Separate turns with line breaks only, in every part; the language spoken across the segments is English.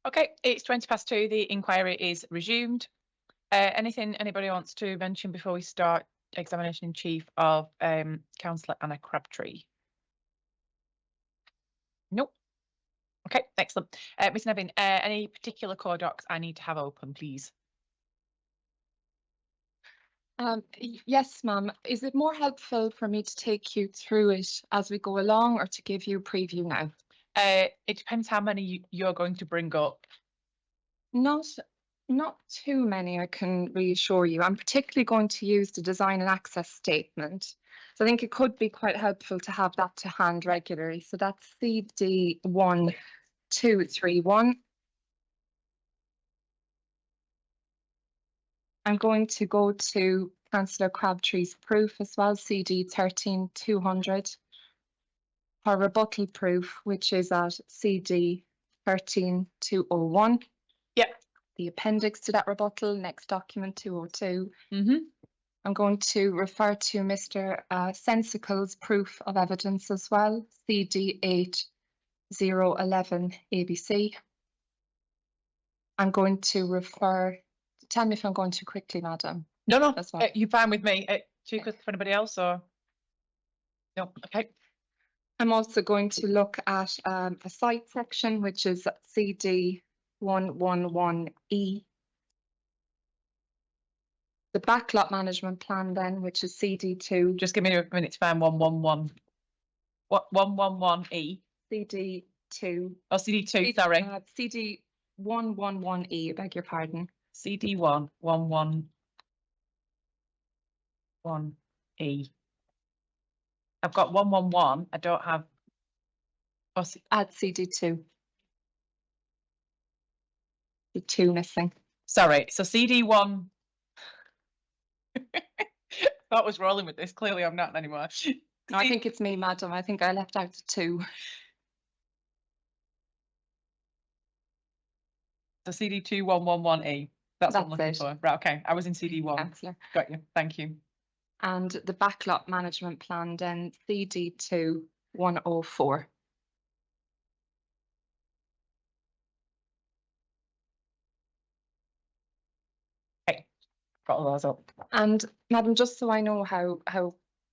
Okay, it's 2:20. The inquiry is resumed. Anything anybody wants to mention before we start examination in chief of Cllr Anna Crabtree? Nope. Okay, excellent. Ms. Nevin, any particular core docs I need to have open, please?
Yes, ma'am. Is it more helpful for me to take you through it as we go along or to give you a preview now?
It depends how many you're going to bring up.
Not too many, I can reassure you. I'm particularly going to use the design and access statement. So I think it could be quite helpful to have that to hand regularly. So that's CD 1231. I'm going to go to Councillor Crabtree's proof as well, CD 13200. Her rebuttal proof, which is at CD 13201.
Yep.
The appendix to that rebuttal, next document 202.
Mm-hmm.
I'm going to refer to Mr. Sensicle's proof of evidence as well, CD 8011 ABC. I'm going to refer, tell me if I'm going too quickly, madam.
No,
That's fine.
you're fine with me. Too quick for anybody else, or? No, okay.
I'm also going to look at a site section, which is CD 111E. The backlot management plan then, which is CD2.
Just give me a minute to find 111. What 111E?
CD2.
Oh, CD2. Sorry.
CD 111E. I beg your pardon.
CD 111E. I've got 111. I don't have. Oh,
Add CD2. The 2 missing.
Sorry. So CD1. Thought was rolling with this. Clearly, I'm not anymore.
No, I think it's me, madam. I think I left out the 2.
So CD2 111E. That's what I'm looking
it.
for. Right. Okay. I was in CD1.
Councillor.
Got you. Thank you.
And the backlot management plan then, CD2 104.
Okay. Got all those up.
And madam, just so I know how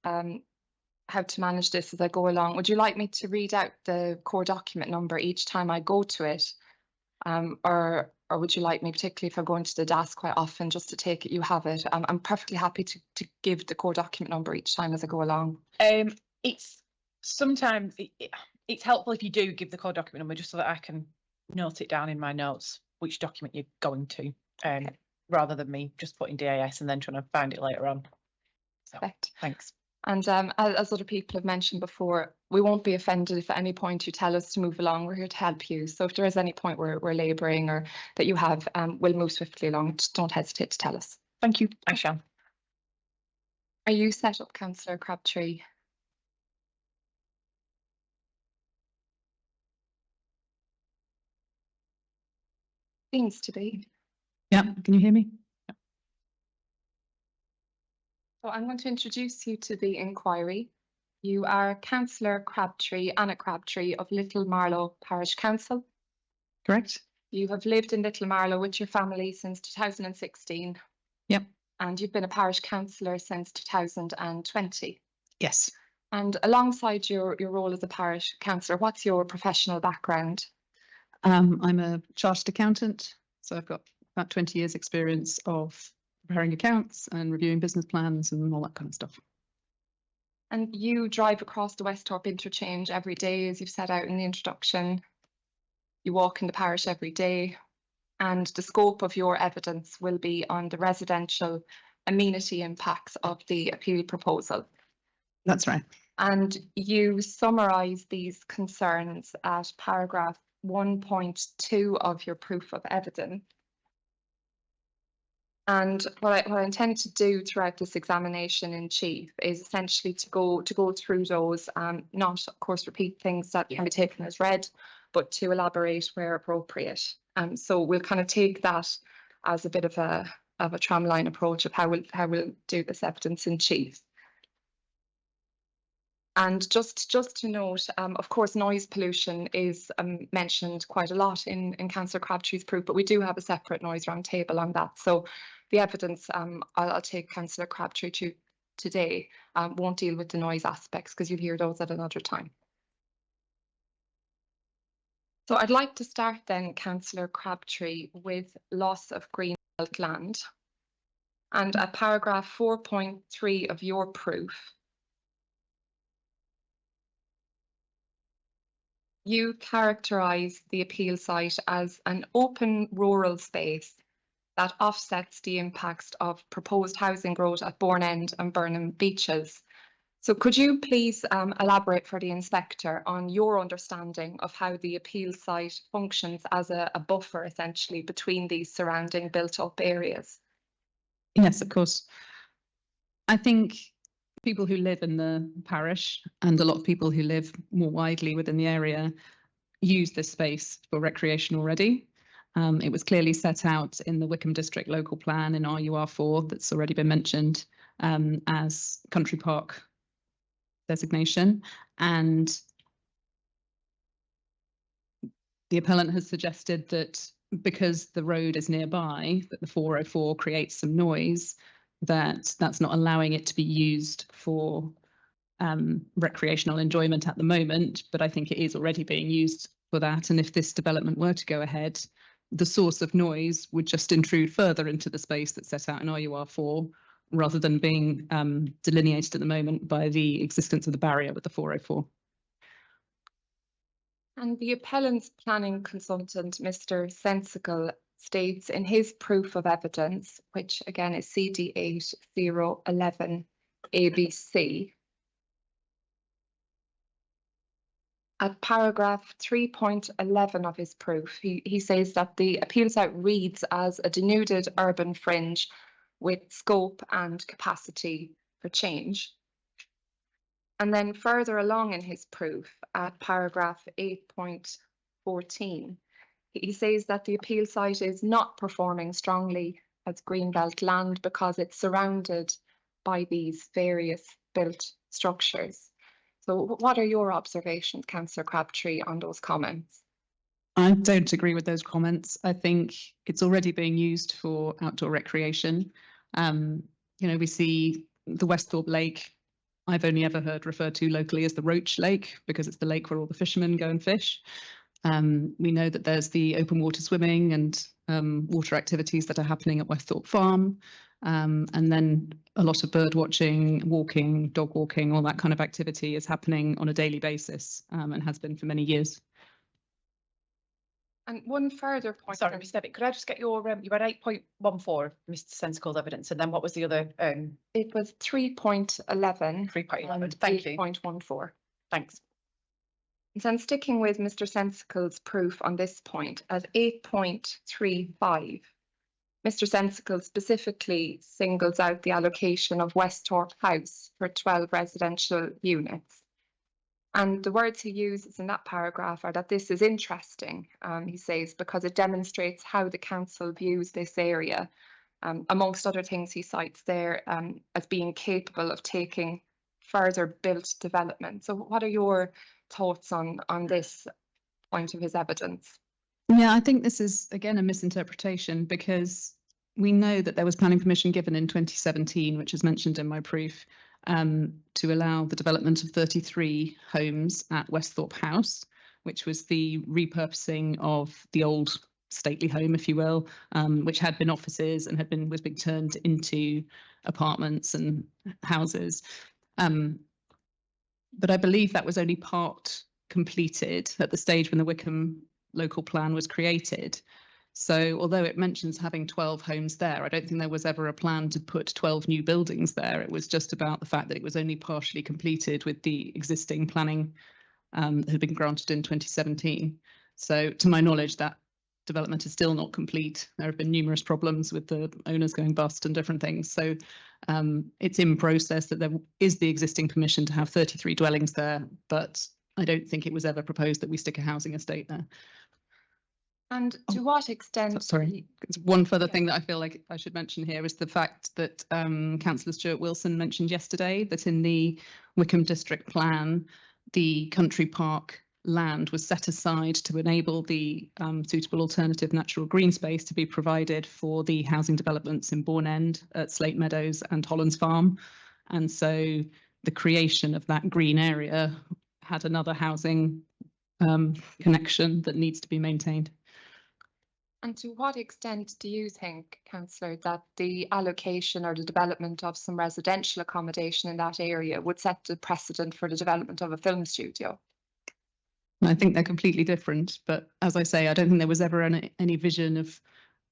to manage this as I go along, would you like me to read out the core document number each time I go to it? Or would you like me, particularly if I'm going to the desk quite often, just to take it, you have it? I'm perfectly happy to give the core document number each time as I go along.
It's sometimes it's helpful if you do give the core document number, just so that I can note it down in my notes which document you're going to,
Okay.
rather than me just putting DAS and then trying to find it later on. So,
Perfect.
thanks.
And as other people have mentioned before, we won't be offended if at any point you tell us to move along. We're here to help you. So if there is any point where we're labouring or that you have, we'll move swiftly along. Just don't hesitate to tell us.
Thank you. I shall.
Are you set up, Councillor Crabtree? Seems to be.
Yeah. Can you hear me?
So I'm going to introduce you to the inquiry. You are Councillor Crabtree, Anna Crabtree of Little Marlow Parish Council.
Correct.
You have lived in Little Marlow with your family since 2016.
Yep.
And you've been a parish councillor since 2020.
Yes.
And alongside your role as a parish councillor, what's your professional background?
I'm a chartered accountant, so I've got about 20 years experience of preparing accounts and reviewing business plans and all that kind of stuff.
And you drive across the Westhorpe interchange every day, as you've set out in the introduction. You walk in the parish every day, and the scope of your evidence will be on the residential amenity impacts of the appeal proposal.
That's right.
And you summarise these concerns at paragraph 1.2 of your proof of evidence. And what I intend to do throughout this examination in chief is essentially to go through those, not of course repeat things that can be taken as read, but to elaborate where appropriate. So we'll kind of take that as a bit of a tramline approach of how we'll do this evidence in chief. And just to note, of course, noise pollution is mentioned quite a lot in Councillor Crabtree's proof, but we do have a separate noise roundtable on that. So the evidence I'll take Councillor Crabtree to today won't deal with the noise aspects, because you'll hear those at another time. So I'd like to start then, Councillor Crabtree, with loss of greenbelt land. And at paragraph 4.3 of your proof, you characterise the appeal site as an open rural space that offsets the impacts of proposed housing growth at Bourne End and Burnham Beaches. So could you please elaborate for the inspector on your understanding of how the appeal site functions as a buffer, essentially, between these surrounding built-up areas?
Yes, of course. I think people who live in the parish and a lot of people who live more widely within the area use this space for recreation already. It was clearly set out in the Wickham District Local Plan in RUR4 that's already been mentioned as country park designation, and the appellant has suggested that because the road is nearby, that the 404 creates some noise, that's not allowing it to be used for recreational enjoyment at the moment, but I think it is already being used for that. And if this development were to go ahead, the source of noise would just intrude further into the space that's set out in RUR4, rather than being delineated at the moment by the existence of the barrier with the 404.
And the appellant's planning consultant, Mr. Sensical, states in his proof of evidence, which again is CD8011 ABC, at paragraph 3.11 of his proof, he says that the appeal site reads as a denuded urban fringe with scope and capacity for change. And then further along in his proof, at paragraph 8.14, he says that the appeal site is not performing strongly as greenbelt land because it's surrounded by these various built structures. So what are your observations, Councillor Crabtree, on those comments?
I don't agree with those comments. I think it's already being used for outdoor recreation. We see the Westhorpe Lake, I've only ever heard referred to locally as the Roach Lake, because it's the lake where all the fishermen go and fish. We know that there's the open water swimming and water activities that are happening at Westhorpe Farm. And then a lot of bird watching, walking, dog walking, all that kind of activity is happening on a daily basis and has been for many years.
And one further point.
Sorry, Mr. Devitt, could I just get your, you had 8.14, Mr. Sensical's evidence, and then what was the other?
It was 3.11.
3.11, thank you.
8.14.
Thanks.
And then sticking with Mr. Sensical's proof on this point, at 8.35, Mr. Sensical specifically singles out the allocation of Westhorpe House for 12 residential units. And the words he uses in that paragraph are that this is interesting, he says, because it demonstrates how the council views this area. Amongst other things, he cites there as being capable of taking further built development. So what are your thoughts on this point of his evidence?
Yeah, I think this is, again, a misinterpretation, because we know that there was planning permission given in 2017, which is mentioned in my proof, to allow the development of 33 homes at Westhorpe House, which was the repurposing of the old stately home, if you will, which had been offices and was being turned into apartments and houses. But I believe that was only part completed at the stage when the Wickham local plan was created. So although it mentions having 12 homes there, I don't think there was ever a plan to put 12 new buildings there. It was just about the fact that it was only partially completed with the existing planning that had been granted in 2017. So to my knowledge, that development is still not complete. There have been numerous problems with the owners going bust and different things. So it's in process that there is the existing permission to have 33 dwellings there, but I don't think it was ever proposed that we stick a housing estate there.
And to what extent?
Sorry, one further
Yeah.
thing that I feel like I should mention here is the fact that Councillor Stuart Wilson mentioned yesterday that in the Wickham District Plan, the country park land was set aside to enable the suitable alternative natural green space to be provided for the housing developments in Bourne End, at Slate Meadows and Hollands Farm. And so the creation of that green area had another housing connection that needs to be maintained.
And to what extent do you think, Councillor, that the allocation or the development of some residential accommodation in that area would set the precedent for the development of a film studio?
I think they're completely different, but as I say, I don't think there was ever any vision of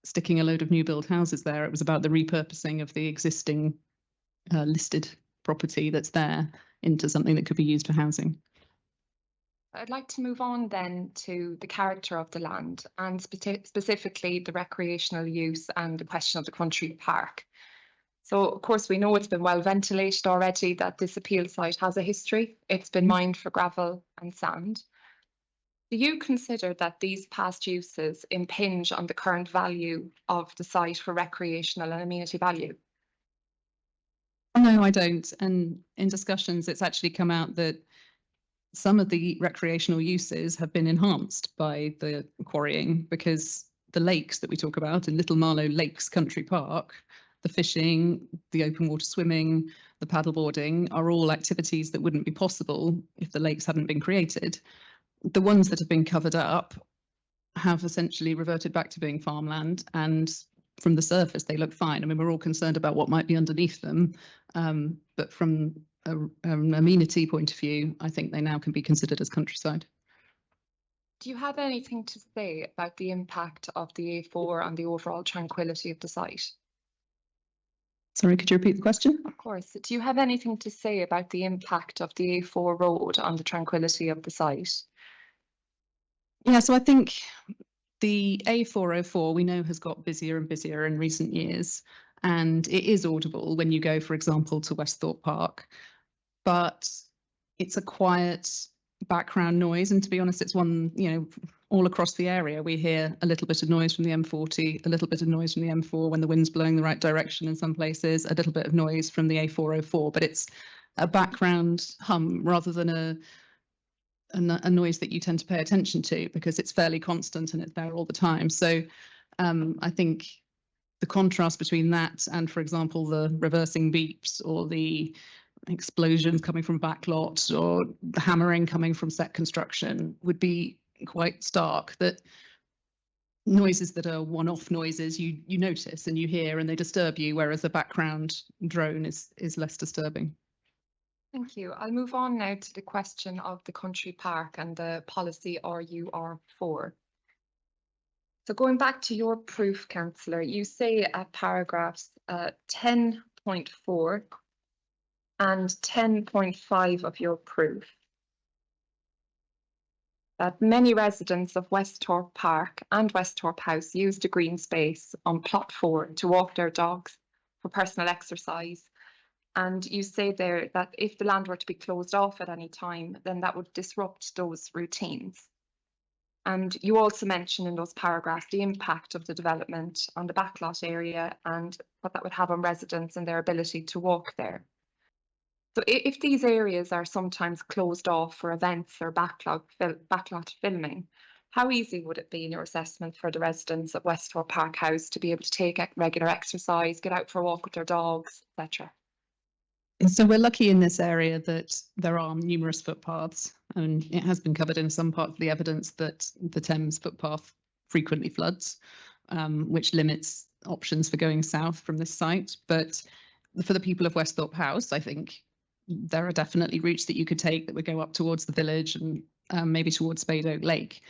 sticking a load of new build houses there. It was about the repurposing of the existing listed property that's there into something that could be used for housing.
I'd like to move on then to the character of the land and specifically the recreational use and the question of the country park. So, of course, we know it's been well ventilated already that this appeal site has a history. It's been mined for gravel and sand. Do you consider that these past uses impinge on the current value of the site for recreational and amenity value?
No, I don't. And in discussions, it's actually come out that some of the recreational uses have been enhanced by the quarrying, because the lakes that we talk about in Little Marlow Lakes Country Park, the fishing, the open water swimming, the paddleboarding are all activities that wouldn't be possible if the lakes hadn't been created. The ones that have been covered up have essentially reverted back to being farmland, and from the surface they look fine. I mean, we're all concerned about what might be underneath them, but from an amenity point of view, I think they now can be considered as countryside.
Do you have anything to say about the impact of the A4 on the overall tranquility of the site?
Sorry, could you repeat the question?
Of course. Do you have anything to say about the impact of the A4 road on the tranquility of the site?
Yeah, so I think the A404 we know has got busier and busier in recent years, and it is audible when you go, for example, to Westhorpe Park, but it's a quiet background noise. And to be honest, it's one, all across the area, we hear a little bit of noise from the M40, a little bit of noise from the M4 when the wind's blowing the right direction in some places, a little bit of noise from the A404, but it's a background hum rather than a noise that you tend to pay attention to, because it's fairly constant and it's there all the time. So I think the contrast between that and, for example, the reversing beeps or the explosions coming from backlot or the hammering coming from set construction would be quite stark. That noises that are one-off noises you notice and you hear and they disturb you, whereas a background drone is less disturbing.
Thank you. I'll move on now to the question of the country park and the policy RUR4. So going back to your proof, Councillor, you say at paragraphs 10.4 and 10.5 of your proof that many residents of Westhorpe Park and Westhorpe House use the green space on plot 4 to walk their dogs for personal exercise. And you say there that if the land were to be closed off at any time, then that would disrupt those routines. And you also mention in those paragraphs the impact of the development on the backlot area and what that would have on residents and their ability to walk there. So if these areas are sometimes closed off for events or backlot filming, how easy would it be in your assessment for the residents at Westhorpe Park House to be able to take regular exercise, get out for a walk with their dogs, etc.?
So we're lucky in this area that there are numerous footpaths, and it has been covered in some parts of the evidence that the Thames footpath frequently floods, which limits options for going south from this site. But for the people of Westhorpe House, I think there are definitely routes that you could take that would go up towards the village and maybe towards Spade Oak Lake.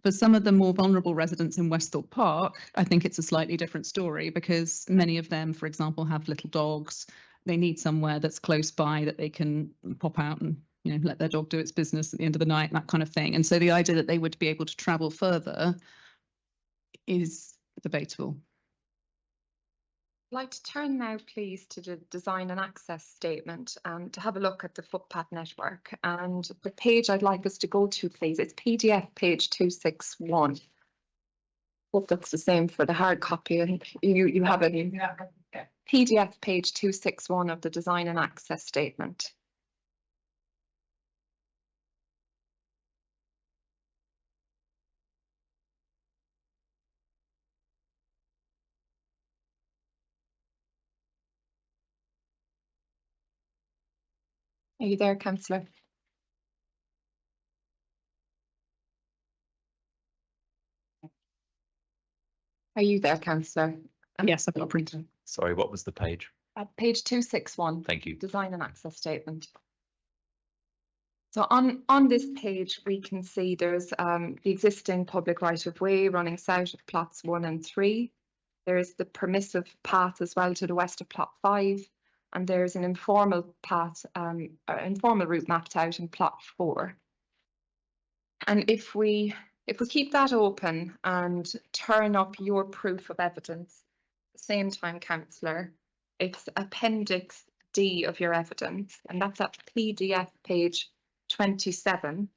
For some of the more vulnerable residents in Westhorpe Park, I think it's a slightly different story, because many of them, for example, have little dogs. They need somewhere that's close by that they can pop out and let their dog do its business at the end of the night, that kind of thing. And so the idea that they would be able to travel further is debatable.
I'd like to turn now, please, to the design and access statement to have a look at the footpath network. And the page I'd like us to go to, please, it's PDF page 261. Hope that's the same for the hard copy. And you have a PDF page 261 of the design and access statement. Are you there, councillor? Are you there, councillor?
Yes, I've got a printer.
Sorry, what was the page?
Page 261.
Thank you.
Design and access statement. So on this page, we can see there's the existing public right of way running south of plots 1 and 3. There's the permissive path as well to the west of plot 5, and there's an informal path, informal route mapped out in plot 4. And if we keep that open and turn up your proof of evidence at the same time, councillor, it's Appendix D of your evidence, and that's at PDF page 27.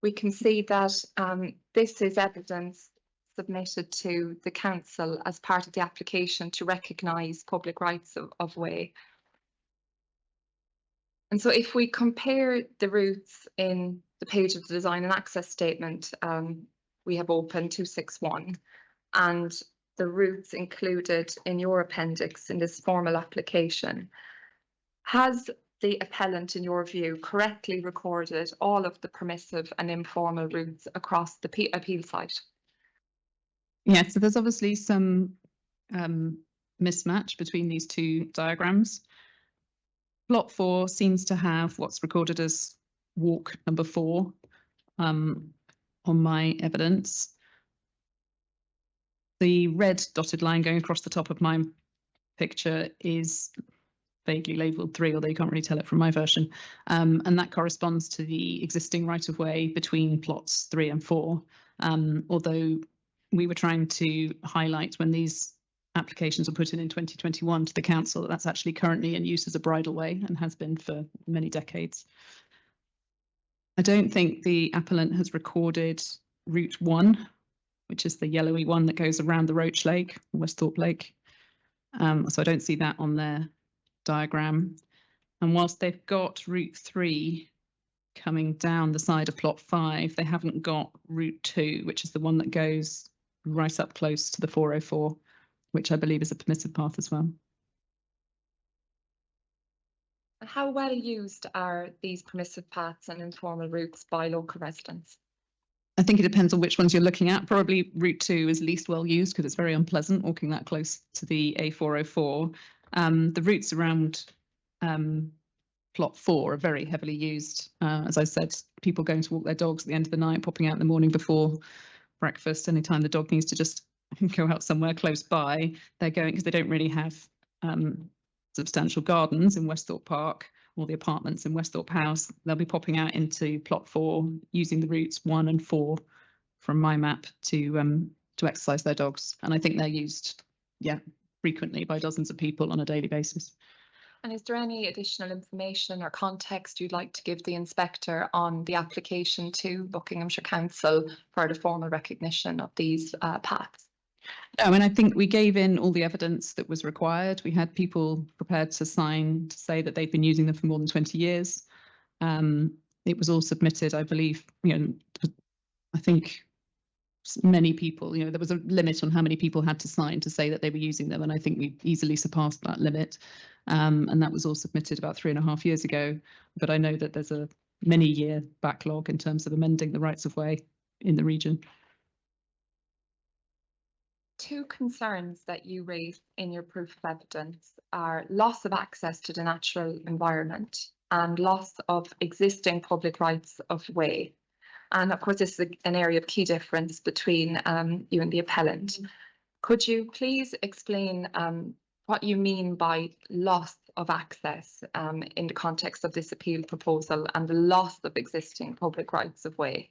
We can see that this is evidence submitted to the council as part of the application to recognise public rights of way. And so if we compare the routes in the page of the design and access statement, we have open 261, and the routes included in your appendix in this formal application, has the appellant, in your view, correctly recorded all of the permissive and informal routes across the appeal site?
Yeah, so there's obviously some mismatch between these two diagrams. Plot 4 seems to have what's recorded as walk number 4 on my evidence. The red dotted line going across the top of my picture is vaguely labelled 3, although you can't really tell it from my version. And that corresponds to the existing right-of-way between plots 3 and 4. Although we were trying to highlight when these applications were put in 2021 to the council that that's actually currently in use as a bridleway and has been for many decades. I don't think the appellant has recorded Route 1, which is the yellowy one that goes around the Roach Lake, Westhorpe Lake. So I don't see that on their diagram. And whilst they've got Route 3 coming down the side of plot 5, they haven't got Route 2, which is the one that goes right up close to the 404, which I believe is a permissive path as well.
How well used are these permissive paths and informal routes by local residents?
I think it depends on which ones you're looking at. Probably Route 2 is least well used because it's very unpleasant walking that close to the A404. The routes around plot 4 are very heavily used. As I said, people going to walk their dogs at the end of the night, popping out in the morning before breakfast, anytime the dog needs to just go out somewhere close by, they're going because they don't really have substantial gardens in Westhorpe Park or the apartments in Westhorpe House. They'll be popping out into plot 4 using the routes 1 and 4 from my map to exercise their dogs. And I think they're used, frequently by dozens of people on a daily basis.
And is there any additional information or context you'd like to give the inspector on the application to Buckinghamshire Council for the formal recognition of these paths?
No, and I think we gave in all the evidence that was required. We had people prepared to sign to say that they've been using them for more than 20 years. It was all submitted, I believe, I think many people, there was a limit on how many people had to sign to say that they were using them. And I think we easily surpassed that limit. And that was all submitted about 3.5 years ago. But I know that there's a many-year backlog in terms of amending the rights of way in the region.
Two concerns that you raised in your proof of evidence are loss of access to the natural environment and loss of existing public rights of way. And of course, this is an area of key difference between you and the appellant. Could you please explain what you mean by loss of access in the context of this appeal proposal and the loss of existing public rights of way.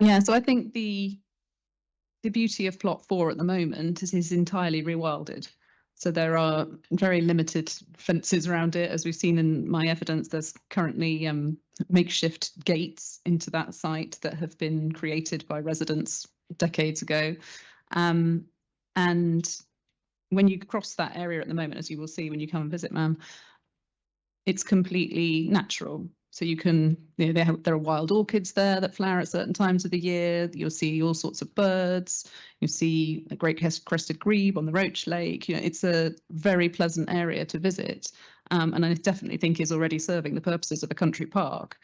Yeah, so I think the beauty of plot 4 at the moment is it's entirely rewilded. So there are very limited fences around it. As we've seen in my evidence, there's currently makeshift gates into that site that have been created by residents decades ago. And when you cross that area at the moment, as you will see when you come and visit, ma'am, it's completely natural. So you can, there are wild orchids there that flower at certain times of the year. You'll see all sorts of birds. You'll see a great crested grebe on the Roach Lake. It's a very pleasant area to visit, and I definitely think is already serving the purposes of a country park.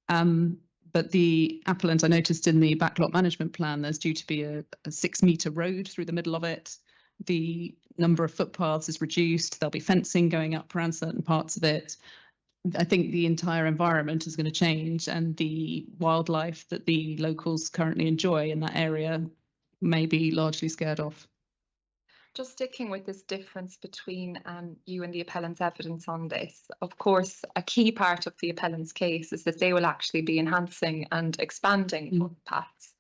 But the appellant, I noticed in the backlot management plan, there's due to be a 6-metre road through the middle of it. The number of footpaths is reduced. There'll be fencing going up around certain parts of it. I think the entire environment is going to change, and the wildlife that the locals currently enjoy in that area may be largely scared off.
Just sticking with this difference between you and the appellant's evidence on this, of course, a key part of the appellant's case is that they will actually be enhancing and expanding footpaths.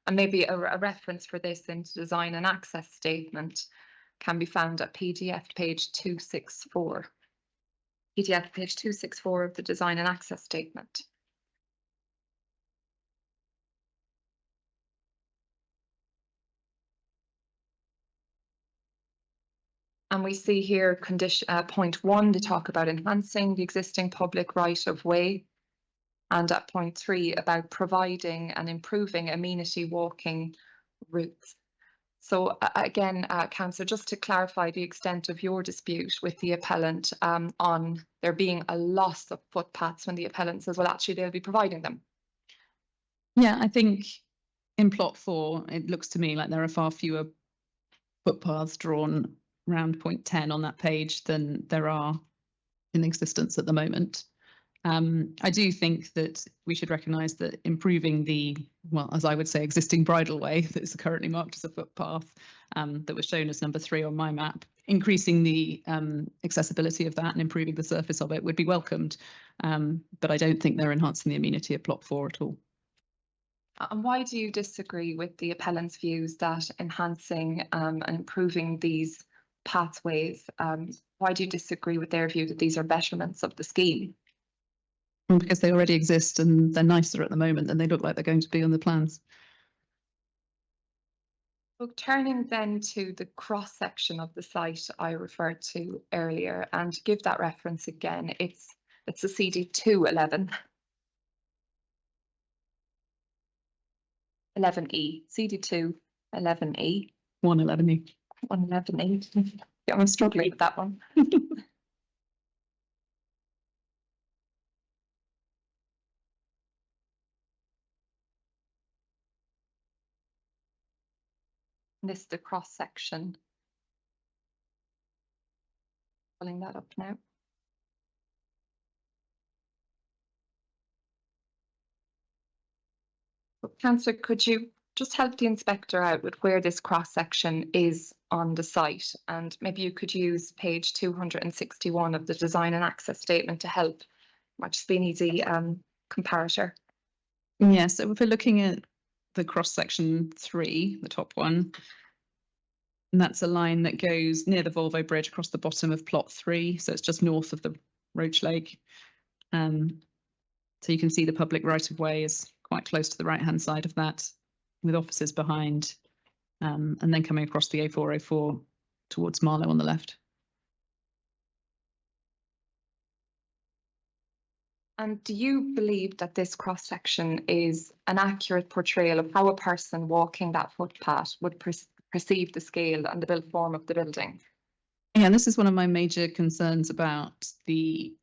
And maybe a reference for this in the design and access statement can be found at PDF page 264. PDF page 264 of the design and access statement. And we see here condition point 1, they talk about enhancing the existing public right of way. And at point 3 about providing and improving amenity walking routes. So again, Councillor, just to clarify the extent of your dispute with the appellant on there being a loss of footpaths when the appellant says, well, actually, they'll be providing them.
Yeah, I think in plot 4, it looks to me like there are far fewer footpaths drawn around point 10 on that page than there are in existence at the moment. I do think that we should recognise that improving the, well, as I would say, existing bridleway that is currently marked as a footpath that was shown as number 3 on my map, increasing the accessibility of that and improving the surface of it would be welcomed. But I don't think they're enhancing the amenity of plot 4 at all.
And why do you disagree with the appellant's views that enhancing and improving these pathways, why do you disagree with their view that these are betterments of the scheme?
Because they already exist and they're nicer at the moment than they look like they're going to be on the plans.
So turning then to the cross section of the site I referred to earlier, and to give that reference again, it's a CD2 11. 11E, CD2 11E.
111E.
111E. Yeah, I'm struggling with that one. This is the cross section. Pulling that up now. Councillor, could you just help the inspector out with where this cross section is on the site? And maybe you could use page 261 of the design and access statement to help. Might just be an easy comparator.
Yeah, so if we're looking at the cross section 3, the top one, and that's a line that goes near the Volvo Bridge across the bottom of plot 3, so it's just north of the Roach Lake. So you can see the public right of way is quite close to the right hand side of that, with offices behind, and then coming across the A404 towards Marlow on the left.
And do you believe that this cross section is an accurate portrayal of how a person walking that footpath would perceive the scale and the built form of the building?
Yeah, and this is one of my major concerns about the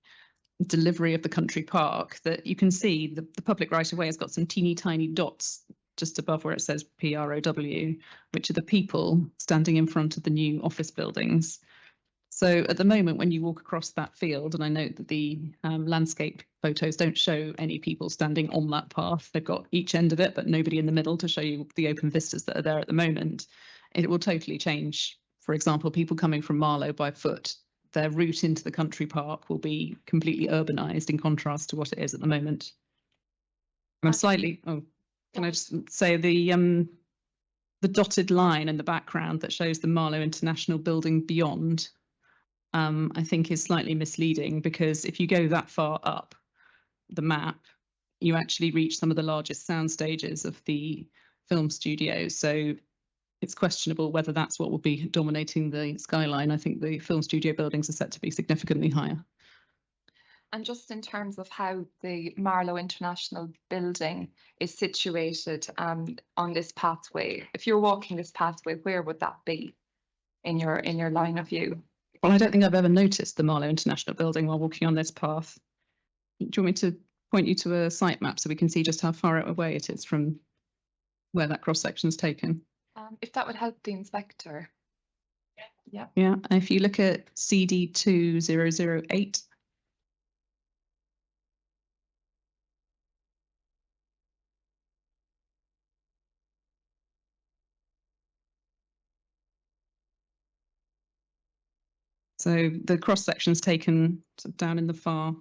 delivery of the country park, that you can see the public right of way has got some teeny tiny dots just above where it says PROW, which are the people standing in front of the new office buildings. So at the moment, when you walk across that field, and I note that the landscape photos don't show any people standing on that path, they've got each end of it, but nobody in the middle to show you the open vistas that are there at the moment. It will totally change for example, people coming from Marlow by foot, their route into the country park will be completely urbanised in contrast to what it is at the moment. I'm slightly, can I just say the dotted line in the background that shows the Marlow International Building beyond, I think is slightly misleading, because if you go that far up the map, you actually reach some of the largest sound stages of the film studio. So it's questionable whether that's what will be dominating the skyline. I think the film studio buildings are set to be significantly higher.
And just in terms of how the Marlow International Building is situated on this pathway, if you're walking this pathway, where would that be in your line of view?
Well, I don't think I've ever noticed the Marlow International Building while walking on this path. Do you want me to point you to a site map so we can see just how far away it is from where that cross section is taken?
If that would help the inspector. Yeah.
Yeah, and if you look at CD 2008. So the cross section is taken sort of down in the far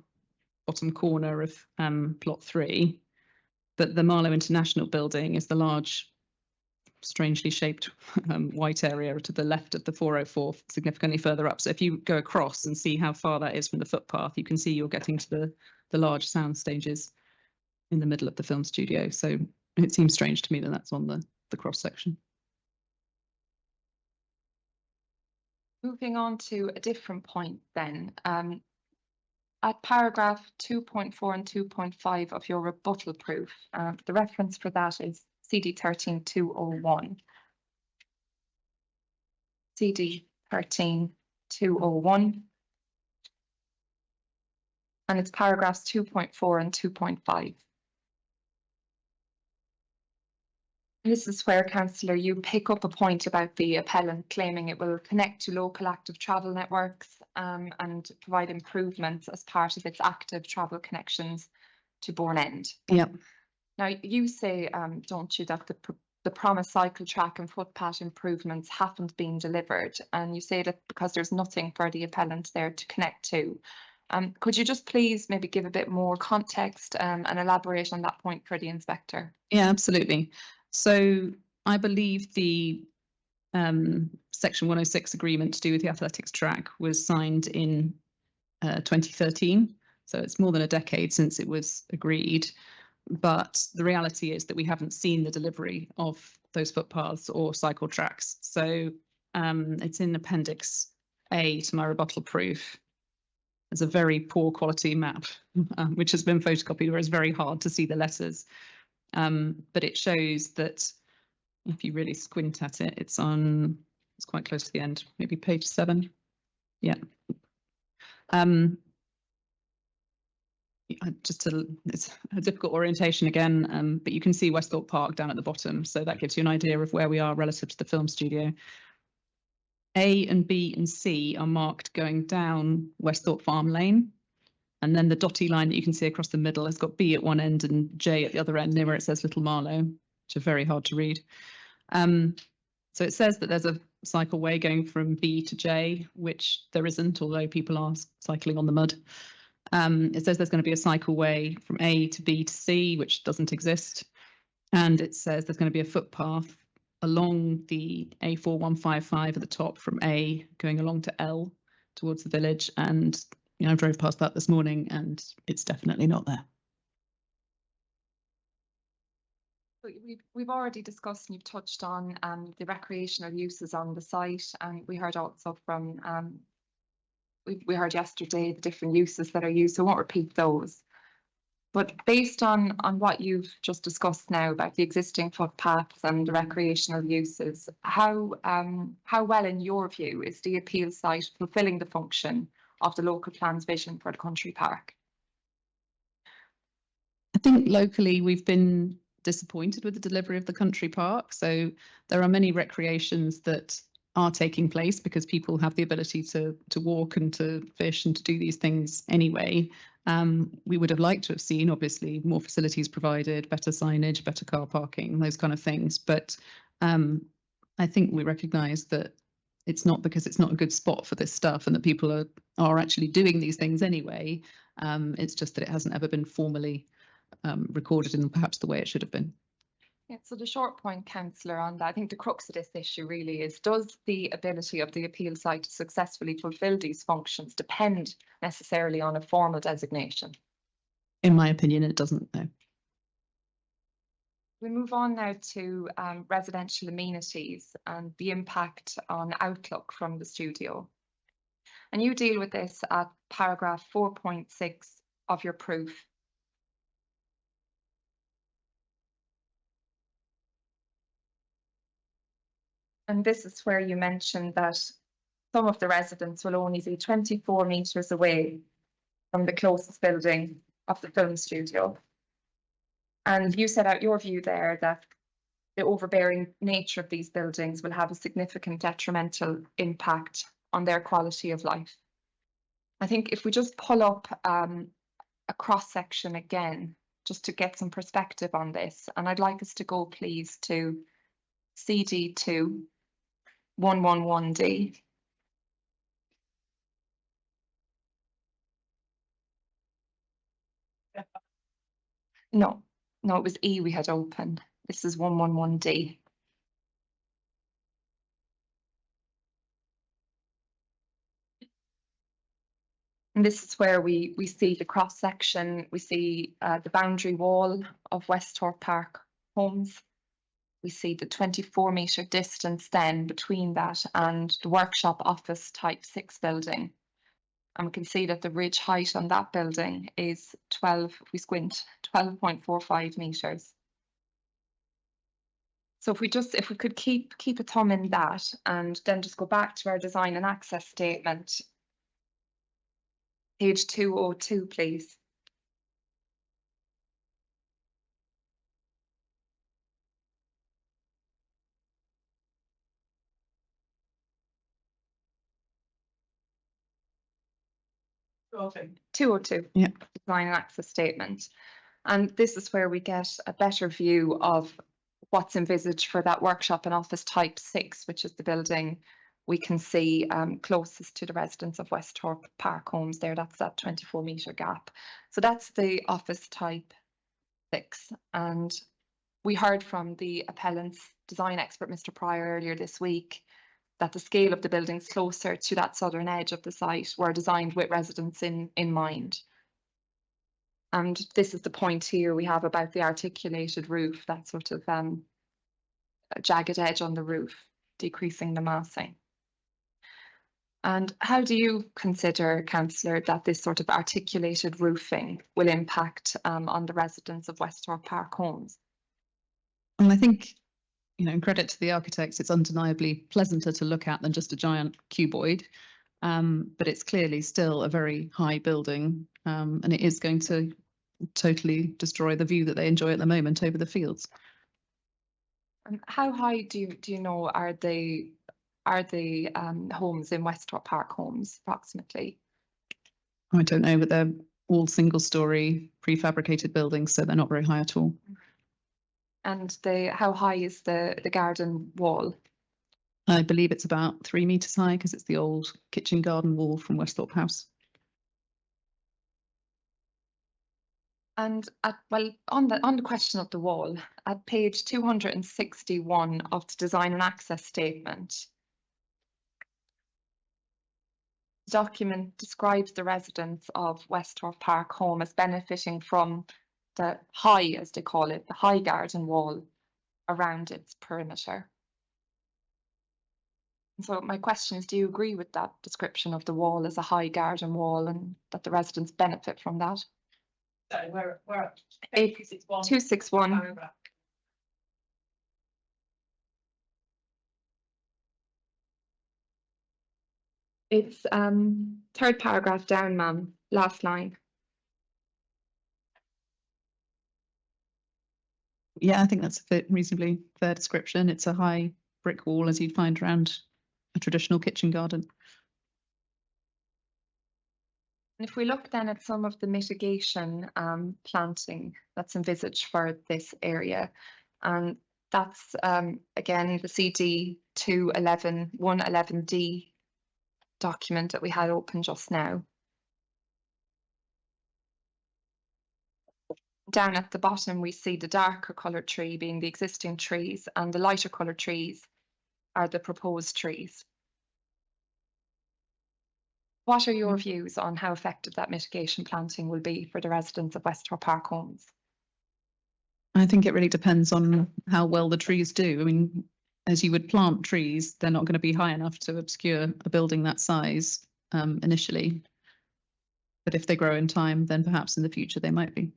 bottom corner of plot 3, but the Marlow International Building is the large, strangely shaped white area to the left of the 404, significantly further up. So if you go across and see how far that is from the footpath, you can see you're getting to the large sound stages in the middle of the film studio. So it seems strange to me that that's on the cross section.
Moving on to a different point then. At paragraph 2.4 and 2.5 of your rebuttal proof, the reference for that is CD 13201. CD 13201. And it's paragraphs 2.4 and 2.5. This is where, Councillor, you pick up a point about the appellant claiming it will connect to local active travel networks and provide improvements as part of its active travel connections to Bourne End.
Yep.
Now, you say, don't you, that the promised cycle track and footpath improvements haven't been delivered, and you say that because there's nothing for the appellant there to connect to. Could you just please maybe give a bit more context and elaborate on that point for the inspector?
Yeah, absolutely. So I believe the Section 106 agreement to do with the athletics track was signed in 2013. So it's more than a decade since it was agreed. But the reality is that we haven't seen the delivery of those footpaths or cycle tracks. So it's in Appendix A to my rebuttal proof. There's a very poor quality map, which has been photocopied, where it's very hard to see the letters. But it shows that if you really squint at it, it's quite close to the end, maybe page 7. Yeah. It's a difficult orientation again, but you can see Westhorpe Park down at the bottom. So that gives you an idea of where we are relative to the film studio. A and B and C are marked going down Westhorpe Farm Lane. And then the dotty line that you can see across the middle has got B at one end and J at the other end, near where it says Little Marlow, which are very hard to read. So it says that there's a cycleway going from B to J, which there isn't, although people are cycling on the mud. It says there's going to be a cycleway from A to B to C, which doesn't exist. And it says there's going to be a footpath along the A4155 at the top from A going along to L towards the village. And I drove past that this morning and it's definitely not there.
We've already discussed and you've touched on the recreational uses on the site, and we heard also from we heard yesterday the different uses that are used, so I won't repeat those. But based on what you've just discussed now about the existing footpaths and the recreational uses, how well, in your view, is the appeal site fulfilling the function of the local plan's vision for the country park?
I think locally we've been disappointed with the delivery of the country park. So there are many recreations that are taking place because people have the ability to walk and to fish and to do these things anyway. We would have liked to have seen, obviously, more facilities provided, better signage, better car parking, those kind of things. But I think we recognise that it's not because it's not a good spot for this stuff and that people are actually doing these things anyway. It's just that it hasn't ever been formally recorded in perhaps the way it should have been.
Yeah, so the short point, councillor, on that, I think the crux of this issue really is, does the ability of the appeal site to successfully fulfil these functions depend necessarily on a formal designation?
In my opinion, it doesn't, no.
We move on now to residential amenities and the impact on outlook from the studio. And you deal with this at paragraph 4.6 of your proof. And this is where you mentioned that some of the residents will only be 24 metres away from the closest building of the film studio. And you set out your view there that the overbearing nature of these buildings will have a significant detrimental impact on their quality of life. I think if we just pull up a cross section again, just to get some perspective on this, and I'd like us to go please to CD2 111D. No, it was E we had opened. This is 111D. And this is where we see the cross section, we see the boundary wall of Westhorpe Park homes. We see the 24-metre distance then between that and the workshop office type 6 building. And we can see that the ridge height on that building is 12, if we squint, 12.45 metres. So if we could keep a thumb in that and then just go back to our design and access statement. Page 202, please.
Okay.
202.
Yeah.
Design and access statement. And this is where we get a better view of what's envisaged for that workshop and office type 6, which is the building we can see closest to the residents of Westhorpe Park homes there. That's that 24-metre gap. So that's the office type 6. And we heard from the appellant's design expert, Mr. Pryor, earlier this week, that the scale of the buildings closer to that southern edge of the site were designed with residents in mind. And this is the point here we have about the articulated roof, that sort of jagged edge on the roof, decreasing the massing. And how do you consider, councillor, that this sort of articulated roofing will impact on the residents of Westhorpe Park homes?
And I think, you know, credit to the architects, it's undeniably pleasanter to look at than just a giant cuboid. But it's clearly still a very high building, and it is going to totally destroy the view that they enjoy at the moment over the fields.
And how high do you know are the homes in Westhorpe Park homes approximately?
I don't know, but they're all single-storey prefabricated buildings, so they're not very high at all.
And how high is the garden wall?
I believe it's about 3 metres high because it's the old kitchen garden wall from Westhorpe House.
And on the question of the wall, at page 261 of the design and access statement, the document describes the residents of Westhorpe Park home as benefiting from the high, as they call it, the high garden wall around its perimeter. And so my question is, do you agree with that description of the wall as a high garden wall and that the residents benefit from that?
So we're at
261.
paragraph.
It's third paragraph down, ma'am, last line.
Yeah, I think that's a reasonably fair description. It's a high brick wall as you'd find around a traditional kitchen garden.
And if we look then at some of the mitigation planting that's envisaged for this area, and That's again the CD 111D document that we had open just now. Down at the bottom, we see the darker coloured tree being the existing trees, and the lighter coloured trees are the proposed trees. What are your views on how effective that mitigation planting will be for the residents of Westthorpe Park homes?
I think it really depends on how well the trees do. I mean, as you would plant trees, they're not going to be high enough to obscure a building that size initially. But if they grow in time, then perhaps in the future they might be.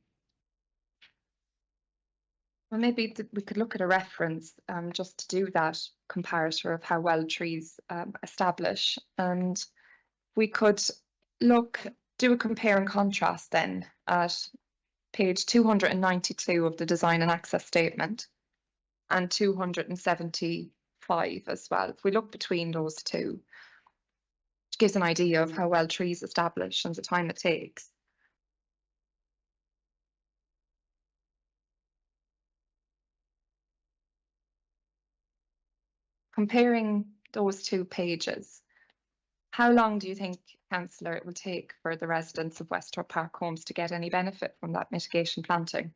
Well, maybe we could look at a reference just to do that comparator of how well trees establish. And we could do a compare and contrast then at page 292 of the Design and Access Statement and 275 as well. If we look between those two, it gives an idea of how well trees establish and the time it takes. Comparing those two pages, how long do you think, Councillor, it will take for the residents of Westthorpe Park homes to get any benefit from that mitigation planting?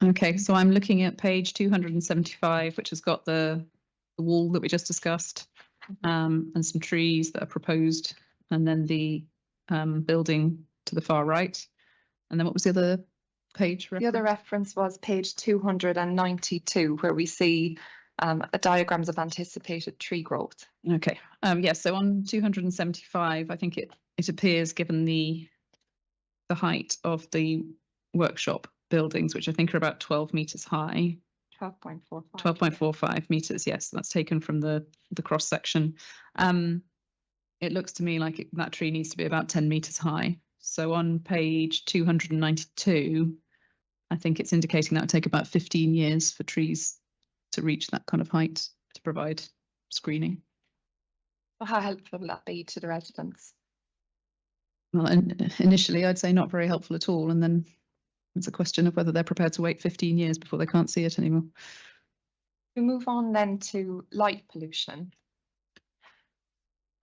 Okay, so I'm looking at page 275, which has got the wall that we just discussed, and some trees that are proposed, and then the building to the far right. And then what was the other page reference?
The other reference was page 292, where we see diagrams of anticipated tree growth.
Okay, yeah, so on 275, I think it appears, given the height of the workshop buildings, which I think are about 12 metres high.
12.45.
12.45 metres, yes, that's taken from the cross section. It looks to me like that tree needs to be about 10 metres high. So on page 292, I think it's indicating that would take about 15 years for trees to reach that kind of height to provide screening.
Well, how helpful will that be to the residents?
Well, initially I'd say not very helpful at all, and then it's a question of whether they're prepared to wait 15 years before they can't see it anymore.
We move on then to light pollution.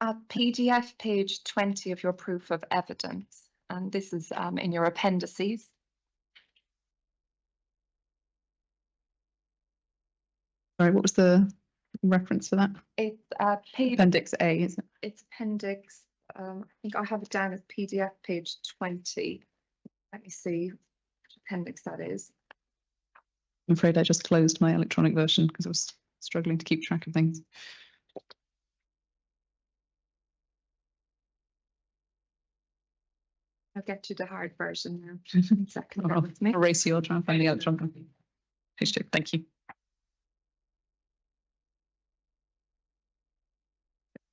At PDF page 20 of your proof of evidence, and this is in your appendices.
Sorry, what was the reference for that?
It's page.
Appendix A, is it?
It's appendix. I think I have it down as PDF page 20. Let me see which appendix that is.
I'm afraid I just closed my electronic version because I was struggling to keep track of things.
I'll get you the hard version now. 1 second, bear with me.
Erase your, try and find the electronic. Page 2, thank you.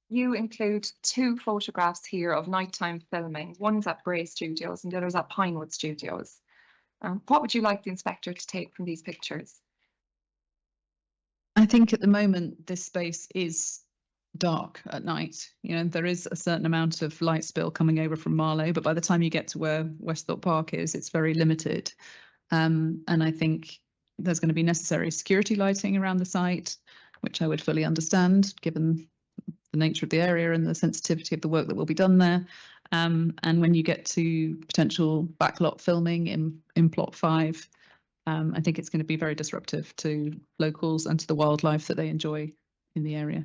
You include 2 photographs here of nighttime filming. One's at Bray Studios and the other's at Pinewood Studios. What would you like the inspector to take from these pictures?
I think at the moment this space is dark at night. You know, there is a certain amount of light spill coming over from Marlow, but by the time you get to where Westthorpe Park is, it's very limited. And I think there's going to be necessary security lighting around the site, which I would fully understand given the nature of the area and the sensitivity of the work that will be done there. And when you get to potential backlot filming in plot 5, I think it's going to be very disruptive to locals and to the wildlife that they enjoy in the area.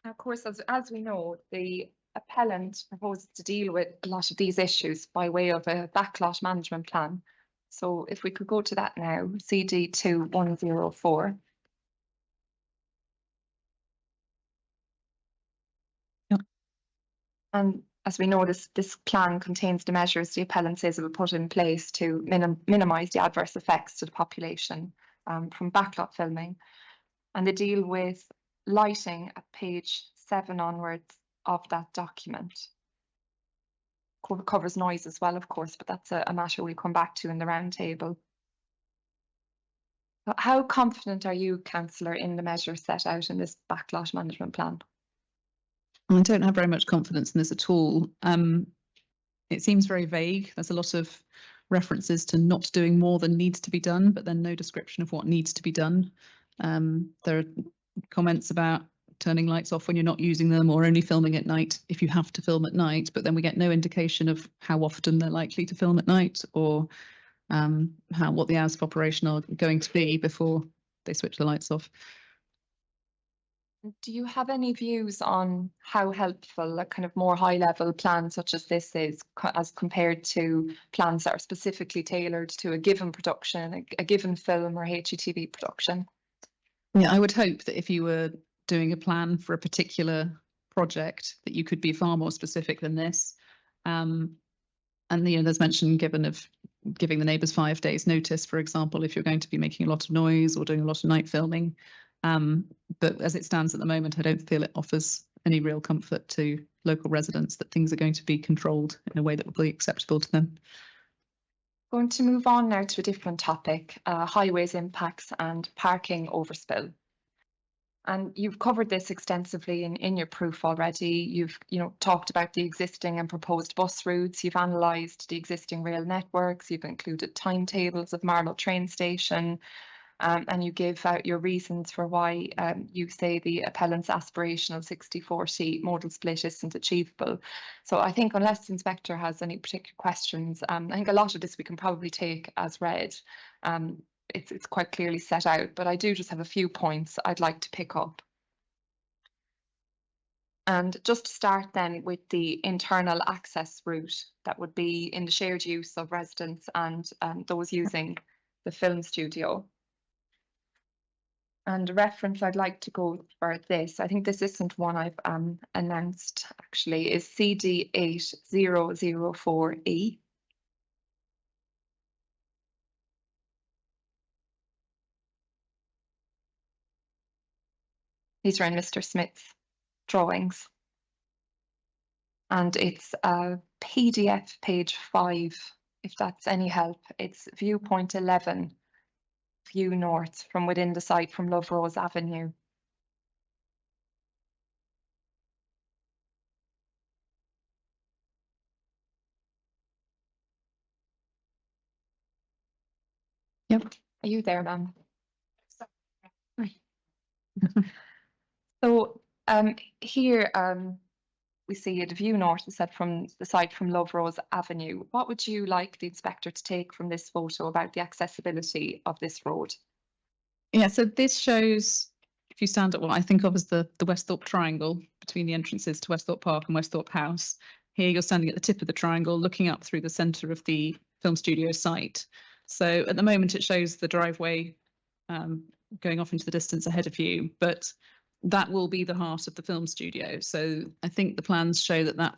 Of course, as we know, the appellant proposes to deal with a lot of these issues by way of a backlot management plan. So if we could go to that now, CD 2104.
Yep.
And as we know, this plan contains the measures the appellant says it will put in place to minimise the adverse effects to the population from backlot filming. And they deal with lighting at page 7 onwards of that document. Covers noise as well, of course, but that's a matter we'll come back to in the round table. How confident are you, Councillor, in the measures set out in this backlot management plan?
I don't have very much confidence in this at all. It seems very vague. There's a lot of references to not doing more than needs to be done, but then no description of what needs to be done. There are comments about turning lights off when you're not using them, or only filming at night if you have to film at night, but then we get no indication of how often they're likely to film at night, or what the hours of operation are going to be before they switch the lights off.
Do you have any views on how helpful a kind of more high level plan such as this is as compared to plans that are specifically tailored to a given production, a given film or HGTV production?
Yeah, I would hope that if you were doing a plan for a particular project, that you could be far more specific than this. And there's mention given of giving the neighbours 5 days notice, for example, if you're going to be making a lot of noise or doing a lot of night filming. But as it stands at the moment, I don't feel it offers any real comfort to local residents that things are going to be controlled in a way that will be acceptable to them.
Going to move on now to a different topic, highways impacts and parking overspill. And you've covered this extensively in your proof already. You've talked about the existing and proposed bus routes. You've analysed the existing rail networks. You've included timetables of Marlow train station. And you give out your reasons for why you say the appellant's aspirational 60-40 modal split isn't achievable. So I think unless the inspector has any particular questions, I think a lot of this we can probably take as read. It's quite clearly set out, but I do just have a few points I'd like to pick up. And just to start then with the internal access route that would be in the shared use of residents and those using the film studio. And a reference I'd like to go for this, I think this isn't one I've announced actually, is CD 8004E. These are in Mr. Smith's drawings. And it's PDF page 5, if that's any help. It's viewpoint 11. View north from within the site from Love Rose Avenue.
Yep.
Are you there, ma'am? So here we see the view north is set from the site from Love Rose Avenue. What would you like the inspector to take from this photo about the accessibility of this road?
Yeah, so this shows, if you stand at what I think of as the Westhorpe triangle between the entrances to Westhorpe Park and Westhorpe House. Here you're standing at the tip of the triangle looking up through the centre of the film studio site. So at the moment it shows the driveway going off into the distance ahead of you, but that will be the heart of the film studio. So I think the plans show that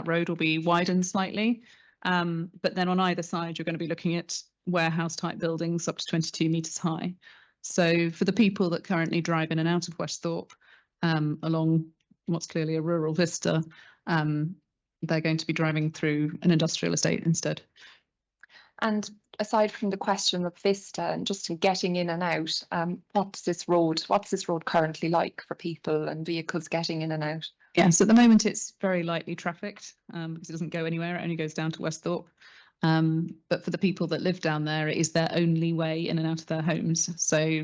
road will be widened slightly, but then on either side you're going to be looking at warehouse type buildings up to 22 metres high. So for the people that currently drive in and out of Westhorpe along what's clearly a rural vista, they're going to be driving through an industrial estate instead.
And aside from the question of vista and just getting in and out, what's this road currently like for people and vehicles getting in and out?
Yes, at the moment it's very lightly trafficked because it doesn't go anywhere, it only goes down to Westhorpe. But for the people that live down there, it is their only way in and out of their homes. So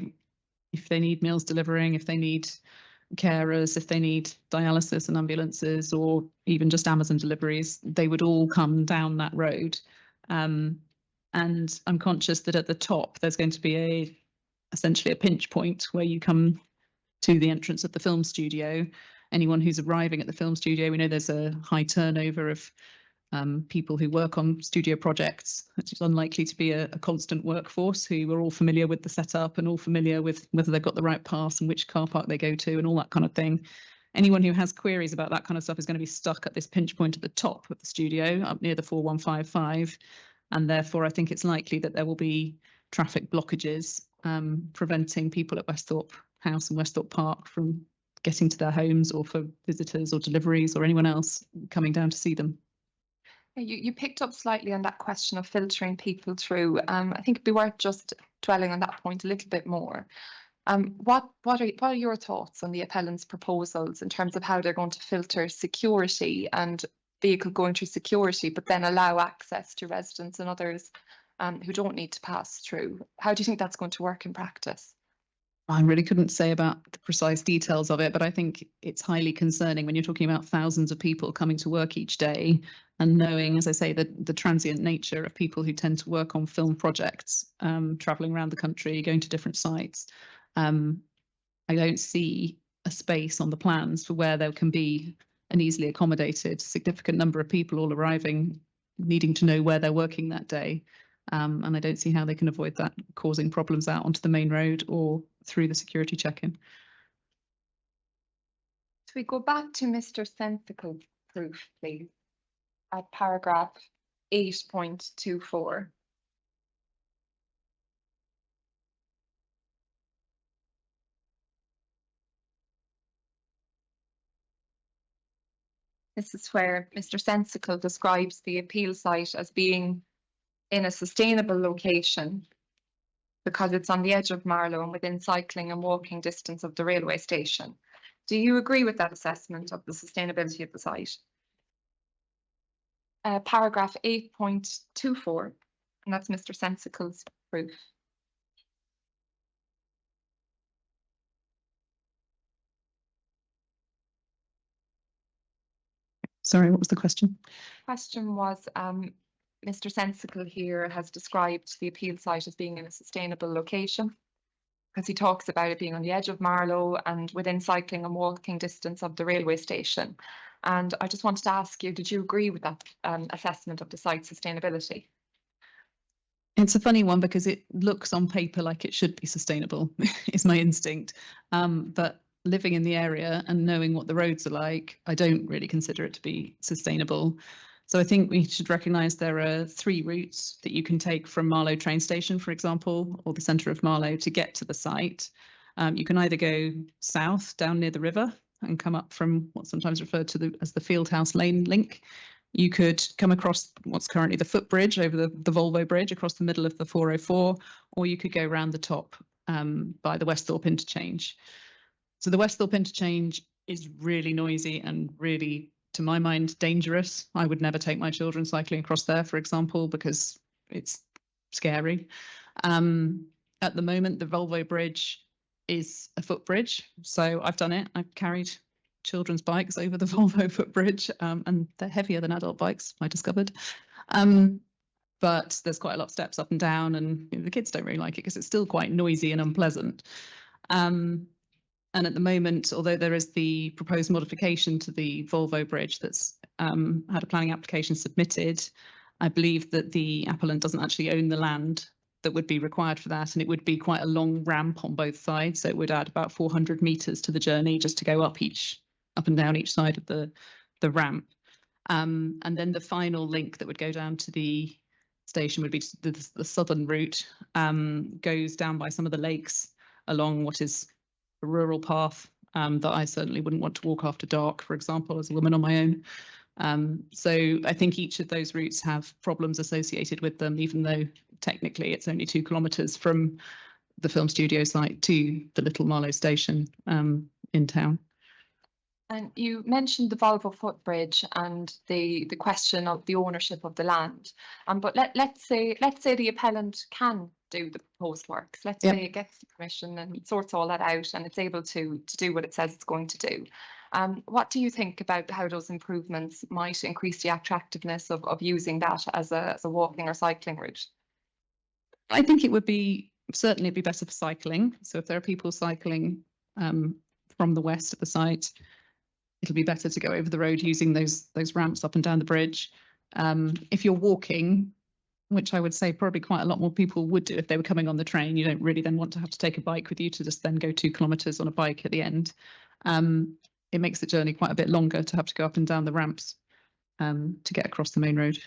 if they need meals delivering, if they need carers, if they need dialysis and ambulances, or even just Amazon deliveries, they would all come down that road. And I'm conscious that at the top there's going to be essentially a pinch point where you come to the entrance of the film studio. Anyone who's arriving at the film studio, we know there's a high turnover of people who work on studio projects. It's unlikely to be a constant workforce who are all familiar with the setup and all familiar with whether they've got the right pass and which car park they go to and all that kind of thing. Anyone who has queries about that kind of stuff is going to be stuck at this pinch point at the top of the studio up near the 4155. And therefore, I think it's likely that there will be traffic blockages preventing people at Westhorpe House and Westhorpe Park from getting to their homes, or for visitors or deliveries or anyone else coming down to see them.
You picked up slightly on that question of filtering people through. I think it'd be worth just dwelling on that point a little bit more. What are your thoughts on the appellant's proposals in terms of how they're going to filter security, and vehicle going through security, but then allow access to residents and others who don't need to pass through. How do you think that's going to work in practice?
I really couldn't say about the precise details of it, but I think it's highly concerning when you're talking about thousands of people coming to work each day and knowing, as I say, the transient nature of people who tend to work on film projects, traveling around the country, going to different sites. I don't see a space on the plans for where there can be an easily accommodated significant number of people all arriving, needing to know where they're working that day. And I don't see how they can avoid that causing problems out onto the main road or through the security check-in.
So we go back to Mr. Sensical proof, please, at paragraph 8.24. This is where Mr. Sensical describes the appeal site as being in a sustainable location because it's on the edge of Marlow and within cycling and walking distance of the railway station. Do you agree with that assessment of the sustainability of the site? Paragraph 8.24, and that's Mr. Sensical's proof.
Sorry, what was the question?
Question was, Mr. Sensical here has described the appeal site as being in a sustainable location because he talks about it being on the edge of Marlow and within cycling and walking distance of the railway station. And I just wanted to ask you, did you agree with that assessment of the site sustainability?
It's a funny one because it looks on paper like it should be sustainable, is my instinct. But living in the area and knowing what the roads are like, I don't really consider it to be sustainable. So I think we should recognise there are 3 routes that you can take from Marlow train station, for example, or the centre of Marlow to get to the site. You can either go south down near the river and come up from what's sometimes referred to as the Fieldhouse Lane link. You could come across what's currently the footbridge over the Volvo Bridge across the middle of the 404, or you could go around the top by the Westhorpe interchange. So the Westhorpe interchange is really noisy and really, to my mind, dangerous. I would never take my children cycling across there, for example, because it's scary. At the moment, the Volvo Bridge is a footbridge. So I've done it. I've carried children's bikes over the Volvo footbridge, and they're heavier than adult bikes, I discovered. But there's quite a lot of steps up and down, and the kids don't really like it because it's still quite noisy and unpleasant. And at the moment, although there is the proposed modification to the Volvo Bridge that's had a planning application submitted, I believe that the appellant doesn't actually own the land that would be required for that, and it would be quite a long ramp on both sides, so it would add about 400 metres to the journey just to go up and down each side of the ramp. And then the final link that would go down to the station would be the southern route, goes down by some of the lakes along what is a rural path that I certainly wouldn't want to walk after dark, for example, as a woman on my own. So I think each of those routes have problems associated with them, even though technically it's only 2 kilometres from the film studio site to the Little Marlow station in town.
And you mentioned the Volvo footbridge and the question of the ownership of the land. But let's say the appellant can do the proposed works. Let's say it gets the permission and sorts all that out and it's able to do what it says it's going to do. What do you think about how those improvements might increase the attractiveness of using that as a walking or cycling route?
I think it would certainly be better for cycling. So if there are people cycling from the west of the site, it'll be better to go over the road using those ramps up and down the bridge. If you're walking, which I would say probably quite a lot more people would do if they were coming on the train, you don't really then want to have to take a bike with you to just then go 2 kilometres on a bike at the end. It makes the journey quite a bit longer to have to go up and down the ramps to get across the main road.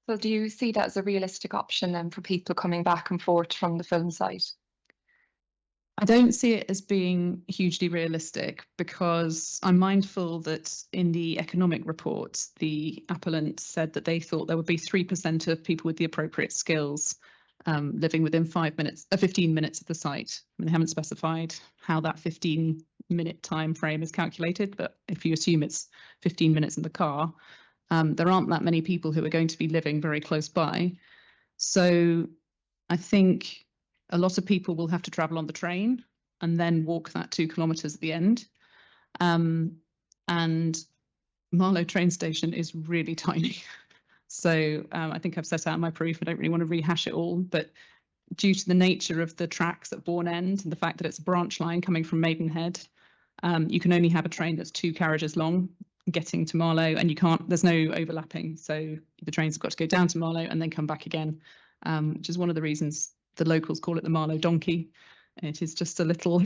So do you see that as a realistic option then for people coming back and forth from the film site?
I don't see it as being hugely realistic because I'm mindful that in the economic report, the appellant said that they thought there would be 3% of people with the appropriate skills living within 15 minutes of the site. I mean, they haven't specified how that 15 minute time frame is calculated, but if you assume it's 15 minutes in the car, there aren't that many people who are going to be living very close by. So I think a lot of people will have to travel on the train and then walk that 2 kilometres at the end. And Marlow train station is really tiny. So I think I've set out my proof. I don't really want to rehash it all, but due to the nature of the tracks at Bourne End and the fact that it's a branch line coming from Maidenhead, you can only have a train that's 2 carriages long getting to Marlow, and there's no overlapping. So the trains have got to go down to Marlow and then come back again, which is one of the reasons the locals call it the Marlow Donkey. It is just a little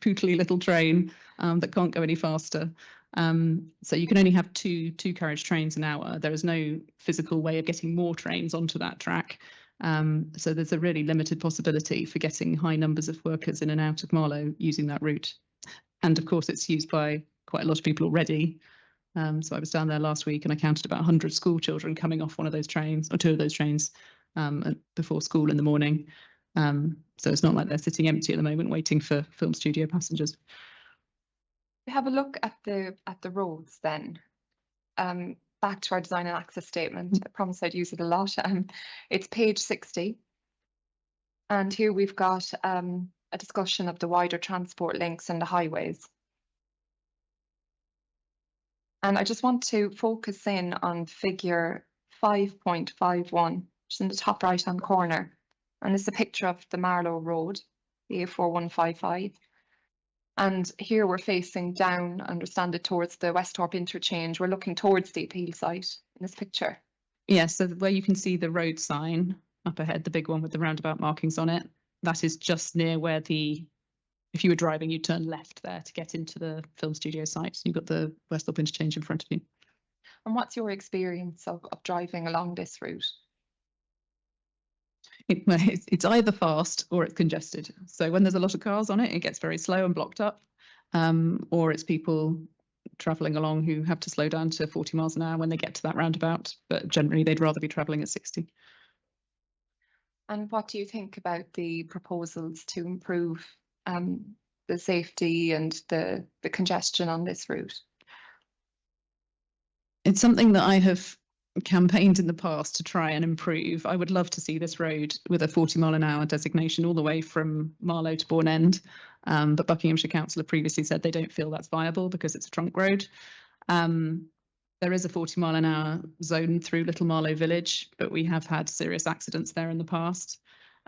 pootly little train that can't go any faster. So you can only have two carriage trains an hour. There is no physical way of getting more trains onto that track. So there's a really limited possibility for getting high numbers of workers in and out of Marlow using that route. And of course, it's used by quite a lot of people already. So I was down there last week and I counted about 100 school children coming off one of those trains, or 2 of those trains, before school in the morning. So it's not like they're sitting empty at the moment waiting for film studio passengers.
Have a look at the roads then. Back to our design and access statement. I promise I'd use it a lot. It's page 60. And here we've got a discussion of the wider transport links and the highways. And I just want to focus in on figure 5.51, which is in the top right-hand corner. And it's a picture of the Marlow Road, the A4155. And here we're facing down, understand it, towards the Westhorpe interchange. We're looking towards the appeal site in this picture.
Yeah, so where you can see the road sign up ahead, the big one with the roundabout markings on it, that is just near where if you were driving, you turn left there to get into the film studio site. So you've got the Westhorpe interchange in front of you.
And what's your experience of driving along this route?
It's either fast or it's congested. So when there's a lot of cars on it, it gets very slow and blocked up. Or it's people travelling along who have to slow down to 40 miles an hour when they get to that roundabout. But generally, they'd rather be travelling at 60.
And what do you think about the proposals to improve the safety and the congestion on this route?
It's something that I have campaigned in the past to try and improve. I would love to see this road with a 40-mile-an-hour designation all the way from Marlow to Bourne End, but Buckinghamshire Council have previously said they don't feel that's viable because it's a trunk road. There is a 40-mile-an-hour zone through Little Marlow Village, but we have had serious accidents there in the past.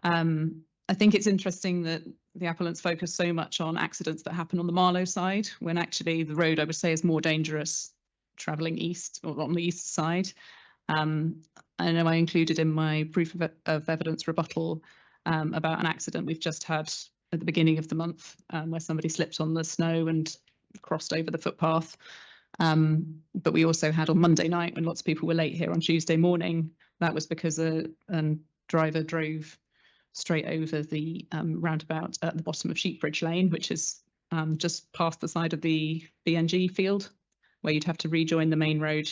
I think it's interesting that the appellants focus so much on accidents that happen on the Marlow side, when actually the road, I would say, is more dangerous travelling east or on the east side. I know I included in my proof of evidence rebuttal about an accident we've just had at the beginning of the month where somebody slipped on the snow and crossed over the footpath. But we also had on Monday night, when lots of people were late here on Tuesday morning, that was because a driver drove straight over the roundabout at the bottom of Sheepbridge Lane, which is just past the side of the BNG field, where you'd have to rejoin the main road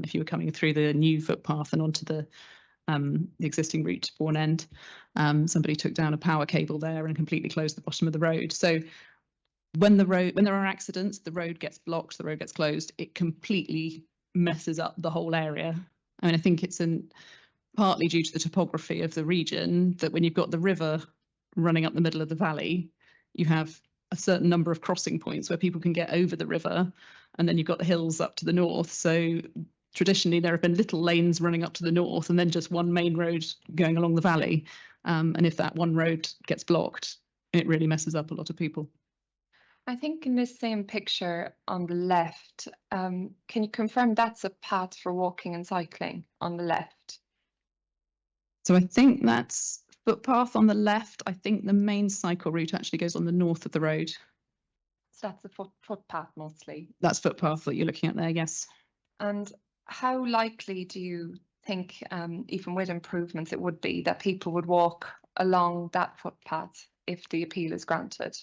if you were coming through the new footpath and onto the existing route to Bourne End. Somebody took down a power cable there and completely closed the bottom of the road. So when there are accidents, the road gets blocked, the road gets closed, it completely messes up the whole area. I mean, I think it's partly due to the topography of the region that when you've got the river running up the middle of the valley, you have a certain number of crossing points where people can get over the river, and then you've got the hills up to the north. So traditionally there have been little lanes running up to the north and then just one main road going along the valley. And if that one road gets blocked, it really messes up a lot of people.
I think in this same picture on the left, can you confirm that's a path for walking and cycling on the left?
So I think that's footpath on the left. I think the main cycle route actually goes on the north of the road.
So that's a footpath mostly.
That's footpath that you're looking at there, yes.
And how likely do you think, even with improvements, it would be that people would walk along that footpath if the appeal is granted?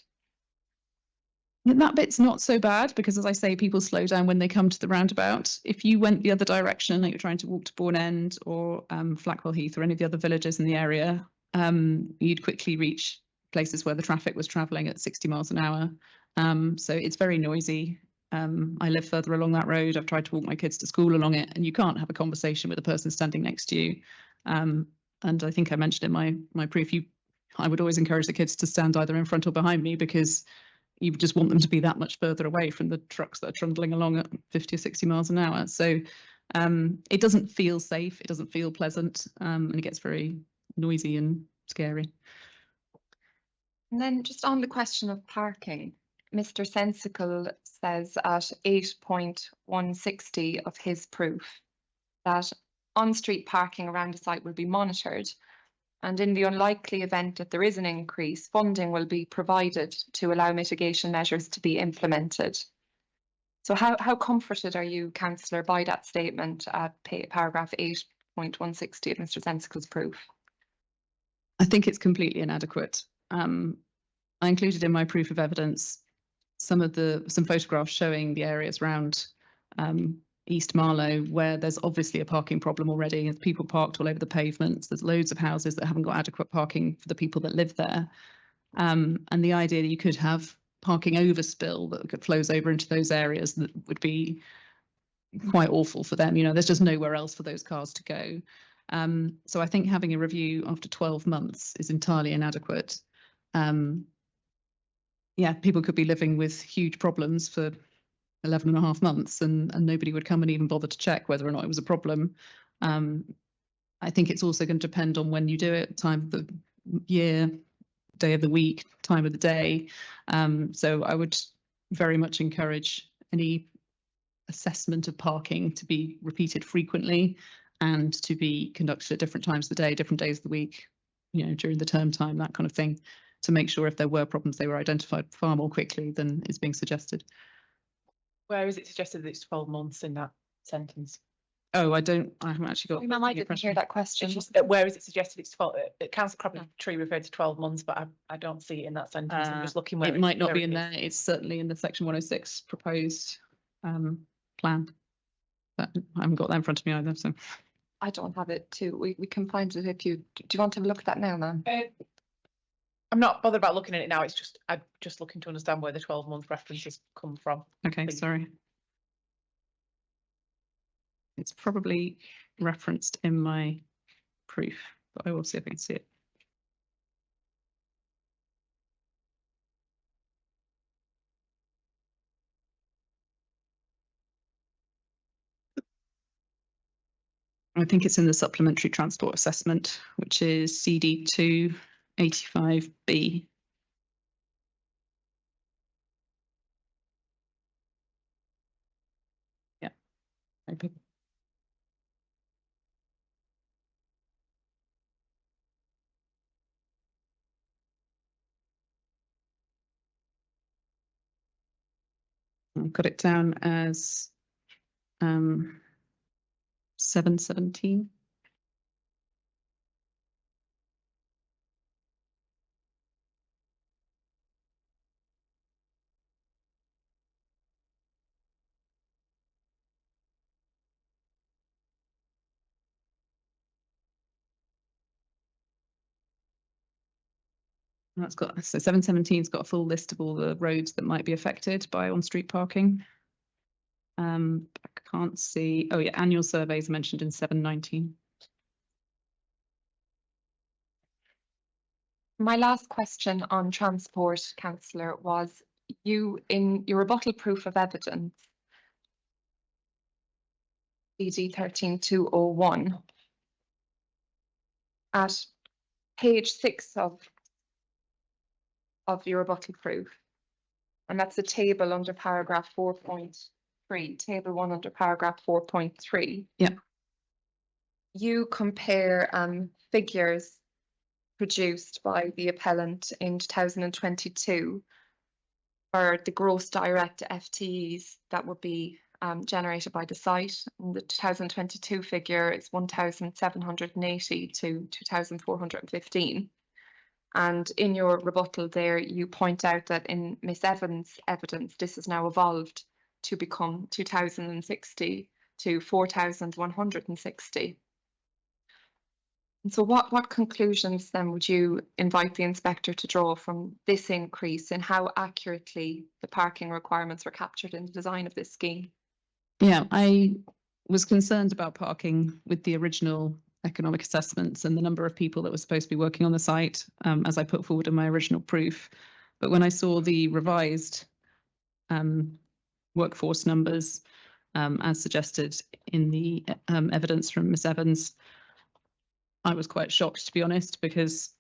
That bit's not so bad because, as I say, people slow down when they come to the roundabout. If you went the other direction, like you're trying to walk to Bourne End or Flackwell Heath or any of the other villages in the area, you'd quickly reach places where the traffic was travelling at 60 miles an hour. So it's very noisy. I live further along that road. I've tried to walk my kids to school along it, and you can't have a conversation with the person standing next to you. And I think I mentioned in my proof, I would always encourage the kids to stand either in front or behind me, because you just want them to be that much further away from the trucks that are trundling along at 50 or 60 miles an hour. So it doesn't feel safe. It doesn't feel pleasant, and it gets very noisy and scary.
And then just on the question of parking, Mr. Sensical says at 8.160 of his proof that on-street parking around the site will be monitored, and in the unlikely event that there is an increase, funding will be provided to allow mitigation measures to be implemented. So how comforted are you, Councillor, by that statement at paragraph 8.160 of Mr. Sensical's proof?
I think it's completely inadequate. I included in my proof of evidence some photographs showing the areas around East Marlow where there's obviously a parking problem already. There's people parked all over the pavements. There's loads of houses that haven't got adequate parking for the people that live there. And the idea that you could have parking overspill that flows over into those areas, that would be quite awful for them. You know, there's just nowhere else for those cars to go. So I think having a review after 12 months is entirely inadequate. Yeah, people could be living with huge problems for 11 and a half months and nobody would come and even bother to check whether or not it was a problem. I think it's also going to depend on when you do it, time of the year, day of the week, time of the day. So I would very much encourage any assessment of parking to be repeated frequently and to be conducted at different times of the day, different days of the week, you know, during the term time, that kind of thing, to make sure if there were problems, they were identified far more quickly than is being suggested.
Where is it suggested that it's 12 months in that sentence?
Oh, I haven't actually got.
Ma'am, I didn't hear that question.
It's just, where is it suggested it's 12? Councillor Crabtree referred to 12 months, but I don't see it in that sentence. I'm just looking where
it might not be in
is.
there. It's certainly in the section 106 proposed plan. But I haven't got that in front of me either. So
I don't have it too. We can find it if you do. You want to have a look at that now, ma'am?
I'm not bothered about looking at it now. It's just I'm just looking to understand where the 12-month references come from.
okay,
Please.
sorry. It's probably referenced in my proof, but I will see if I can see it. I think it's in the supplementary transport assessment, which is CD2 85B. Yeah. Okay. I've got it down as 717. That's got, so 717's got a full list of all the roads that might be affected by on-street parking. I can't see, oh yeah, annual surveys mentioned in 719.
My last question on transport, Councillor, was you in your rebuttal proof of evidence, BD 13201, at page 6 of your rebuttal proof, and that's the table under paragraph 4.3, table 1 under paragraph 4.3.
Yeah.
You compare figures produced by the appellant in 2022 for the gross direct FTEs that would be generated by the site. And the 2022 figure is 1,780 to 2,415. And in your rebuttal there, you point out that in Miss Evans' evidence, this has now evolved to become 2,060 to 4,160. So what conclusions then would you invite the inspector to draw from this increase and how accurately the parking requirements were captured in the design of this scheme?
Yeah, I was concerned about parking with the original economic assessments and the number of people that were supposed to be working on the site, as I put forward in my original proof. But when I saw the revised workforce numbers, as suggested in the evidence from Ms Evans, I was quite shocked, to be honest, because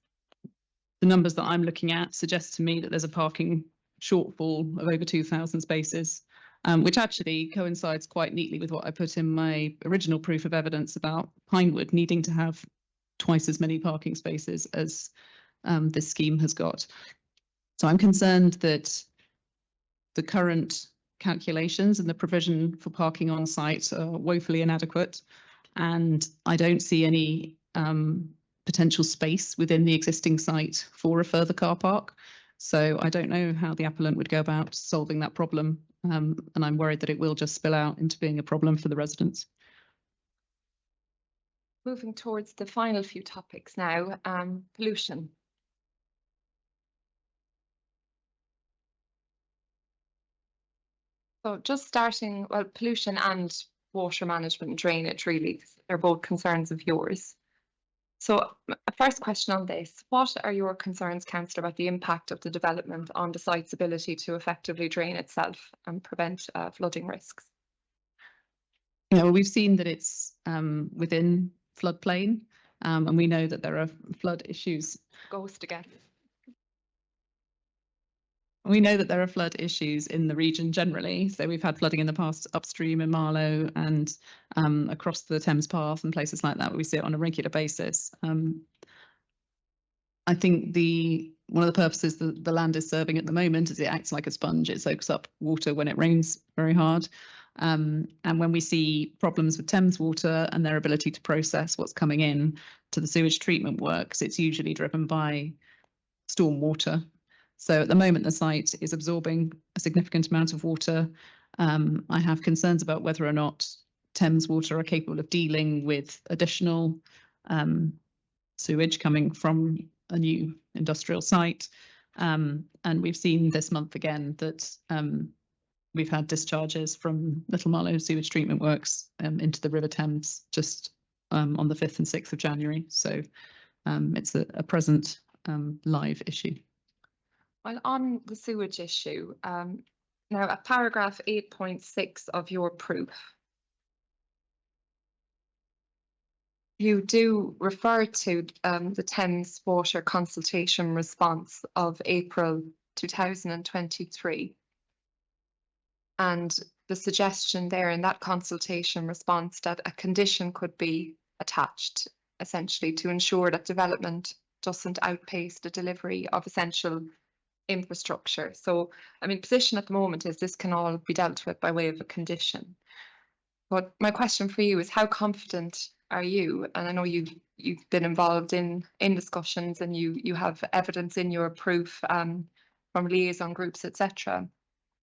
the numbers that I'm looking at suggest to me that there's a parking shortfall of over 2,000 spaces, which actually coincides quite neatly with what I put in my original proof of evidence about Pinewood needing to have twice as many parking spaces as this scheme has got. So I'm concerned that the current calculations and the provision for parking on site are woefully inadequate, and I don't see any potential space within the existing site for a further car park. So I don't know how the appellant would go about solving that problem, and I'm worried that it will just spill out into being a problem for the residents.
Moving towards the final few topics now, pollution. So just starting, well, pollution and water management and drainage, really, they're both concerns of yours. So first question on this, what are your concerns, Councillor, about the impact of the development on the site's ability to effectively drain itself and prevent flooding risks?
Yeah, well, we've seen that it's within floodplain, and we know that there are flood issues.
Ghost again.
We know that there are flood issues in the region generally. So we've had flooding in the past upstream in Marlow and across the Thames Path and places like that where we see it on a regular basis. I think one of the purposes that the land is serving at the moment is it acts like a sponge. It soaks up water when it rains very hard. And when we see problems with Thames water and their ability to process what's coming in to the sewage treatment works, it's usually driven by storm water. So at the moment, the site is absorbing a significant amount of water. I have concerns about whether or not Thames water are capable of dealing with additional sewage coming from a new industrial site. And we've seen this month again that we've had discharges from Little Marlow sewage treatment works into the River Thames just on the 5th and 6th of January. So it's a present live issue.
Well, on the sewage issue, now at paragraph 8.6 of your proof, you do refer to the Thames Water consultation response of April 2023. And the suggestion there in that consultation response that a condition could be attached, essentially, to ensure that development doesn't outpace the delivery of essential infrastructure. So, I mean, position at the moment is this can all be dealt with by way of a condition. But my question for you is, how confident are you? And I know you've been involved in discussions and you have evidence in your proof from liaison groups, etc.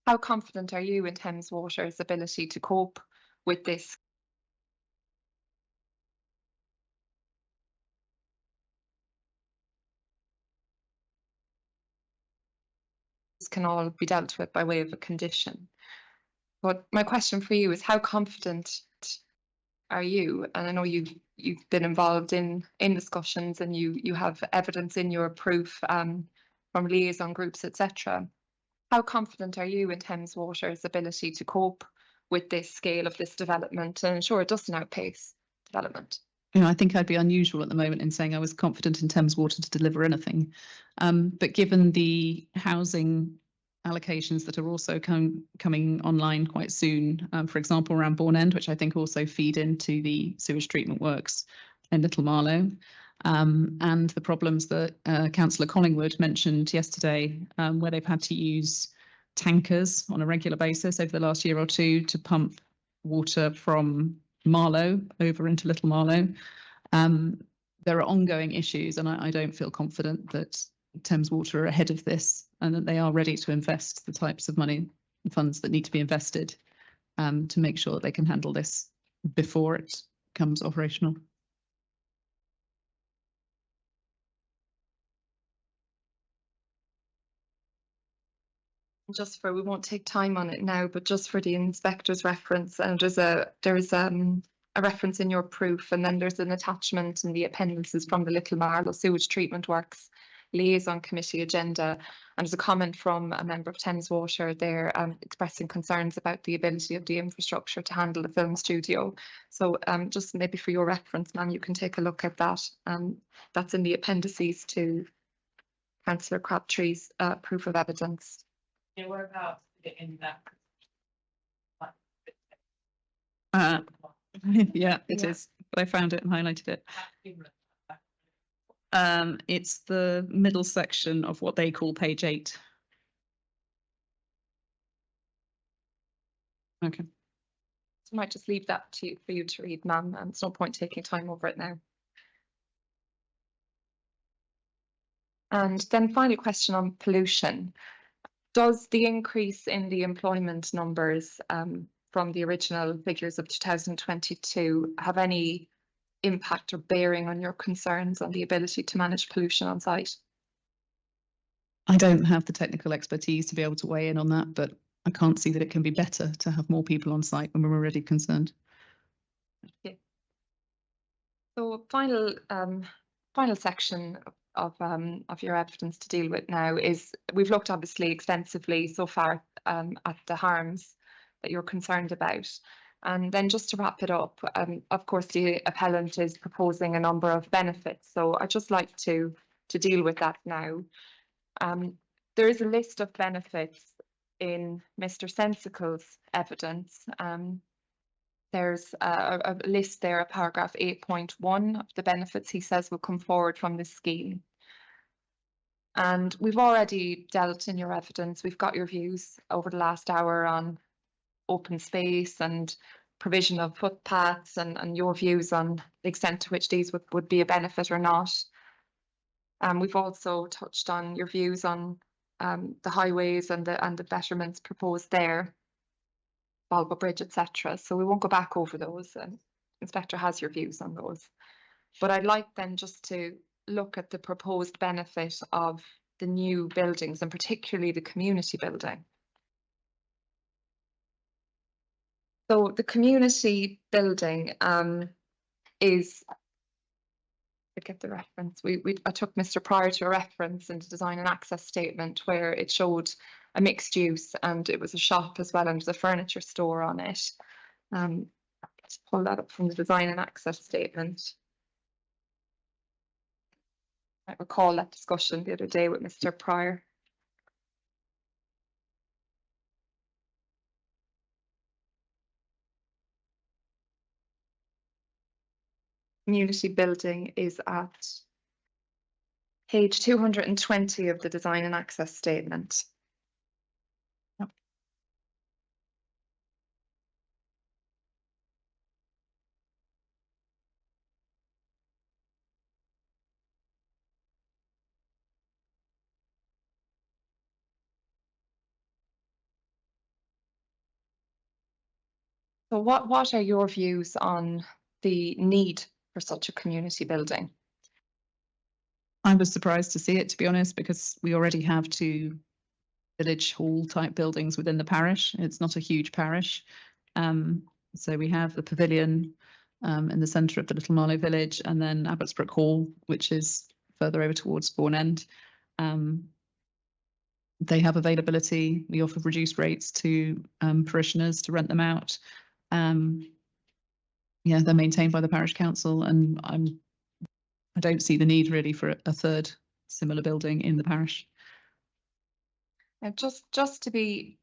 How confident are you in Thames Water's ability to cope with this? Can all be dealt with by way of a condition. But my question for you is, how confident are you? And I know you've been involved in discussions and you have evidence in your proof from liaison groups, etc. How confident are you in Thames Water's ability to cope with this scale of this development and ensure it doesn't outpace development?
You know, I think I'd be unusual at the moment in saying I was confident in Thames Water to deliver anything. But given the housing allocations that are also coming online quite soon, for example, around Bourne End, which I think also feed into the sewage treatment works in Little Marlow, and the problems that Councillor Collingwood mentioned yesterday, where they've had to use tankers on a regular basis over the last year or two to pump water from Marlow over into Little Marlow. There are ongoing issues, and I don't feel confident that Thames Water are ahead of this and that they are ready to invest the types of money and funds that need to be invested to make sure that they can handle this before it becomes operational.
Just for, we won't take time on it now, but just for the inspector's reference, and there's a reference in your proof, and then there's an attachment in the appendices from the Little Marlow Sewage Treatment Works Liaison Committee agenda, and there's a comment from a member of Thames Water there expressing concerns about the ability of the infrastructure to handle the film studio. So just maybe for your reference, ma'am, you can take a look at that. That's in the appendices to Councillor Crabtree's proof of evidence.
Yeah, whereabouts in that?
Yeah, it
Yeah.
is, but I found it and highlighted it. It's the middle section of what they call page 8. Okay.
So I might just leave that to you, for you to read, ma'am, and it's no point taking time over it now. And then final question on pollution. Does the increase in the employment numbers from the original figures of 2022 have any impact or bearing on your concerns on the ability to manage pollution on site?
I don't have the technical expertise to be able to weigh in on that, but I can't see that it can be better to have more people on site when we're already concerned.
So final section of your evidence to deal with now is, we've looked obviously extensively so far at the harms that you're concerned about. And then just to wrap it up, of course, the appellant is proposing a number of benefits. So I'd just like to deal with that now. There is a list of benefits in Mr. Sensicle's evidence. There's a list there, a paragraph 8.1 of the benefits he says will come forward from this scheme. And we've already dealt in your evidence. We've got your views over the last hour on open space and provision of footpaths, and your views on the extent to which these would be a benefit or not. We've also touched on your views on the highways and the betterments proposed there, Balbo Bridge, etc. So we won't go back over those. Inspector has your views on those. But I'd like then just to look at the proposed benefit of the new buildings, and particularly the community building. So the community building is, I get the reference. I took Mr. Pryor to a reference in the design and access statement where it showed a mixed use, and it was a shop as well, and there's a furniture store on it. Let's pull that up from the design and access statement. I recall that discussion the other day with Mr. Pryor. Community building is at page 220 of the design and access statement. So what are your views on the need for such a community building?
I was surprised to see it, to be honest, because we already have 2 village hall type buildings within the parish. It's not a huge parish. So we have the pavilion in the centre of the Little Marlow village, and then Abbotsbrook Hall, which is further over towards Bourne End. They have availability. We offer reduced rates to parishioners to rent them out. Yeah, they're maintained by the parish council, and I don't see the need really for a third similar building in the parish.
Now, just to be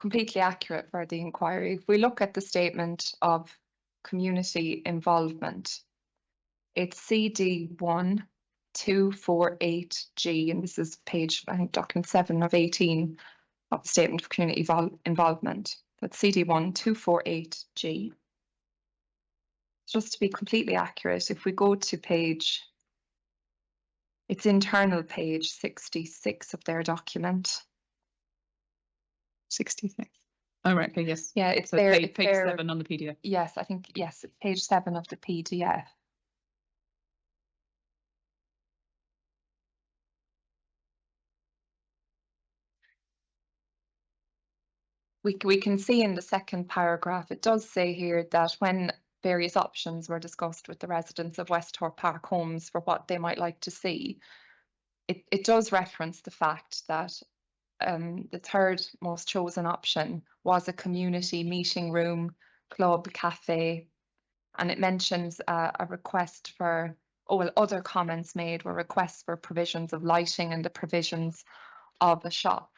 completely accurate for the inquiry, if we look at the statement of community involvement, it's CD 1248G, and this is page, I think, document 7 of 18 of the statement of community involvement. That's CD 1248G. Just to be completely accurate, if we go to page, it's internal page 66 of their document.
66. Oh, right. Okay. Yes.
Yeah, it's
So
there.
page 7 on the PDF.
Yes, I think, yes, it's page 7 of the PDF. we can see in the second paragraph, it does say here that when various options were discussed with the residents of Westthorpe Park Homes for what they might like to see, it does reference the fact that the third most chosen option was a community meeting room, club, cafe, and it mentions a request for, other comments made were requests for provisions of lighting and the provisions of a shop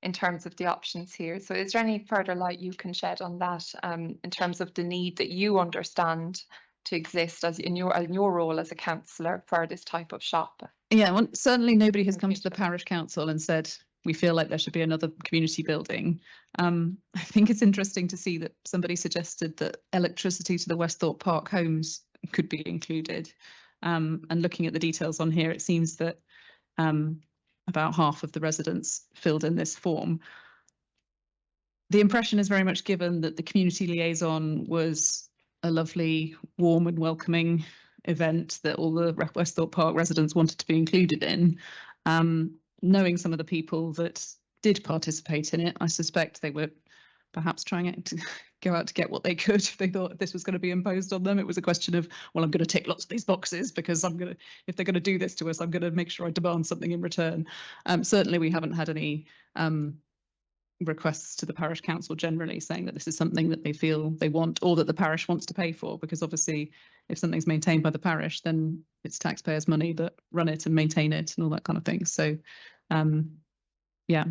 in terms of the options here. So is there any further light you can shed on that in terms of the need that you understand to exist as in your role as a councillor for this type of shop?
Yeah, well, certainly nobody has come to the
Okay.
parish council and said, we feel like there should be another community building. I think it's interesting to see that somebody suggested that electricity to the Westthorpe Park homes could be included. And looking at the details on here, it seems that about half of the residents filled in this form. The impression is very much given that the community liaison was a lovely, warm and welcoming event that all the Westthorpe Park residents wanted to be included in. Knowing some of the people that did participate in it, I suspect they were perhaps trying to go out to get what they could. They thought this was going to be imposed on them. It was a question of, well, I'm going to tick lots of these boxes because if they're going to do this to us, I'm going to make sure I demand something in return. Certainly we haven't had any requests to the parish council generally saying that this is something that they feel they want or that the parish wants to pay for, because obviously if something's maintained by the parish, then it's taxpayers' money that run it and maintain it and all that kind of thing. So yeah,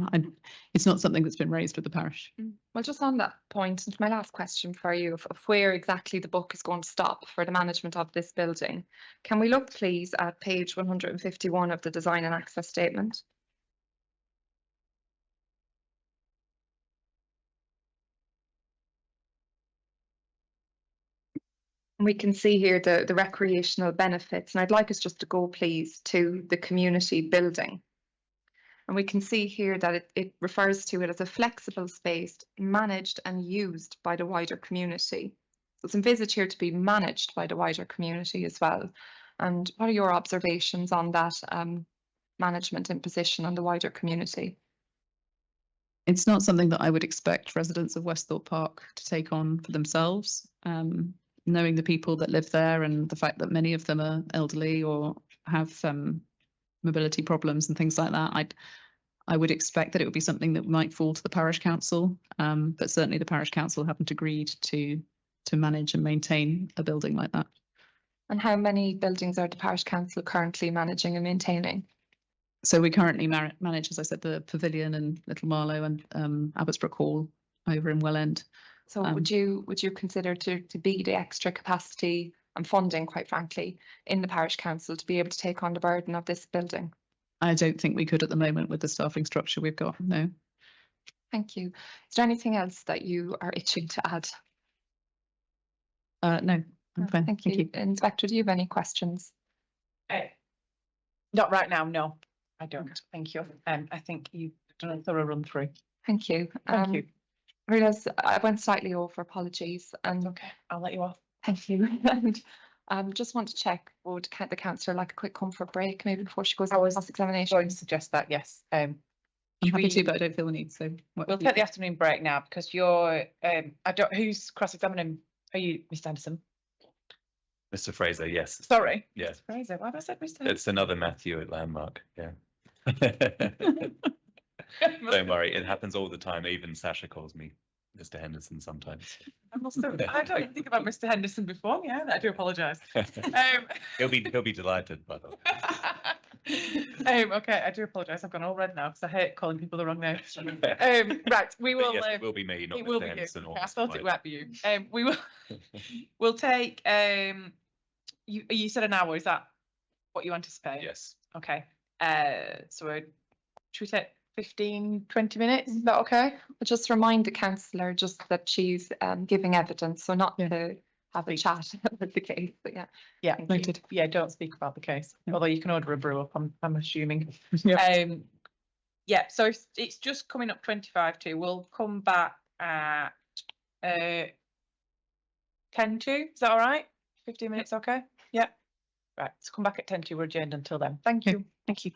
it's not something that's been raised with the parish.
Well, just on that point, and my last question for you of where exactly the book is going to stop for the management of this building. Can we look please at page 151 of the design and access statement? And we can see here the recreational benefits, and I'd like us just to go please to the community building. And we can see here that it refers to it as a flexible space managed and used by the wider community. So it's envisaged here to be managed by the wider community as well. And what are your observations on that management imposition on the wider community?
It's not something that I would expect residents of Westthorpe Park to take on for themselves. Knowing the people that live there and the fact that many of them are elderly or have mobility problems and things like that, I would expect that it would be something that might fall to the parish council, but certainly the parish council haven't agreed to manage and maintain a building like that.
And how many buildings are the parish council currently managing and maintaining?
So we currently manage, as I said, the Pavilion and Little Marlow and Abbotsbrook Hall over in Welland.
So would you consider to be the extra capacity and funding, quite frankly, in the parish council to be able to take on the burden of this building?
I don't think we could at the moment with the staffing structure we've got, no.
Thank you. Is there anything else that you are itching to add?
No, I'm fine.
Thank you. Inspector, do you have any questions?
Not right now, no, I don't. Thank you. I think you've done a thorough run through.
Thank you.
Thank you.
I realise I went slightly over, apologies. And
Okay, I'll let you off.
thank you. And just want to check, would the councillor like a quick comfort break maybe before she goes
I
on
was
cross-examination?
Going to suggest that, yes.
I'm happy to, but I don't feel the need, so.
We'll take the afternoon break now because you're, who's cross-examining? Are you, Mr. Anderson?
Mr. Fraser, yes.
Sorry.
Yes.
Mr. Fraser, why have I said Mr.
It's another Matthew at Landmark, yeah. Don't worry, it happens all the time. Even Sasha calls me Mr. Henderson sometimes.
I don't even think about Mr. Henderson before. Yeah, I do apologise.
He'll be delighted by the way.
Okay, I do apologise. I've gone all red now because I hate calling people the wrong name. Right, we will.
Yes, it will be me, not
it will
Mr.
be
Henderson.
you.
Or
I
Mr.
thought it
White.
might be you. We will. We'll take. You said an hour. Is that what you anticipate?
Yes.
Okay. So should we take 15, 20 minutes? Is that okay?
I'll just remind the councillor just that she's giving evidence, so not to have a chat about the case, but yeah.
Yeah,
Thank you.
noted. Yeah, don't speak about the case.
Yeah.
Although you can order a brew up, I'm assuming.
Yeah.
Yeah, so it's just coming up 25 to. We'll come back at 10 to. Is that all right? 15 minutes, okay? Yeah. Right, so come back at 10 to. We're adjourned until then. Thank you.
Thank you.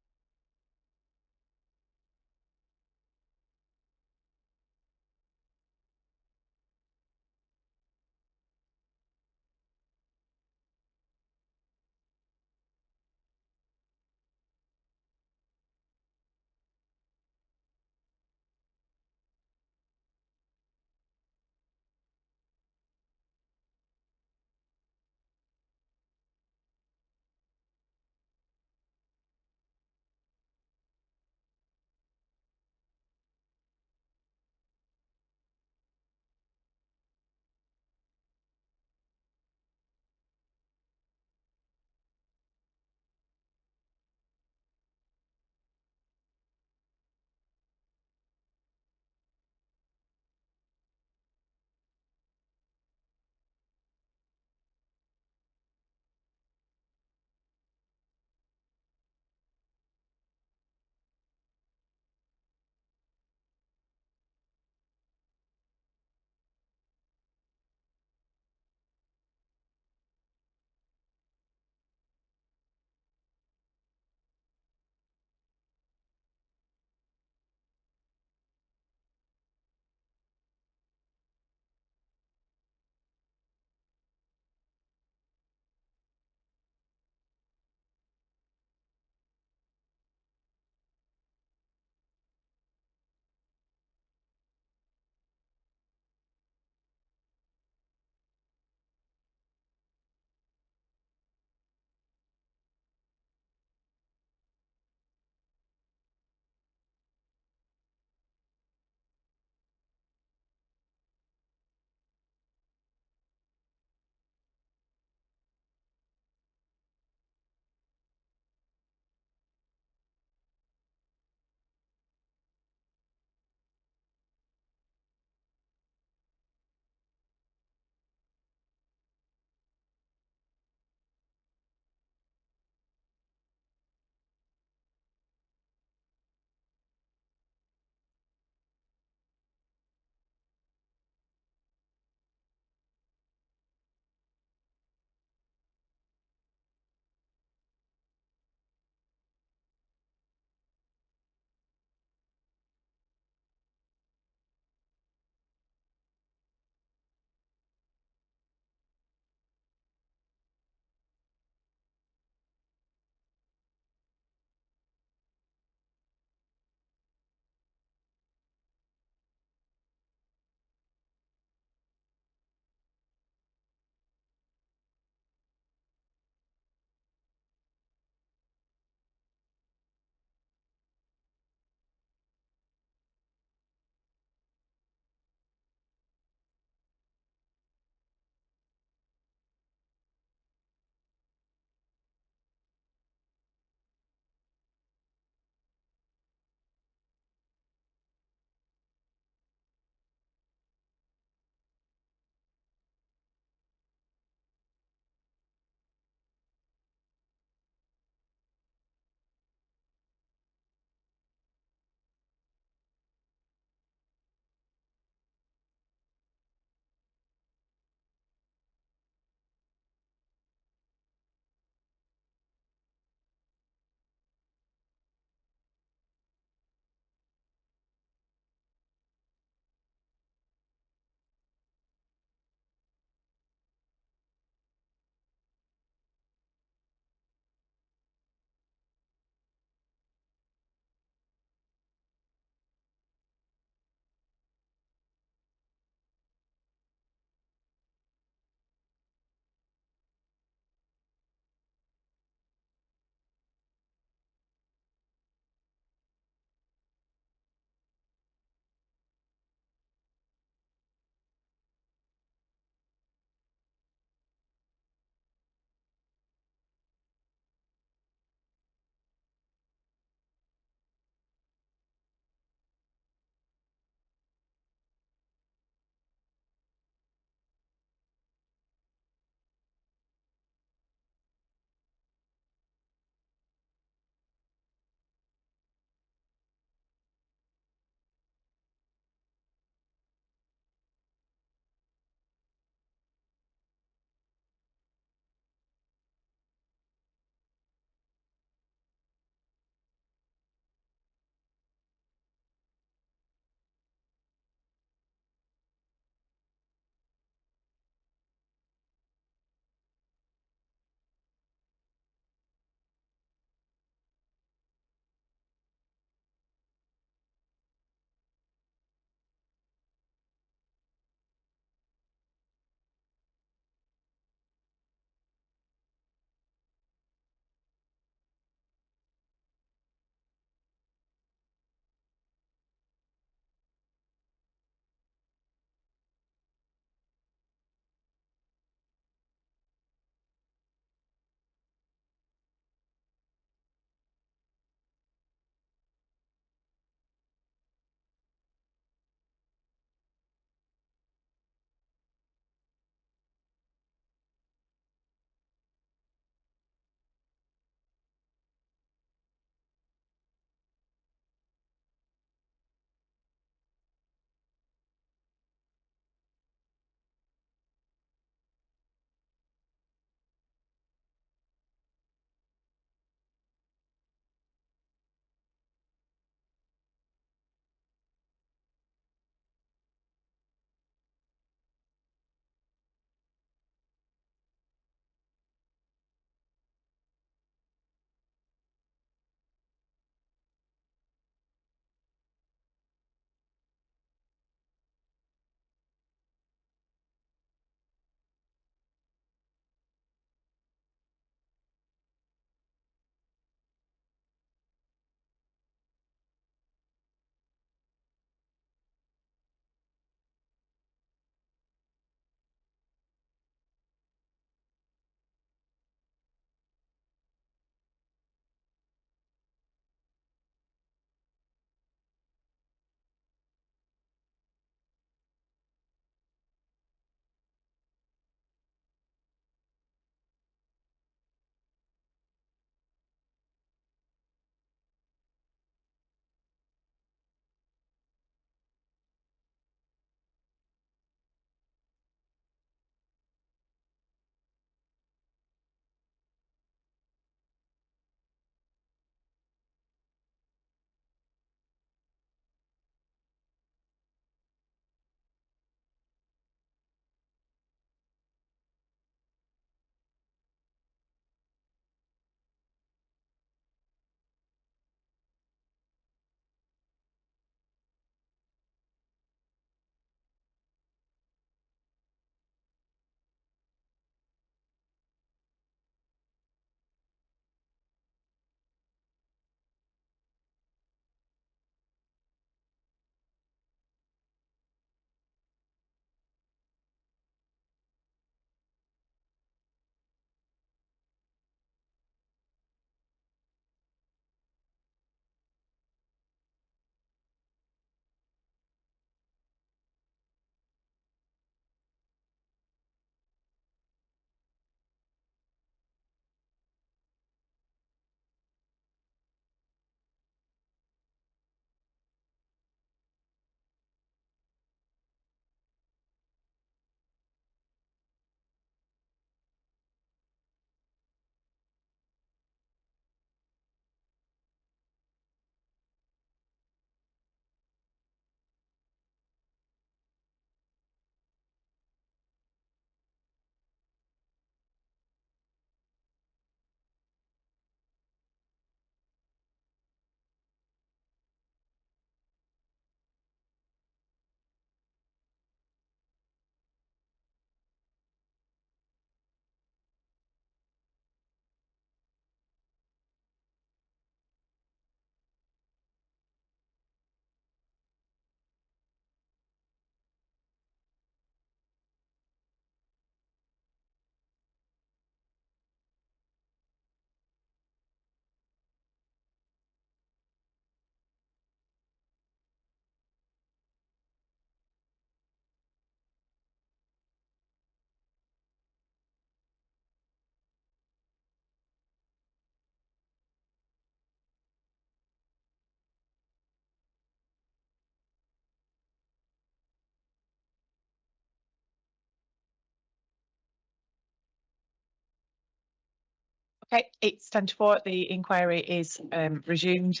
Okay, it's 10 to 4. The inquiry is resumed.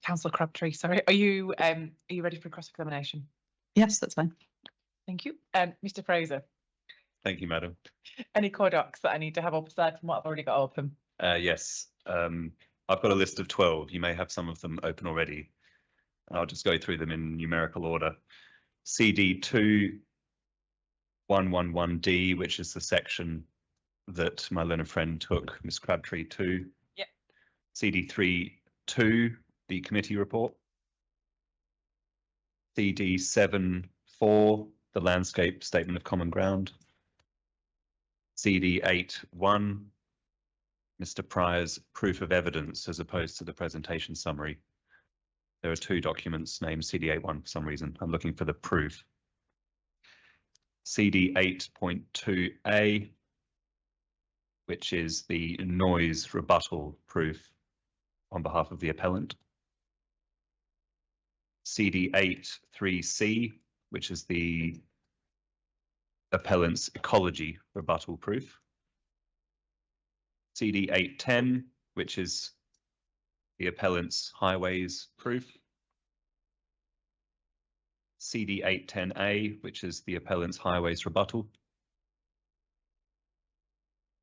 Councillor Crabtree, sorry, are you ready for cross-examination?
Yes, that's fine.
Thank you. Mr. Fraser,
Thank you, madam.
any core docs that I need to have up aside from what I've already got open?
Yes, I've got a list of 12. You may have some of them open already. I'll just go through them in numerical order. CD 2111D, which is the section that my learned friend took, Miss Crabtree 2.
Yep.
CD 3.2, the committee report. CD 7.4, the landscape statement of common ground. CD 8.1, Mr. Pryor's proof of evidence as opposed to the presentation summary. There are two documents named CD 8.1 for some reason. I'm looking for the proof. CD 8.2A, which is the noise rebuttal proof on behalf of the appellant. CD 8.3C, which is the appellant's ecology rebuttal proof. CD 8.10, which is the appellant's highways proof. CD 8.10A, which is the appellant's highways rebuttal.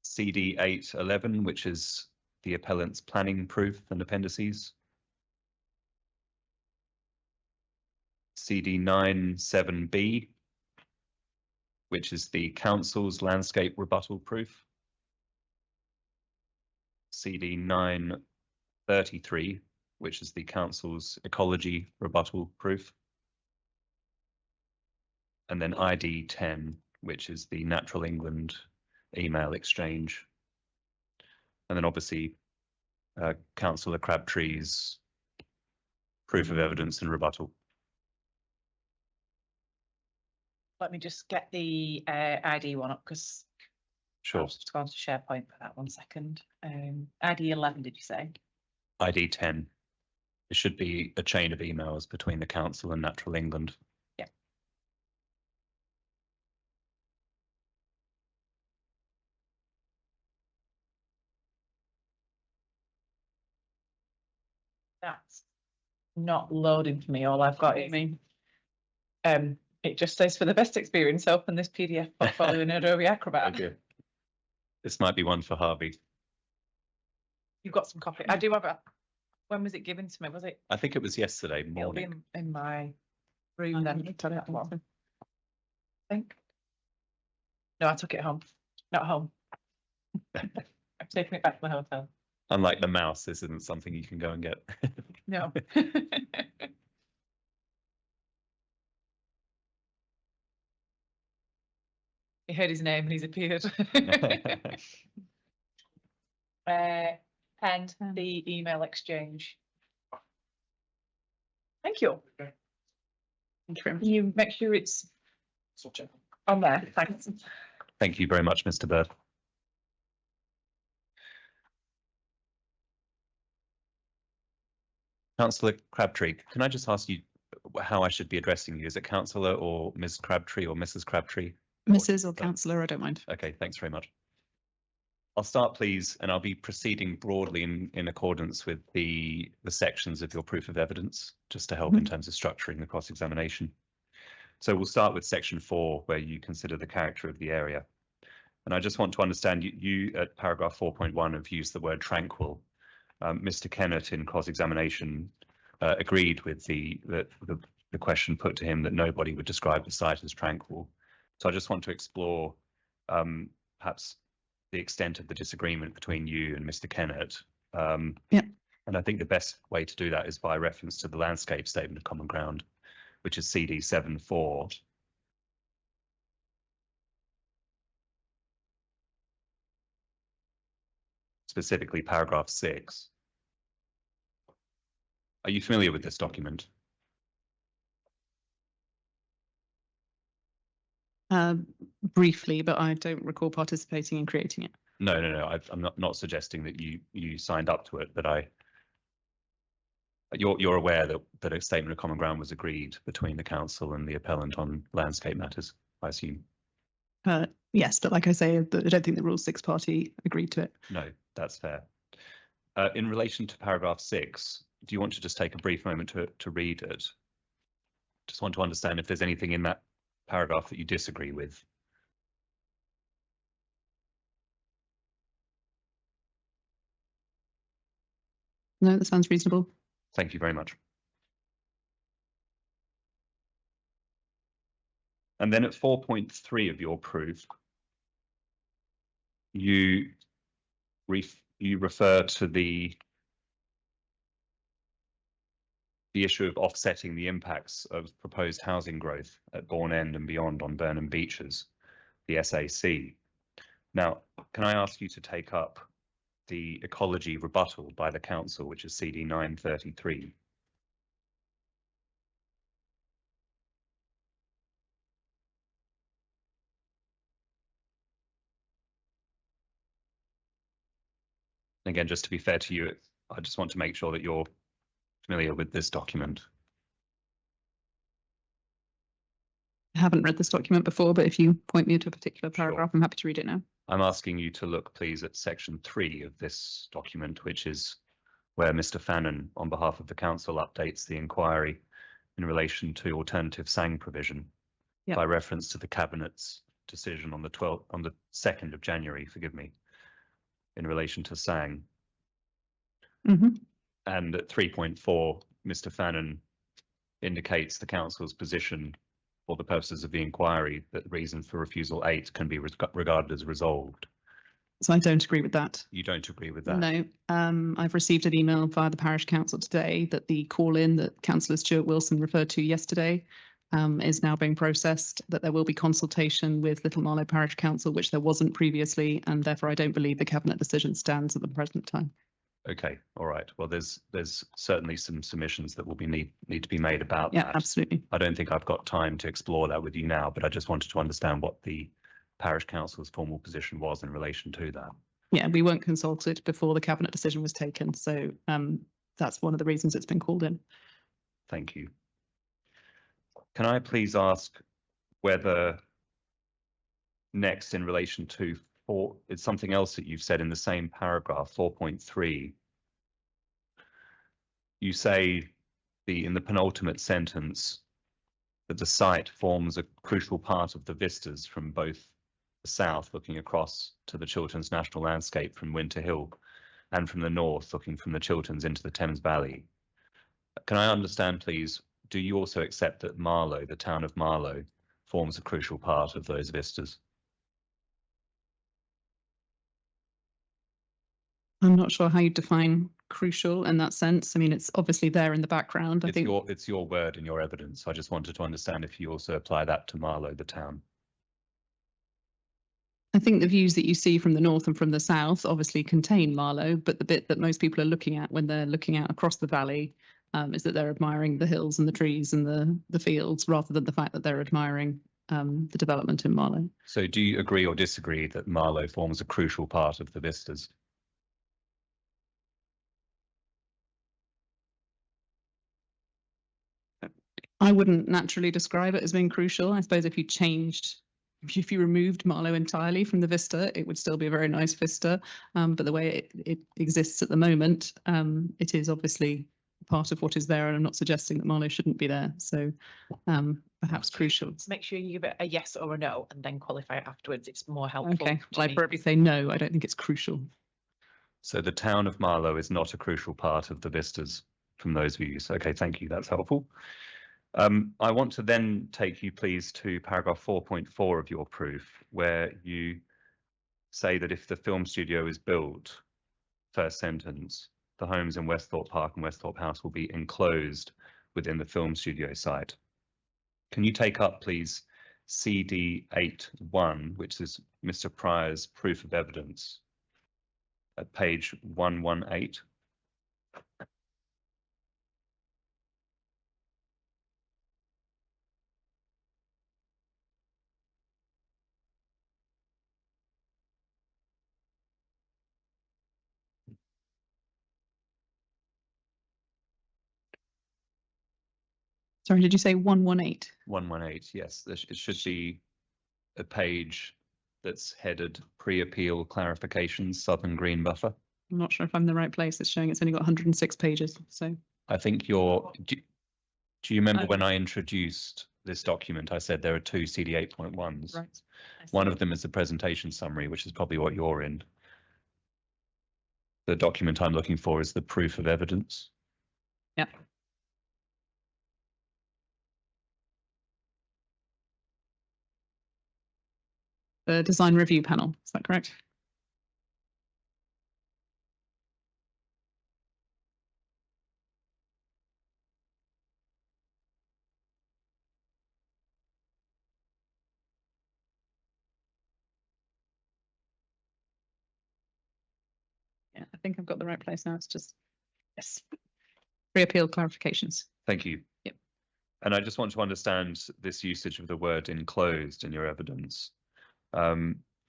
CD 8.11, which is the appellant's planning proof and appendices. CD 9.7B, which is the council's landscape rebuttal proof. CD 9.33, which is the council's ecology rebuttal proof. And then ID 10, which is the Natural England email exchange. And then obviously Councillor Crabtree's proof of evidence and rebuttal.
Let me just get the ID one up because
Sure.
I'll just go on to SharePoint for that 1 second. ID 11, did you say?
ID 10. It should be a chain of emails between the council and Natural England.
Yeah. That's not loading for me. All I've got is it just says, for the best experience, open this PDF portfolio in Adobe Acrobat.
Okay. This might be one for Harvey.
You've got some copy. I do have a. When was it given to me? Was it?
I think it was yesterday
It'll be
morning.
in my room then. I think. No, I took it home. Not home. I'm taking it back to the hotel.
Unlike the mouse, this isn't something you can go and get.
No. He heard his name and he's appeared. And the email exchange. Thank you.
Thank you very much.
Can you make sure it's on there? Thanks.
Thank you very much, Mr. Bird. Councillor Crabtree, can I just ask you how I should be addressing you? Is it Councillor or Ms. Crabtree or Mrs. Crabtree?
Mrs. or Councillor, I don't mind.
Okay, thanks very much. I'll start, please, and I'll be proceeding broadly in accordance with the sections of your proof of evidence, just to help in terms of structuring the cross-examination. So we'll start with section 4, where you consider the character of the area. And I just want to understand, you at paragraph 4.1 have used the word tranquil. Mr. Kennett in cross-examination agreed with the question put to him that nobody would describe the site as tranquil. So I just want to explore perhaps the extent of the disagreement between you and Mr. Kennett.
Yeah.
And I think the best way to do that is by reference to the landscape statement of common ground, which is CD 7.4. Specifically paragraph 6. Are you familiar with this document?
Briefly, but I don't recall participating in creating it.
No. I'm not suggesting that you signed up to it, but you're aware that a statement of common ground was agreed between the council and the appellant on landscape matters, I assume.
Yes, but like I say, I don't think the Rule 6 party agreed to it.
No, that's fair. In relation to paragraph 6, do you want to just take a brief moment to read it? Just want to understand if there's anything in that paragraph that you disagree with.
No, that sounds reasonable.
Thank you very much. And then at 4.3 of your proof, you refer to the issue of offsetting the impacts of proposed housing growth at Bourne End and beyond on Burnham Beaches, the SAC. Now, can I ask you to take up the ecology rebuttal by the council, which is CD 933? Again, just to be fair to you, I just want to make sure that you're familiar with this document.
I haven't read this document before, but if you point me to a particular
Sure.
paragraph, I'm happy to read it now.
I'm asking you to look, please, at section 3 of this document, which is where Mr. Fannin, on behalf of the council, updates the inquiry in relation to alternative SANG provision
Yep.
by reference to the Cabinet's decision on the 2nd of January, forgive me, in relation to SANG.
Mhm.
And at 3.4, Mr. Fannin indicates the council's position for the purposes of the inquiry that the reason for refusal 8 can be regarded as resolved.
So I don't agree with that.
You don't agree with that?
No, I've received an email via the parish council today that the call-in that Councillor Stuart Wilson referred to yesterday is now being processed, that there will be consultation with Little Marlow Parish Council, which there wasn't previously, and therefore I don't believe the Cabinet decision stands at the present time.
Okay, all right. Well, there's certainly some submissions that will be need to be made about
Yeah,
that.
absolutely.
I don't think I've got time to explore that with you now, but I just wanted to understand what the parish council's formal position was in relation to that.
Yeah, we weren't consulted before the Cabinet decision was taken, so that's one of the reasons it's been called in.
Thank you. Can I please ask whether next in relation to it's something else that you've said in the same paragraph, 4.3. You say in the penultimate sentence that the site forms a crucial part of the vistas from both the south looking across to the Chilterns National Landscape from Winter Hill and from the north looking from the Chilterns into the Thames Valley. Can I understand, please, do you also accept that Marlow, the town of Marlow, forms a crucial part of those vistas?
I'm not sure how you define crucial in that sense. I mean, it's obviously there in the background. I think
It's your word and your evidence. I just wanted to understand if you also apply that to Marlow, the town.
I think the views that you see from the north and from the south obviously contain Marlow, but the bit that most people are looking at when they're looking out across the valley is that they're admiring the hills and the trees and the fields rather than the fact that they're admiring the development in Marlow.
So do you agree or disagree that Marlow forms a crucial part of the vistas?
I wouldn't naturally describe it as being crucial. I suppose if you removed Marlow entirely from the vista, it would still be a very nice vista. But the way it exists at the moment, it is obviously part of what is there, and I'm not suggesting that Marlow shouldn't be there. So perhaps crucial.
Make sure you give it a yes or a no and then qualify it afterwards. It's more helpful.
Okay,
to
well, I'd
me.
probably say no, I don't think it's crucial.
So the town of Marlow is not a crucial part of the vistas from those views. Okay, thank you. That's helpful. I want to then take you, please, to paragraph 4.4 of your proof, where you say that if the film studio is built, first sentence, the homes in Westhorpe Park and Westhorpe House will be enclosed within the film studio site. Can you take up, please, CD 8.1, which is Mr. Pryor's proof of evidence at page 118?
Sorry, did you say 118?
118, yes. It should be a page that's headed pre-appeal clarifications, Southern Green Buffer.
I'm not sure if I'm in the right place. It's showing it's only got 106 pages. So
I think you're, do you remember
Oh.
when I introduced this document, I said there are two CD 8.1s.
right.
One of them is the presentation summary, which is probably what you're in. The document I'm looking for is the proof of evidence.
Yep. The design review panel, is that correct? Yeah, I think I've got the right place now. It's just, yes. Pre-appeal clarifications.
Thank you.
Yep.
And I just want to understand this usage of the word enclosed in your evidence.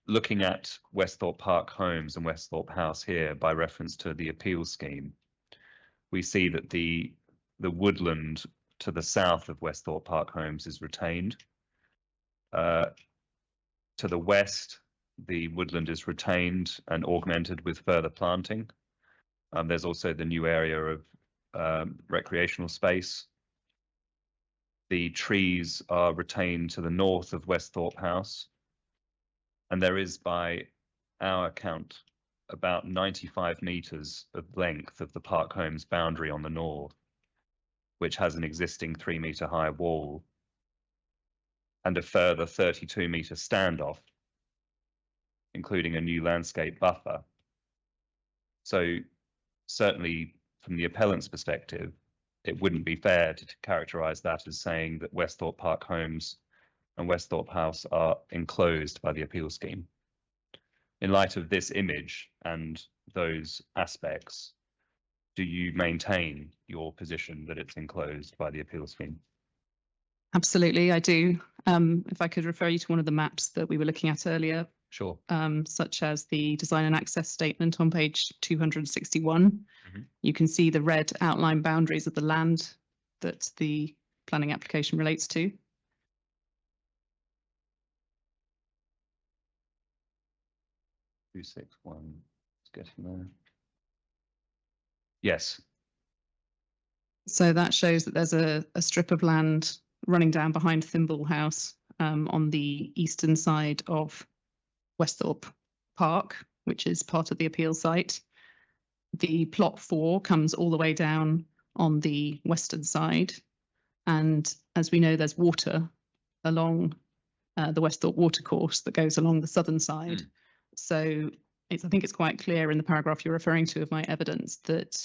Looking at Westhorpe Park Homes and Westhorpe House here by reference to the appeal scheme, we see that the woodland to the south of Westhorpe Park Homes is retained. To the west, the woodland is retained and augmented with further planting. There's also the new area of recreational space. The trees are retained to the north of Westhorpe House. And there is, by our count, about 95 metres of length of the Park Homes boundary on the north, which has an existing 3-metre high wall and a further 32-metre standoff, including a new landscape buffer. So certainly from the appellant's perspective, it wouldn't be fair to characterise that as saying that Westhorpe Park Homes and Westhorpe House are enclosed by the appeal scheme. In light of this image and those aspects, do you maintain your position that it's enclosed by the appeal scheme?
Absolutely, I do. If I could refer you to one of the maps that we were looking at earlier,
Sure.
such as the design and access statement on page 261. You can see the red outline boundaries of the land that the planning application relates to.
261. It's getting there. Yes.
So that shows that there's a strip of land running down behind Thimble House on the eastern side of Westhorpe Park, which is part of the appeal site. The plot 4 comes all the way down on the western side. And as we know, there's water along the Westhorpe watercourse that goes along the southern side. So I think it's quite clear in the paragraph you're referring to of my evidence that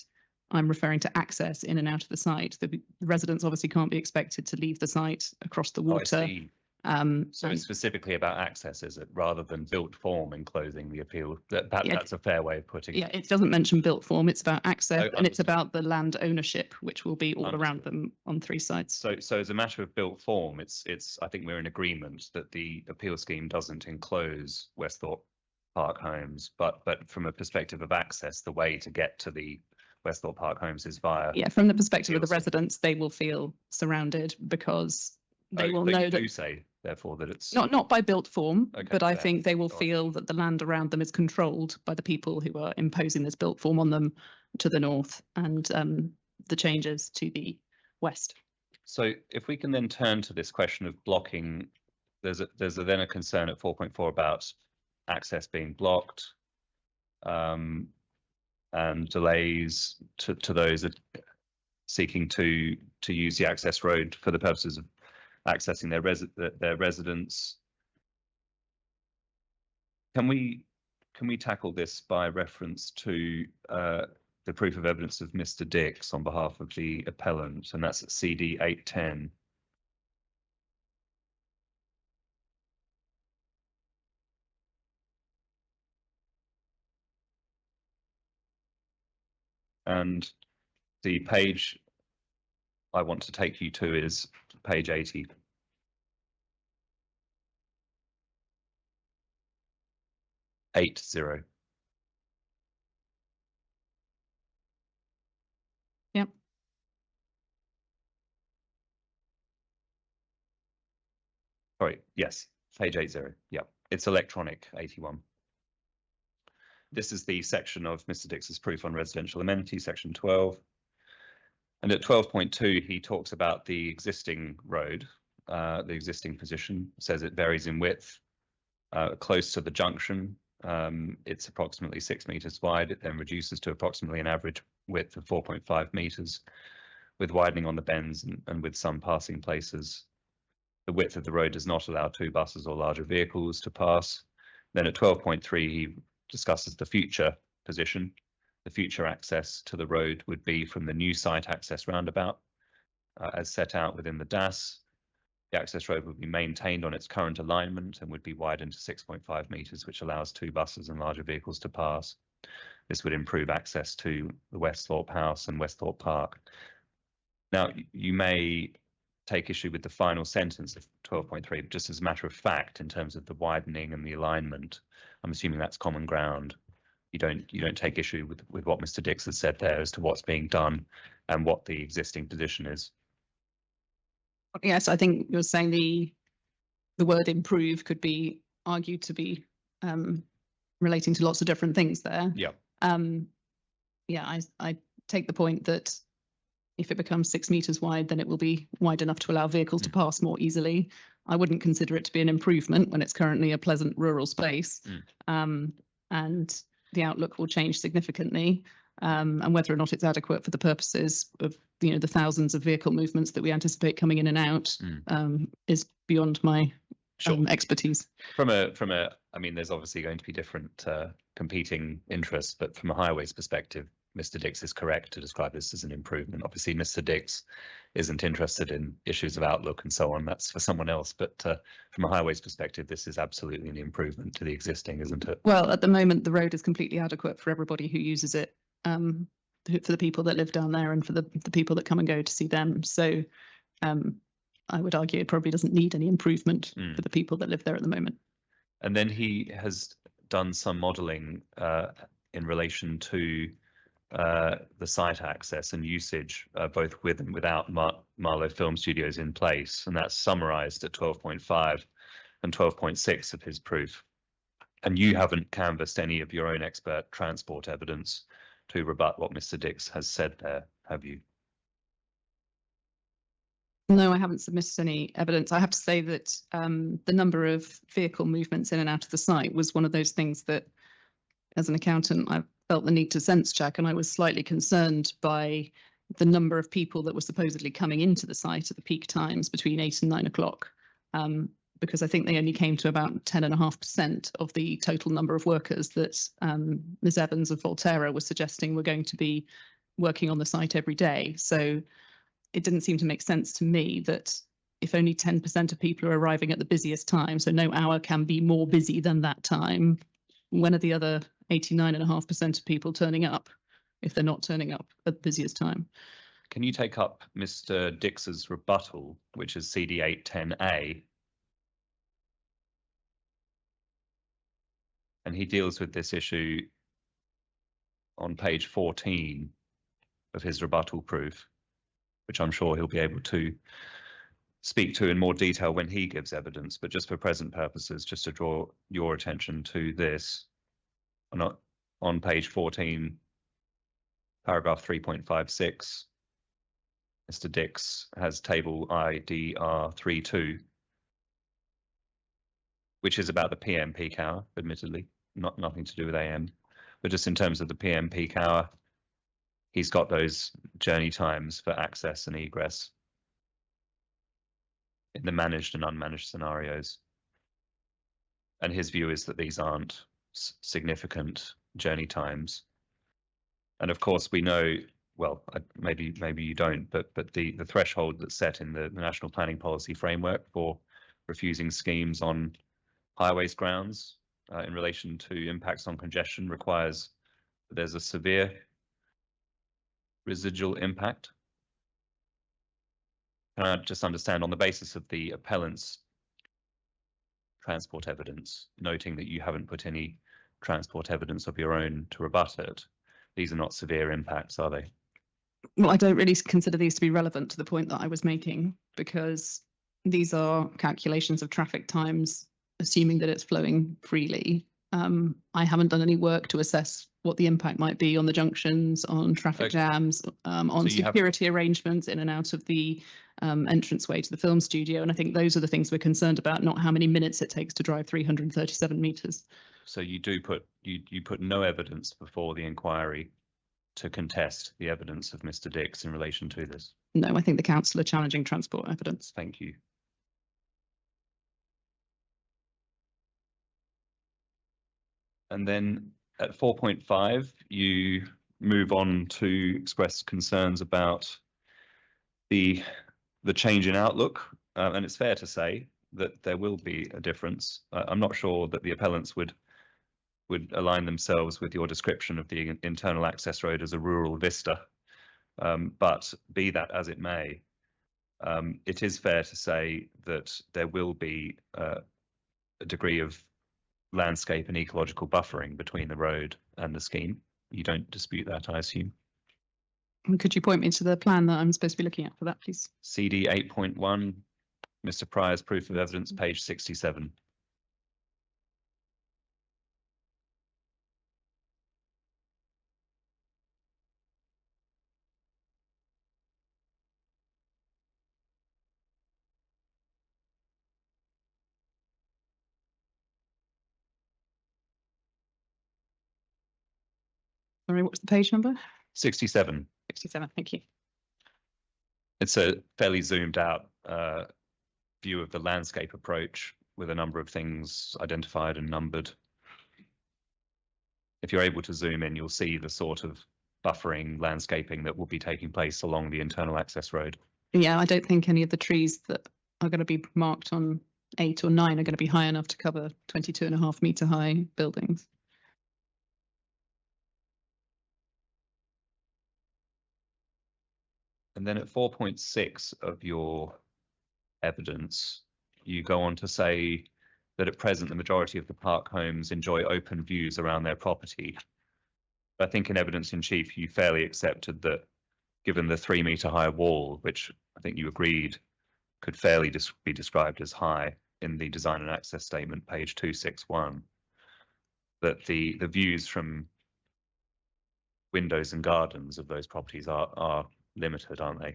I'm referring to access in and out of the site. The residents obviously can't be expected to leave the site across the water.
I see. So it's specifically about access, is it, rather than built form enclosing the appeal? That's a fair way of putting it.
Yeah, it doesn't mention built form. It's about access, and it's
understood.
about the land ownership, which will be all around
Understood.
them on 3 sides.
So as a matter of built form, it's I think we're in agreement that the appeal scheme doesn't enclose Westhorpe Park Homes, but from a perspective of access, the way to get to the Westhorpe Park Homes is via.
Yeah, from the perspective of the
appeal scheme.
residents, they will feel surrounded because they will
but
know
you
that
do say, therefore, that it's
not by built form,
Okay,
but I
fair.
think they will
Go on.
feel that the land around them is controlled by the people who are imposing this built form on them to the north and the changes to the west.
So if we can then turn to this question of blocking, there's then a concern at 4.4 about access being blocked and delays to those that seeking to use the access road for the purposes of accessing their residence. Can we tackle this by reference to the proof of evidence of Mr. Dix on behalf of the appellant, and that's at CD 810. And the page I want to take you to is page 80. Sorry. Yes, page 80. Yep. It's electronic 81. This is the section of Mr. Dix's proof on residential amenity, section 12. And at 12.2, he talks about the existing road, the existing position, says it varies in width, close to the junction. It's approximately 6 meters wide. It then reduces to approximately an average width of 4.5 meters, with widening on the bends and with some passing places. The width of the road does not allow 2 buses or larger vehicles to pass. Then at 12.3, he discusses the future position. The future access to the road would be from the new site access roundabout, as set out within the DAS. The access road would be maintained on its current alignment and would be widened to 6.5 meters, which allows 2 buses and larger vehicles to pass. This would improve access to the Westhorpe House and Westhorpe Park. Now, you may take issue with the final sentence of 12.3, but just as a matter of fact, in terms of the widening and the alignment, I'm assuming that's common ground. You don't take issue with what Mr. Dix has said there as to what's being done and what the existing position is.
Yes, I think you're saying the word improve could be argued to be relating to lots of different things there.
Yeah.
Yeah, I take the point that if it becomes 6 meters wide, then it will be wide enough to allow vehicles to pass more easily. I wouldn't consider it to be an improvement when it's currently a pleasant rural space. And the outlook will change significantly. And whether or not it's adequate for the purposes of the thousands of vehicle movements that we anticipate coming in and out is beyond my expertise.
I mean, there's obviously going to be different competing interests, but from a highways perspective, Mr. Dix is correct to describe this as an improvement. Obviously, Mr. Dix isn't interested in issues of outlook and so on. That's for someone else. But from a highways perspective, this is absolutely an improvement to the existing, isn't it?
Well, at the moment, the road is completely adequate for everybody who uses it, for the people that live down there and for the people that come and go to see them. So I would argue it probably doesn't need any improvement for the people that live there at the moment.
And then he has done some modelling in relation to the site access and usage, both with and without Marlow Film Studios in place, and that's summarised at 12.5 and 12.6 of his proof. And you haven't canvassed any of your own expert transport evidence to rebut what Mr. Dix has said there, have you?
No, I haven't submitted any evidence. I have to say that the number of vehicle movements in and out of the site was one of those things that, as an accountant, I felt the need to sense check, and I was slightly concerned by the number of people that were supposedly coming into the site at the peak times between 8 and 9 o'clock, because I think they only came to about 10.5% of the total number of workers that Ms. Evans of Volterra was suggesting were going to be working on the site every day. So it didn't seem to make sense to me that if only 10% of people are arriving at the busiest time, so no hour can be more busy than that time, when are the other 89.5% of people turning up if they're not turning up at the busiest time?
Can you take up Mr. Dix's rebuttal, which is CD 810A? And he deals with this issue on page 14 of his rebuttal proof, which I'm sure he'll be able to speak to in more detail when he gives evidence. But just for present purposes, just to draw your attention to this, on page 14, paragraph 3.56, Mr. Dix has table IDR32, which is about the PM peak hour, admittedly, nothing to do with AM, but just in terms of the PM peak hour, he's got those journey times for access and egress in the managed and unmanaged scenarios. And his view is that these aren't significant journey times. And of course, we know, well, maybe you don't, but the threshold that's set in the National Planning Policy Framework for refusing schemes on highways grounds in relation to impacts on congestion requires that there's a severe residual impact. Can I just understand, on the basis of the appellant's transport evidence, noting that you haven't put any transport evidence of your own to rebut it, these are not severe impacts, are they?
Well, I don't really consider these to be relevant to the point that I was making, because these are calculations of traffic times assuming that it's flowing freely. I haven't done any work to assess what the impact might be on the junctions, on traffic
Okay.
jams, on
So you have-
security arrangements in and out of the entranceway to the film studio. And I think those are the things we're concerned about, not how many minutes it takes to drive 337 metres.
So you do put you put no evidence before the inquiry to contest the evidence of Mr. Dix in relation to this.
No, I think the council are challenging transport evidence.
Thank you. And then at 4.5, you move on to express concerns about the change in outlook, and it's fair to say that there will be a difference. I'm not sure that the appellants would align themselves with your description of the internal access road as a rural vista, but be that as it may, it is fair to say that there will be a degree of landscape and ecological buffering between the road and the scheme. You don't dispute that, I assume.
And could you point me to the plan that I'm supposed to be looking at for that, please?
CD 8.1, Mr. Pryor's proof of evidence, page 67.
Sorry, what's the page number?
67.
67, thank you.
It's a fairly zoomed out view of the landscape approach with a number of things identified and numbered. If you're able to zoom in, you'll see the sort of buffering landscaping that will be taking place along the internal access road.
Yeah, I don't think any of the trees that are going to be marked on 8 or 9 are going to be high enough to cover 22.5 metre high buildings.
And then at 4.6 of your evidence, you go on to say that at present the majority of the park homes enjoy open views around their property. I think in evidence in chief, you fairly accepted that given the 3 metre high wall, which I think you agreed could fairly be described as high in the design and access statement, page 261, that the views from windows and gardens of those properties are limited, aren't they?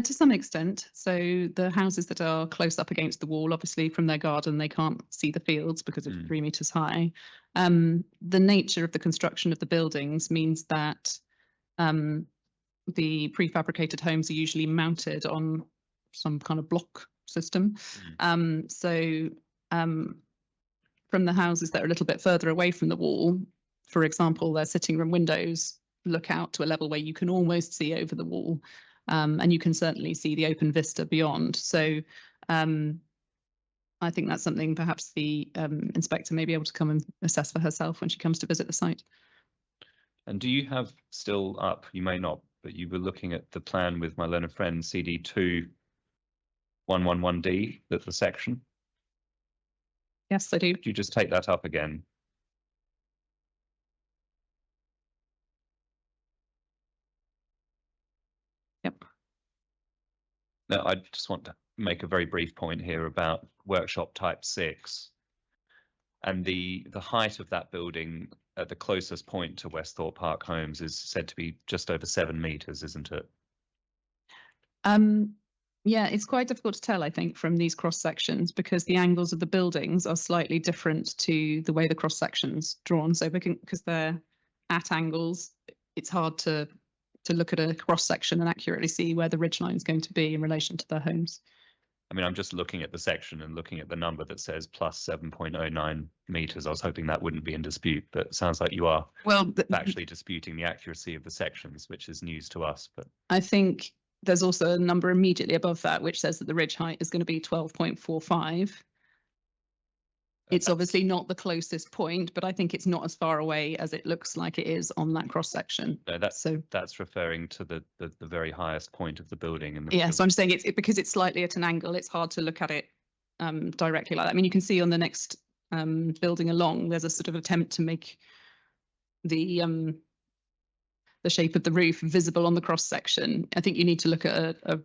To some extent. So the houses that are close up against the wall, obviously from their garden, they can't see the fields because it's 3 metres high. The nature of the construction of the buildings means that the prefabricated homes are usually mounted on some kind of block system. From the houses that are a little bit further away from the wall, for example, their sitting room windows look out to a level where you can almost see over the wall. And you can certainly see the open vista beyond. So I think that's something perhaps the inspector may be able to come and assess for herself when she comes to visit the site.
And do you have still up, you may not, but you were looking at the plan with my learned friend CD 2111D, that's the section.
Yes, I do.
Could you just take that up again?
Yep.
Now, I just want to make a very brief point here about workshop type 6. And the height of that building at the closest point to Westhorpe Park Homes is said to be just over 7 metres, isn't it?
Yeah, it's quite difficult to tell, I think, from these cross sections because the angles of the buildings are slightly different to the way the cross sections drawn. So because they're at angles, it's hard to look at a cross section and accurately see where the ridgeline is going to be in relation to their homes.
I mean, I'm just looking at the section and looking at the number that says plus 7.09 metres. I was hoping that wouldn't be in dispute, but it sounds like you are actually disputing the accuracy of the sections, which is news to us. But
I think there's also a number immediately above that, which says that the ridge height is going to be 12.45. It's obviously not the closest point, but I think it's not as far away as it looks like it is on that cross section.
No, that's referring to the very highest point of the building. And
yeah, so I'm saying it's because it's slightly at an angle. It's hard to look at it directly like that. I mean, you can see on the next building along, there's a sort of attempt to make the shape of the roof visible on the cross section. I think you need to look at a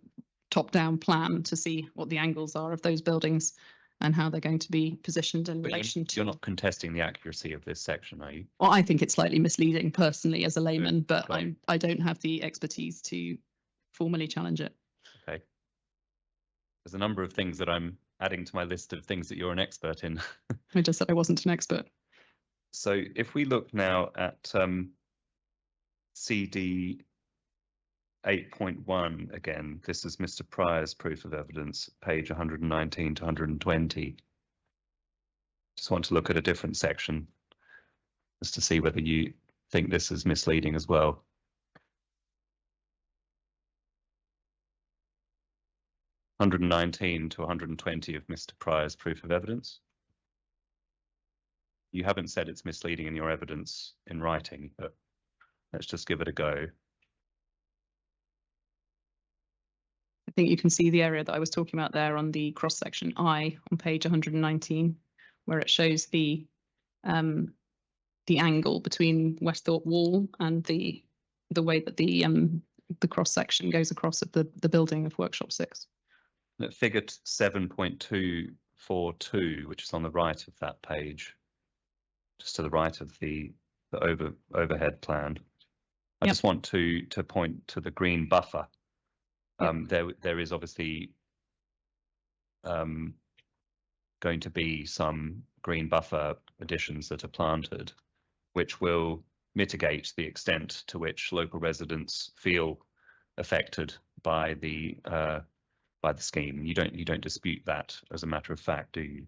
top-down plan to see what the angles are of those buildings. and how they're going to be positioned in
But
relation to.
you're not contesting the accuracy of this section, are you?
Well, I think it's slightly misleading personally as a layman, but
Right.
I don't have the expertise to formally challenge it.
Okay. There's a number of things that I'm adding to my list of things that you're an expert in.
I just said I wasn't an expert.
So if we look now at CD 8.1 again, this is Mr. Pryor's proof of evidence, page 119 to 120. Just want to look at a different section just to see whether you think this is misleading as well. (119 to 120) of Mr. Pryor's proof of evidence. You haven't said it's misleading in your evidence in writing, but let's just give it a go.
I think you can see the area that I was talking about there on the cross section I on page 119, where it shows the angle between Westhorpe Wall and the way that the cross section goes across at the building of Workshop 6.
At figure 7.242, which is on the right of that page, just to the right of the overhead plan. I
Yep.
just want to point to the green buffer.
Yep.
There is obviously going to be some green buffer additions that are planted, which will mitigate the extent to which local residents feel affected by the scheme. You don't dispute that as a matter of fact, do you?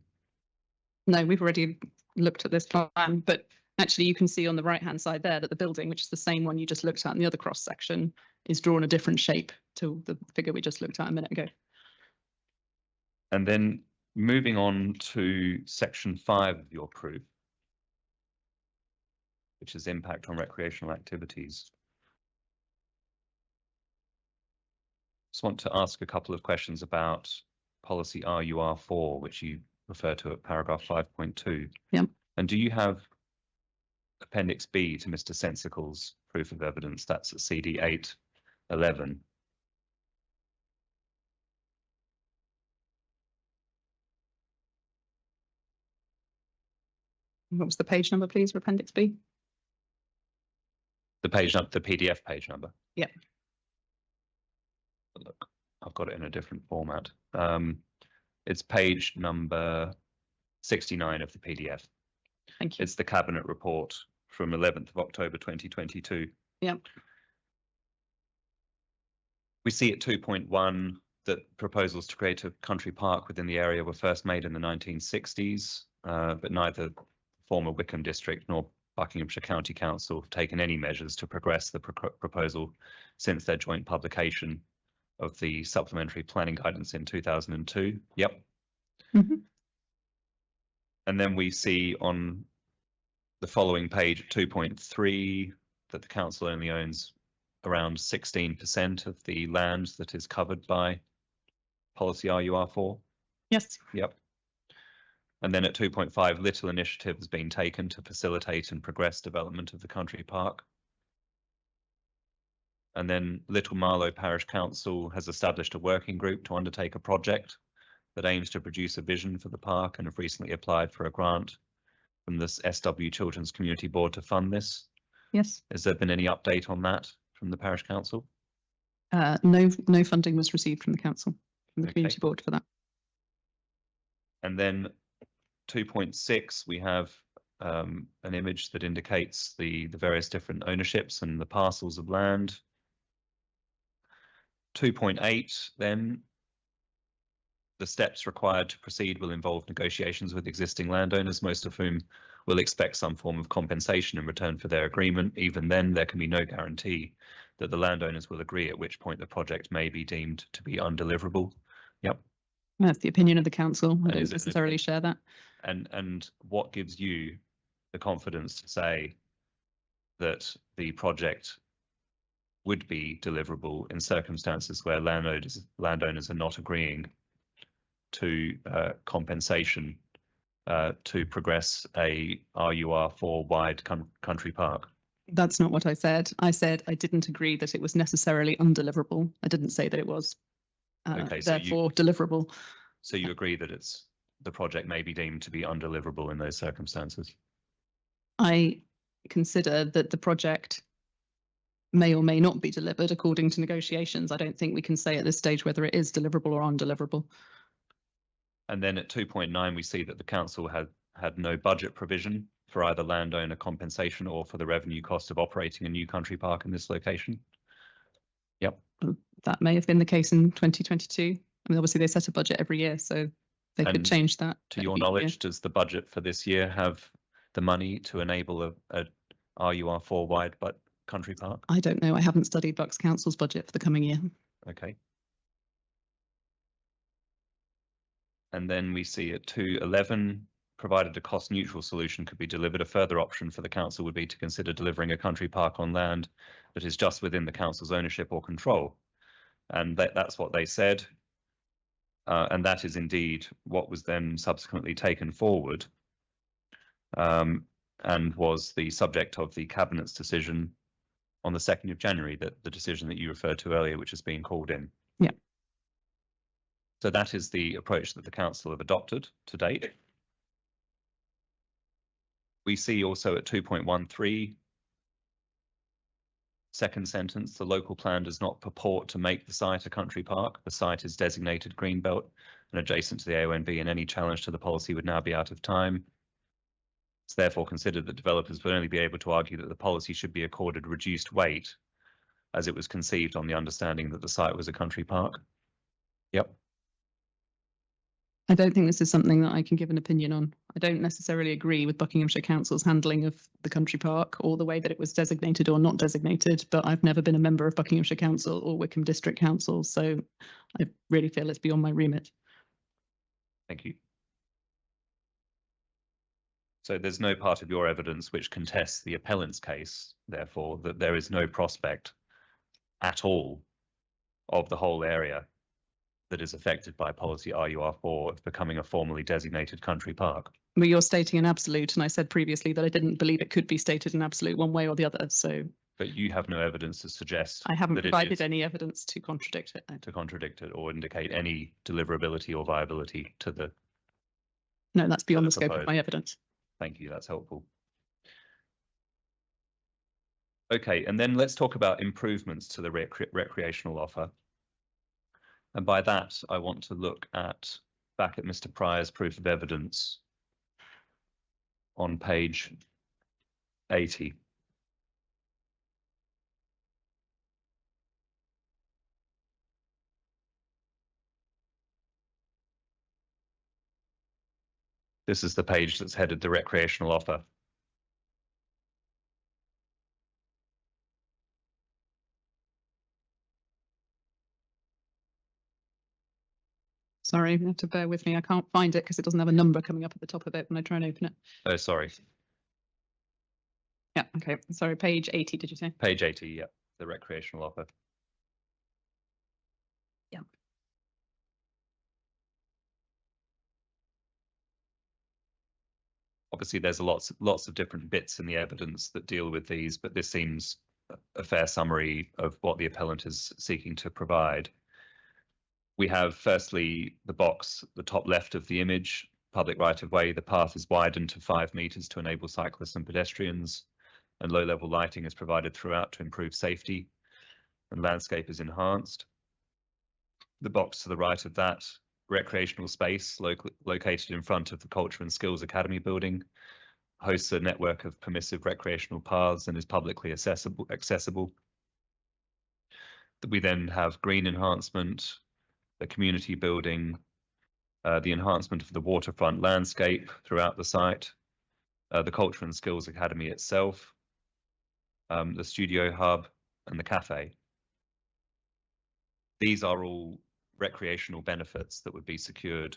No, we've already looked at this plan, but actually you can see on the right hand side there that the building, which is the same one you just looked at in the other cross section, is drawn a different shape to the figure we just looked at a minute ago.
And then moving on to section 5 of your proof, which is impact on recreational activities. Just want to ask a couple of questions about policy RUR4, which you refer to at paragraph 5.2.
Yep.
And do you have Appendix B to Mr. Sensicle's proof of evidence? That's at CD 811.
What was the page number, please, for Appendix B?
The page number, the PDF page number.
Yep.
Look, I've got it in a different format. It's page number 69 of the PDF.
Thank you.
It's the Cabinet report from 11th of October 2022.
Yep.
We see at 2.1 that proposals to create a country park within the area were first made in the 1960s, but neither former Wickham District nor Buckinghamshire County Council have taken any measures to progress the proposal since their joint publication of the supplementary planning guidance in 2002. Yep.
Mm-hmm.
And then we see on the following page, 2.3, that the council only owns around 16% of the land that is covered by policy RUR4.
Yes.
Yep. And then at 2.5, little initiative has been taken to facilitate and progress development of the country park. And then Little Marlow Parish Council has established a working group to undertake a project that aims to produce a vision for the park and have recently applied for a grant from the SW Children's Community Board to fund this.
Yes.
Has there been any update on that from the Parish Council?
No funding was received from the council, from the
Okay.
community board for that.
And then 2.6, we have an image that indicates the various different ownerships and the parcels of land. 2.8, then, the steps required to proceed will involve negotiations with existing landowners, most of whom will expect some form of compensation in return for their agreement. Even then, there can be no guarantee that the landowners will agree, at which point the project may be deemed to be undeliverable. Yep.
That's the opinion of the council. I
And
don't
is it an
necessarily share that.
And what gives you the confidence to say that the project would be deliverable in circumstances where landowners are not agreeing to compensation to progress a RUR4 wide country park?
That's not what I said. I said I didn't agree that it was necessarily undeliverable. I didn't say that it was
Okay, so
therefore deliverable.
So you agree that it's the project may be deemed to be undeliverable in those circumstances?
I consider that the project may or may not be delivered according to negotiations. I don't think we can say at this stage whether it is deliverable or undeliverable.
And then at 2.9, we see that the council had no budget provision for either landowner compensation or for the revenue cost of operating a new country park in this location. Yep.
That may have been the case in 2022. I mean, obviously they set a budget every year, so they could
And
change that.
To your
every year.
knowledge, does the budget for this year have the money to enable a RUR4 wide but country park?
I don't know. I haven't studied Bucks Council's budget for the coming year.
Okay. And then we see at 2.11, provided a cost neutral solution could be delivered, a further option for the council would be to consider delivering a country park on land that is just within the council's ownership or control. And that's what they said. And that is indeed what was then subsequently taken forward and was the subject of the Cabinet's decision on the 2nd of January, the decision that you referred to earlier, which has been called in.
Yeah.
So that is the approach that the council have adopted to date. We see also at 2.13, second sentence, the local plan does not purport to make the site a country park. The site is designated greenbelt and adjacent to the AONB, and any challenge to the policy would now be out of time. It's therefore considered that developers would only be able to argue that the policy should be accorded reduced weight as it was conceived on the understanding that the site was a country park. Yep.
I don't think this is something that I can give an opinion on. I don't necessarily agree with Buckinghamshire Council's handling of the country park or the way that it was designated or not designated, but I've never been a member of Buckinghamshire Council or Wickham District Council, so I really feel it's beyond my remit.
Thank you. So there's no part of your evidence which contests the appellant's case, therefore, that there is no prospect at all of the whole area that is affected by policy RUR4 of becoming a formally designated country park.
But you're stating an absolute, and I said previously that I didn't believe it could be stated an absolute one way or the other, so
But you have no evidence to suggest
I haven't
that it
provided
is
any evidence to contradict it. No.
to contradict it or indicate any deliverability or viability to the.
No, that's beyond
the
the scope of
proposed.
my evidence.
Thank you, that's helpful. Okay, and then let's talk about improvements to the recreational offer. And by that, I want to look back at Mr. Pryor's proof of evidence on page 80. This is the page that's headed the recreational offer.
Sorry, you have to bear with me. I can't find it because it doesn't have a number coming up at the top of it when I try and open it.
Oh, sorry,
Yeah, okay. Sorry, page 80, did you say?
page 80, yeah, the recreational offer.
Yeah.
Obviously, there's lots of different bits in the evidence that deal with these, but this seems a fair summary of what the appellant is seeking to provide. We have firstly the box, the top left of the image, public right of way. The path is widened to 5 meters to enable cyclists and pedestrians, and low level lighting is provided throughout to improve safety, and landscape is enhanced. The box to the right of that, recreational space located in front of the Culture and Skills Academy building, hosts a network of permissive recreational paths and is publicly accessible. We then have green enhancement, the community building, the enhancement of the waterfront landscape throughout the site, the Culture and Skills Academy itself, the studio hub, and the cafe. These are all recreational benefits that would be secured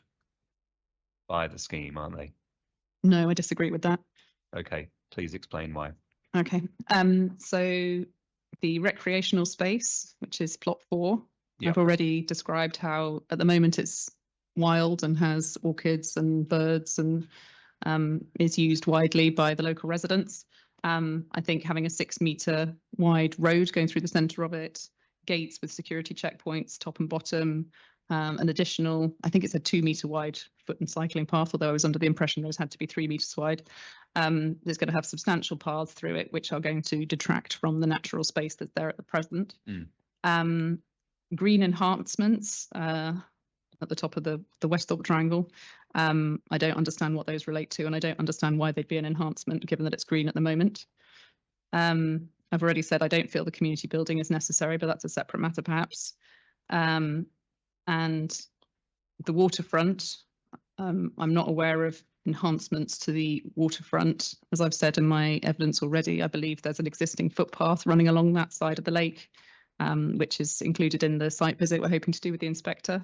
by the scheme, aren't they?
No, I disagree with that.
Okay, please explain why.
Okay, so the recreational space, which is plot 4,
Yep.
I've already described how at the moment it's wild and has orchids and birds and is used widely by the local residents. I think having a 6-meter wide road going through the centre of it, gates with security checkpoints, top and bottom, an additional, I think it's a 2 metre wide foot and cycling path, although I was under the impression those had to be 3 metres wide. There's going to have substantial paths through it, which are going to detract from the natural space that's there at the present. Green enhancements at the top of the Westhorpe Triangle. I don't understand what those relate to, and I don't understand why they'd be an enhancement, given that it's green at the moment. I've already said I don't feel the community building is necessary, but that's a separate matter perhaps. And the waterfront, I'm not aware of enhancements to the waterfront. As I've said in my evidence already, I believe there's an existing footpath running along that side of the lake, which is included in the site visit we're hoping to do with the inspector.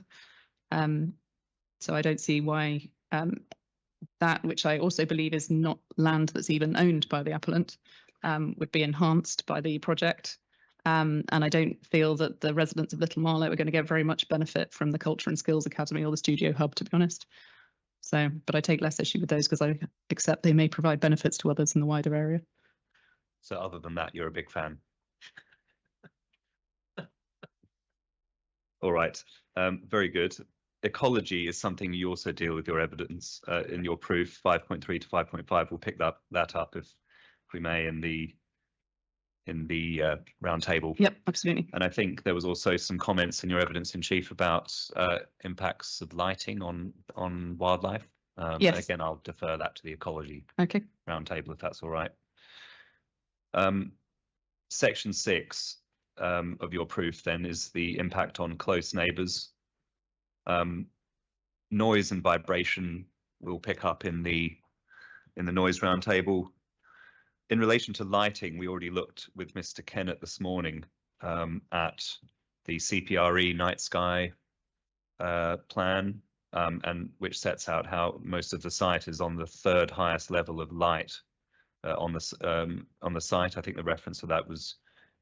So I don't see why that, which I also believe is not land that's even owned by the appellant, would be enhanced by the project. And I don't feel that the residents of Little Marlow are going to get very much benefit from the Culture and Skills Academy or the Studio Hub, to be honest. So, but I take less issue with those because I accept they may provide benefits to others in the wider area.
So other than that, you're a big fan. All right, very good. Ecology is something you also deal with your evidence in your proof 5.3 to 5.5. We'll pick that up if we may in the round table.
Yep, absolutely.
And I think there was also some comments in your evidence in chief about impacts of lighting on wildlife.
Yes.
Again, I'll defer that to the ecology
Okay.
round table if that's all right. Section 6 of your proof then is the impact on close neighbours. Noise and vibration we'll pick up in the noise round table. In relation to lighting, we already looked with Mr. Kennett this morning at the CPRE night sky plan, and which sets out how most of the site is on the 3rd highest level of light on the site. I think the reference for that was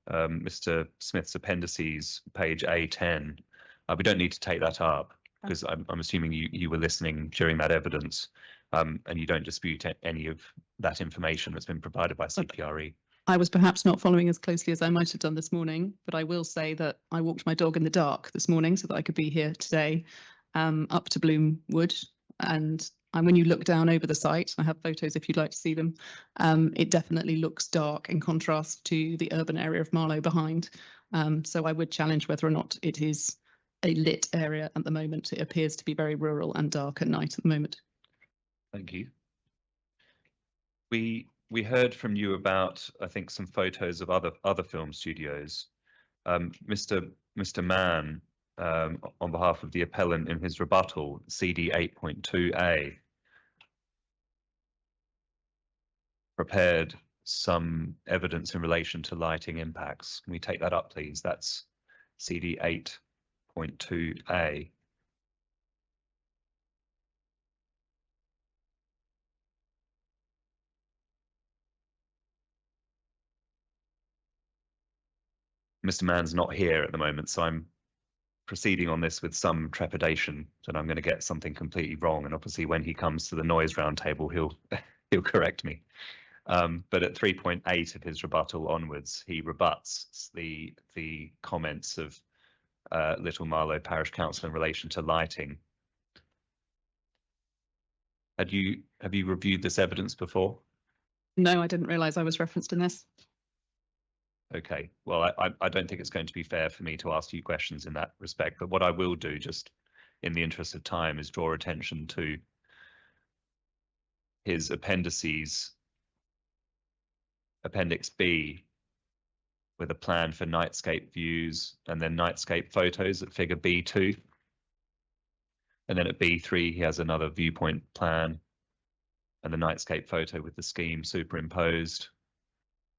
Mr. Smith's appendices, page A10. We don't need to take that up because I'm assuming you were listening during that evidence, and you don't dispute any of that information that's been provided by CPRE.
I was perhaps not following as closely as I might have done this morning, but I will say that I walked my dog in the dark this morning so that I could be here today, up to Bloomwood. And when you look down over the site, I have photos if you'd like to see them, it definitely looks dark in contrast to the urban area of Marlow behind. So I would challenge whether or not it is a lit area at the moment. It appears to be very rural and dark at night at the moment. Thank you.
We heard from you about, I think, some photos of other film studios. Mr. Mann, on behalf of the appellant in his rebuttal, CD 8.2a, prepared some evidence in relation to lighting impacts. Can we take that up, please? That's CD 8.2a. Mr. Mann's not here at the moment, so I'm proceeding on this with some trepidation that I'm going to get something completely wrong. And obviously, when he comes to the noise roundtable, he'll correct me. But at 3.8 of his rebuttal onwards, he rebuts the comments of Little Marlow Parish Council in relation to lighting. Have you reviewed this evidence before?
No, I didn't realise I was referenced in this.
Okay, well, I don't think it's going to be fair for me to ask you questions in that respect, but what I will do, just in the interest of time, is draw attention to his appendices, Appendix B, with a plan for nightscape views and then nightscape photos at figure B2. And then at B3, he has another viewpoint plan and the nightscape photo with the scheme superimposed.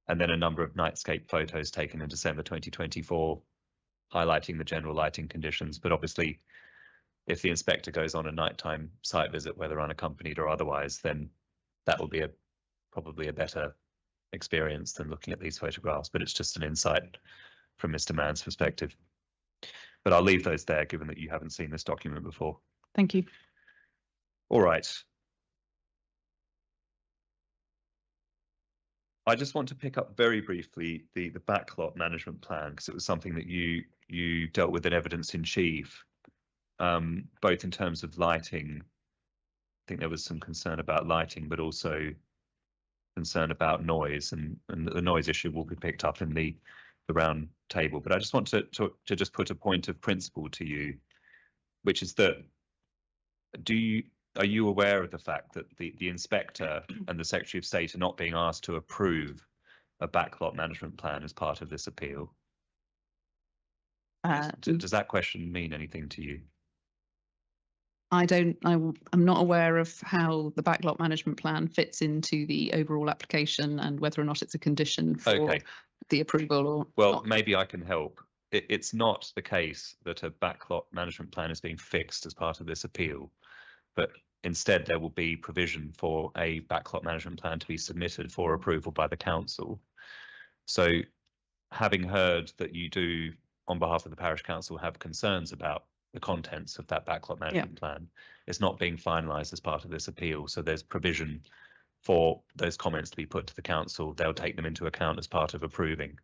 And then a number of nightscape photos taken in December 2024, highlighting the general lighting conditions. But obviously, if the inspector goes on a nighttime site visit, whether unaccompanied or otherwise, then that will be probably a better experience than looking at these photographs. But it's just an insight from Mr. Mann's perspective. But I'll leave those there, given that you haven't seen this document before.
Thank you.
All right. I just want to pick up very briefly the backlot management plan, because it was something that you dealt with in evidence in chief. both in terms of lighting. I think there was some concern about lighting, but also concern about noise, and the noise issue will be picked up in the round table. But I just want to just put a point of principle to you, which is that are you aware of the fact that the inspector and the Secretary of State are not being asked to approve a backlot management plan as part of this appeal? Does that question mean anything to you?
I'm not aware of how the backlot management plan fits into the overall application and whether or not it's a condition for the approval or
well,
not.
maybe I can help. It's not the case that a backlot management plan is being fixed as part of this appeal, but instead there will be provision for a backlot management plan to be submitted for approval by the council. So having heard that you do, on behalf of the parish council, have concerns about the contents of that backlot management plan, it's not being finalised as part of this appeal. So there's provision for those comments to be put to the council. They'll take them into account as part of approving.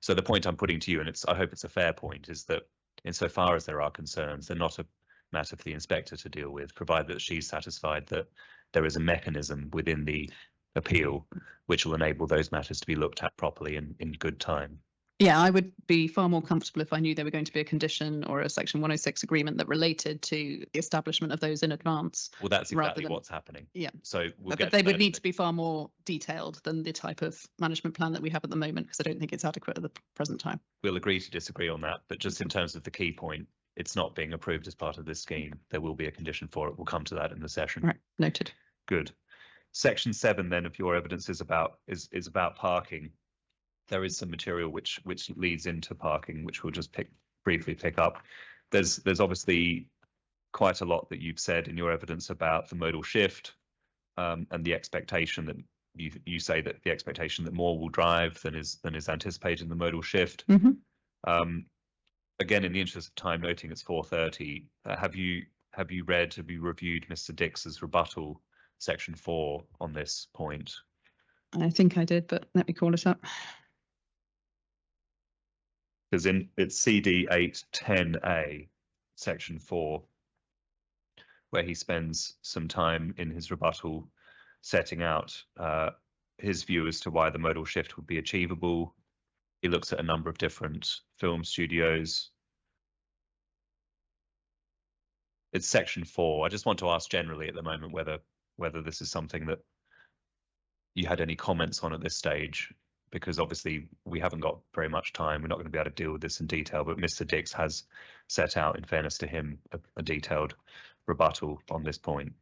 So the point I'm putting to you, and I hope it's a fair point, is that insofar as there are concerns, they're not a matter for the inspector to deal with, provided that she's satisfied that there is a mechanism within the appeal which will enable those matters to be looked at properly in good time.
Yeah, I would be far more comfortable if I knew there were going to be a condition or a Section 106 agreement that related to the establishment of those in advance.
Well, that's exactly
than-
what's happening.
Yeah.
So we'll
But they would need to be far more detailed than the type of management plan that we have at the moment, because I don't think it's adequate at the present time.
We'll agree to disagree on that, but just in terms of the key point, it's not being approved as part of this scheme. There will be a condition for it. We'll come to that in the session.
Right, noted.
Good. Section 7 then of your evidence is about parking. There is some material which leads into parking, which we'll just briefly pick up. There's obviously quite a lot that you've said in your evidence about the modal shift, and the expectation that you say that the expectation that more will drive than is anticipated in the modal shift. Again, in the interest of time, noting it's 4:30, have you reviewed Mr. Dix's rebuttal, section 4, on this point?
I think I did, but let me call it up.
Because it's CD 810A, section 4, where he spends some time in his rebuttal setting out his view as to why the modal shift would be achievable. He looks at a number of different film studios. It's section 4. I just want to ask generally at the moment whether this is something that you had any comments on at this stage, because obviously we haven't got very much time. We're not going to be able to deal with this in detail, but Mr. Dix has set out, in fairness to him, a detailed rebuttal on this point.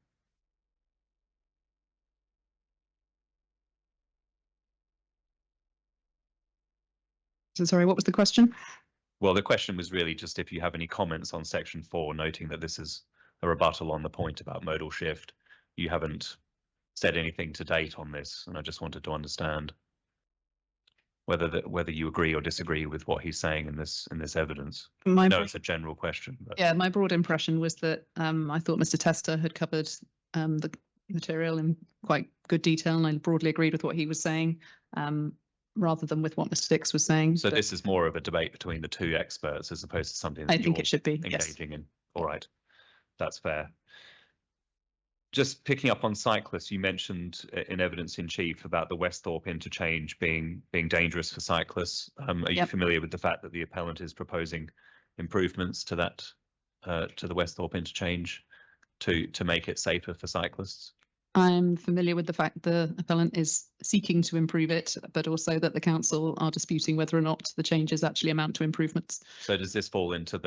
So sorry, what was the question?
Well, the question was really just if you have any comments on section 4, noting that this is a rebuttal on the point about modal shift. You haven't said anything to date on this, and I just wanted to understand whether you agree or disagree with what he's saying in this evidence. I know it's a general question. But...
Yeah, my broad impression was that I thought Mr. Tester had covered the material in quite good detail, and I broadly agreed with what he was saying, rather than with what Mr. Dix was saying.
So this is more of a debate between the two experts as opposed to something that
I think it should be
engaging in. All right, that's fair. Just picking up on cyclists, you mentioned in evidence in chief about the Westhorpe interchange being dangerous for cyclists. Are you familiar with the fact that the appellant is proposing improvements to that, to the Westhorpe interchange to make it safer for cyclists?
I'm familiar with the fact the appellant is seeking to improve it, but also that the council are disputing whether or not the changes actually amount to improvements.
So does this fall into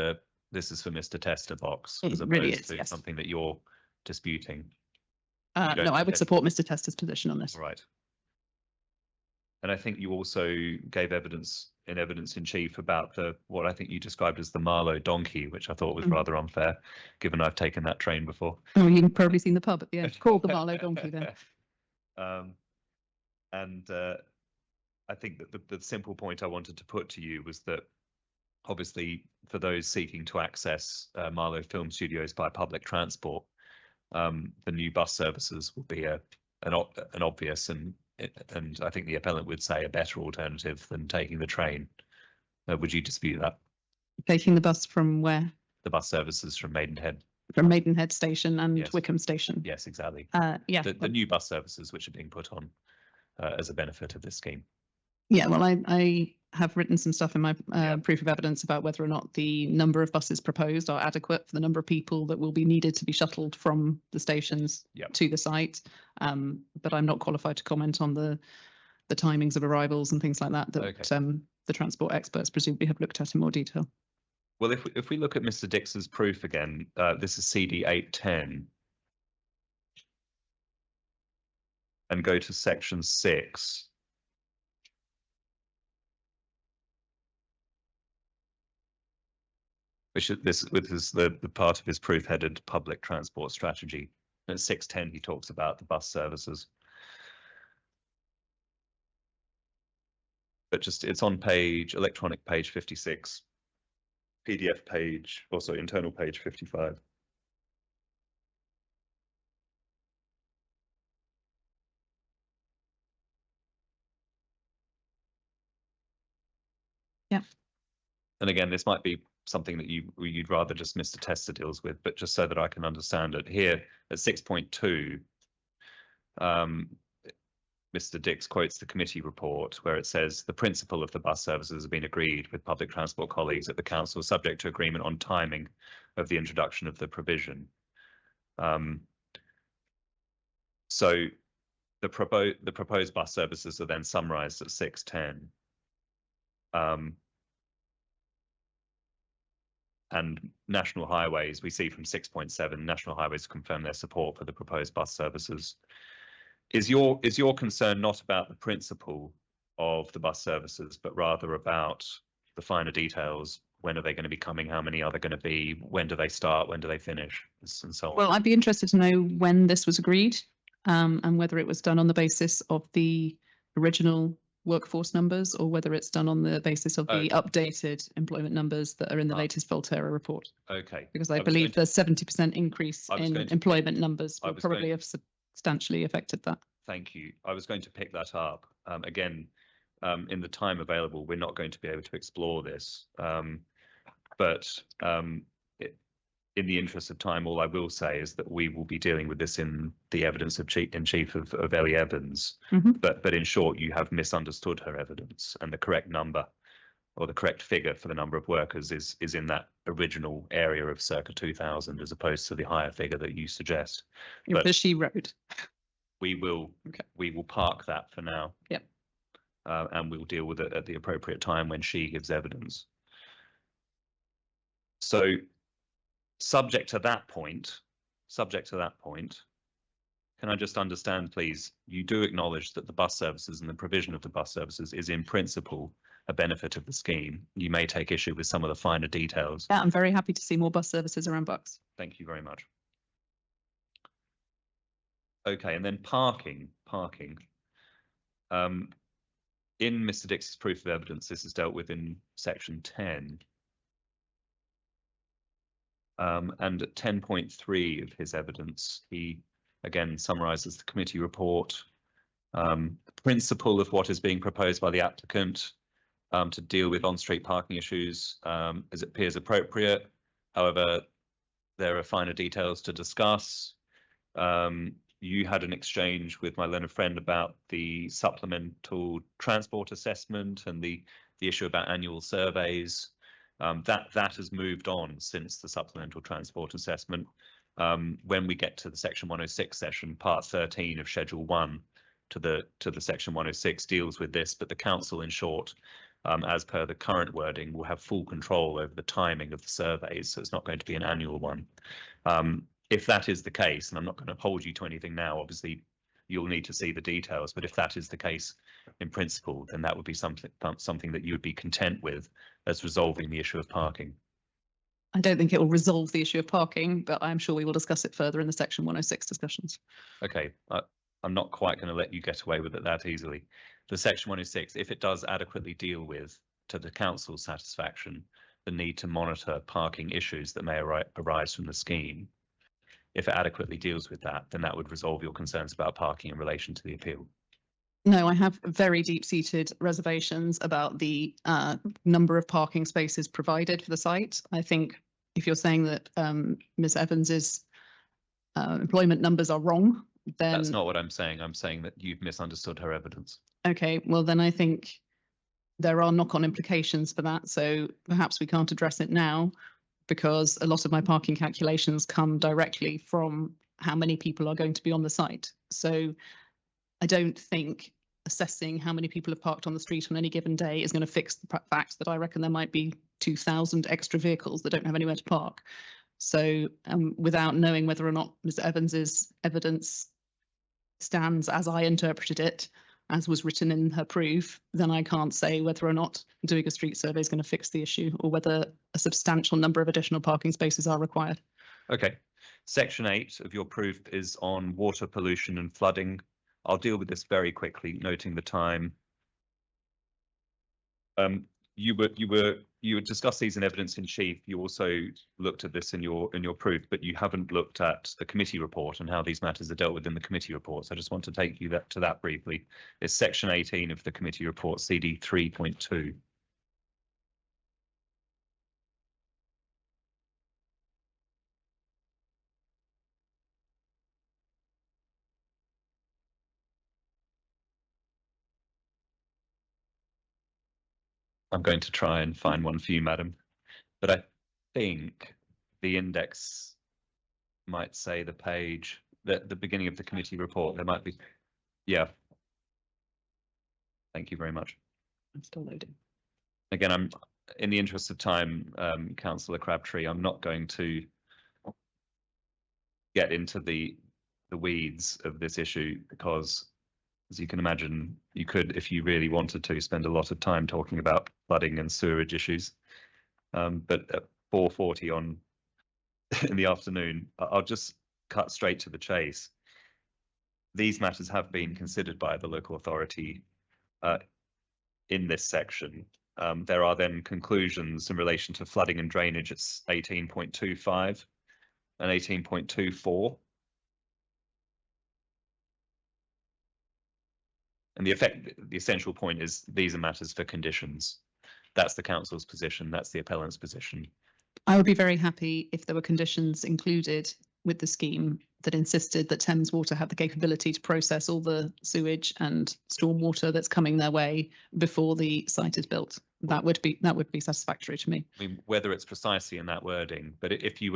this is for Mr. Tester box,
as
opposed
really is,
to
yes.
something that you're disputing?
No, I would support Mr. Tester's position on this.
Right. And I think you also gave evidence in chief about what I think you described as the Marlow donkey, which I thought was rather unfair, given I've taken that train before.
Oh, you've probably seen the pub at the end, called the Marlow donkey then.
I think that the simple point I wanted to put to you was that obviously for those seeking to access Marlow Film Studios by public transport, the new bus services will be an obvious and I think the appellant would say a better alternative than taking the train. Would you dispute that?
Taking the bus from where?
the bus services from Maidenhead.
from Maidenhead Station and
Yes.
Wickham Station.
Yes, exactly.
Yeah.
The new bus services which are being put on as a benefit of this scheme.
Yeah, well, I have written some stuff in my
Yeah.
proof of evidence about whether or not the number of buses proposed are adequate for the number of people that will be needed to be shuttled from the stations
Yep.
to the site. But I'm not qualified to comment on the timings of arrivals and things like that the transport experts presumably have looked at in more detail.
Well, if we look at Mr. Dix's proof again, this is CD 810, and go to section 6. Which is the part of his proof headed public transport strategy. At 610, he talks about the bus services. But just it's on electronic page 56, PDF page, also internal page 55.
Yeah.
And again, this might be something that you'd rather just Mr. Tester deals with, but just so that I can understand it, here at 6.2, Mr. Dix quotes the committee report where it says the principle of the bus services has been agreed with public transport colleagues at the council, subject to agreement on timing of the introduction of the provision. So the proposed bus services are then summarised at 610. And National Highways, we see from 6.7, National Highways confirm their support for the proposed bus services. Is your concern not about the principle of the bus services, but rather about the finer details? When are they going to be coming? How many are there going to be? When do they start? When do they finish? And so on.
Well, I'd be interested to know when this was agreed and whether it was done on the basis of the original workforce numbers or whether it's done on the basis of the updated employment numbers that are in the latest Volterra report.
Okay.
Because I believe the 70% increase in employment numbers will probably have substantially affected that.
Thank you. I was going to pick that up. Again, in the time available, we're not going to be able to explore this. But in the interest of time, all I will say is that we will be dealing with this in the evidence in chief of Ellie Evans.
Mm-hmm.
But in short, you have misunderstood her evidence, and the correct number or the correct figure for the number of workers is in that original area of circa 2,000 as opposed to the higher figure that you suggest.
But the she wrote.
We will park that for now.
Yep.
And we'll deal with it at the appropriate time when she gives evidence. So subject to that point, can I just understand, please, you do acknowledge that the bus services and the provision of the bus services is in principle a benefit of the scheme. You may take issue with some of the finer details.
Yeah, I'm very happy to see more bus services around Bucks.
Thank you very much. Okay, and then parking. In Mr. Dix's proof of evidence, this is dealt with in section 10. And at 10.3 of his evidence, he again summarises the committee report, the principle of what is being proposed by the applicant to deal with on-street parking issues as it appears appropriate. However, there are finer details to discuss. You had an exchange with my learned friend about the supplemental transport assessment and the issue about annual surveys. That has moved on since the supplemental transport assessment. When we get to the section 106 session, part 13 of schedule 1 to the section 106 deals with this, but the council, in short, as per the current wording, will have full control over the timing of the surveys, so it's not going to be an annual one. If that is the case, and I'm not going to hold you to anything now, obviously you'll need to see the details, but if that is the case in principle, then that would be something that you would be content with as resolving the issue of parking.
I don't think it will resolve the issue of parking, but I'm sure we will discuss it further in the section 106 discussions.
Okay, I'm not quite going to let you get away with it that easily. The section 106, if it does adequately deal with, to the council's satisfaction, the need to monitor parking issues that may arise from the scheme, if it adequately deals with that, then that would resolve your concerns about parking in relation to the appeal.
No, I have very deep-seated reservations about the number of parking spaces provided for the site. I think if you're saying that Ms Evans's employment numbers are wrong, then
That's not what I'm saying. I'm saying that you've misunderstood her evidence.
okay, well then I think there are knock-on implications for that. So perhaps we can't address it now because a lot of my parking calculations come directly from how many people are going to be on the site. So I don't think assessing how many people have parked on the street on any given day is going to fix the fact that I reckon there might be 2,000 extra vehicles that don't have anywhere to park. So without knowing whether or not Ms Evans's evidence stands as I interpreted it, as was written in her proof, then I can't say whether or not doing a street survey is going to fix the issue or whether a substantial number of additional parking spaces are required. Okay.
Section 8 of your proof is on water pollution and flooding. I'll deal with this very quickly, noting the time. You discussed these in evidence in chief. You also looked at this in your proof, but you haven't looked at the committee report and how these matters are dealt with in the committee report. So I just want to take you to that briefly. It's section 18 of the committee report, CD 3.2. I'm going to try and find one for you, madam, but I think the index might say the page that the beginning of the committee report. There might be, yeah. Thank you very much.
I'm still loading.
Again, I'm in the interest of time, Councillor Crabtree, I'm not going to get into the weeds of this issue because, as you can imagine, you could, if you really wanted to, spend a lot of time talking about flooding and sewerage issues. But at 4:40 on in the afternoon, I'll just cut straight to the chase. These matters have been considered by the local authority in this section. There are then conclusions in relation to flooding and drainage at 18.25 and 18.24. And the essential point is these are matters for conditions. That's the council's position. That's the appellant's position.
I would be very happy if there were conditions included with the scheme that insisted that Thames Water had the capability to process all the sewage and stormwater that's coming their way before the site is built. That would be satisfactory to me.
I mean, whether it's precisely in that wording, but if you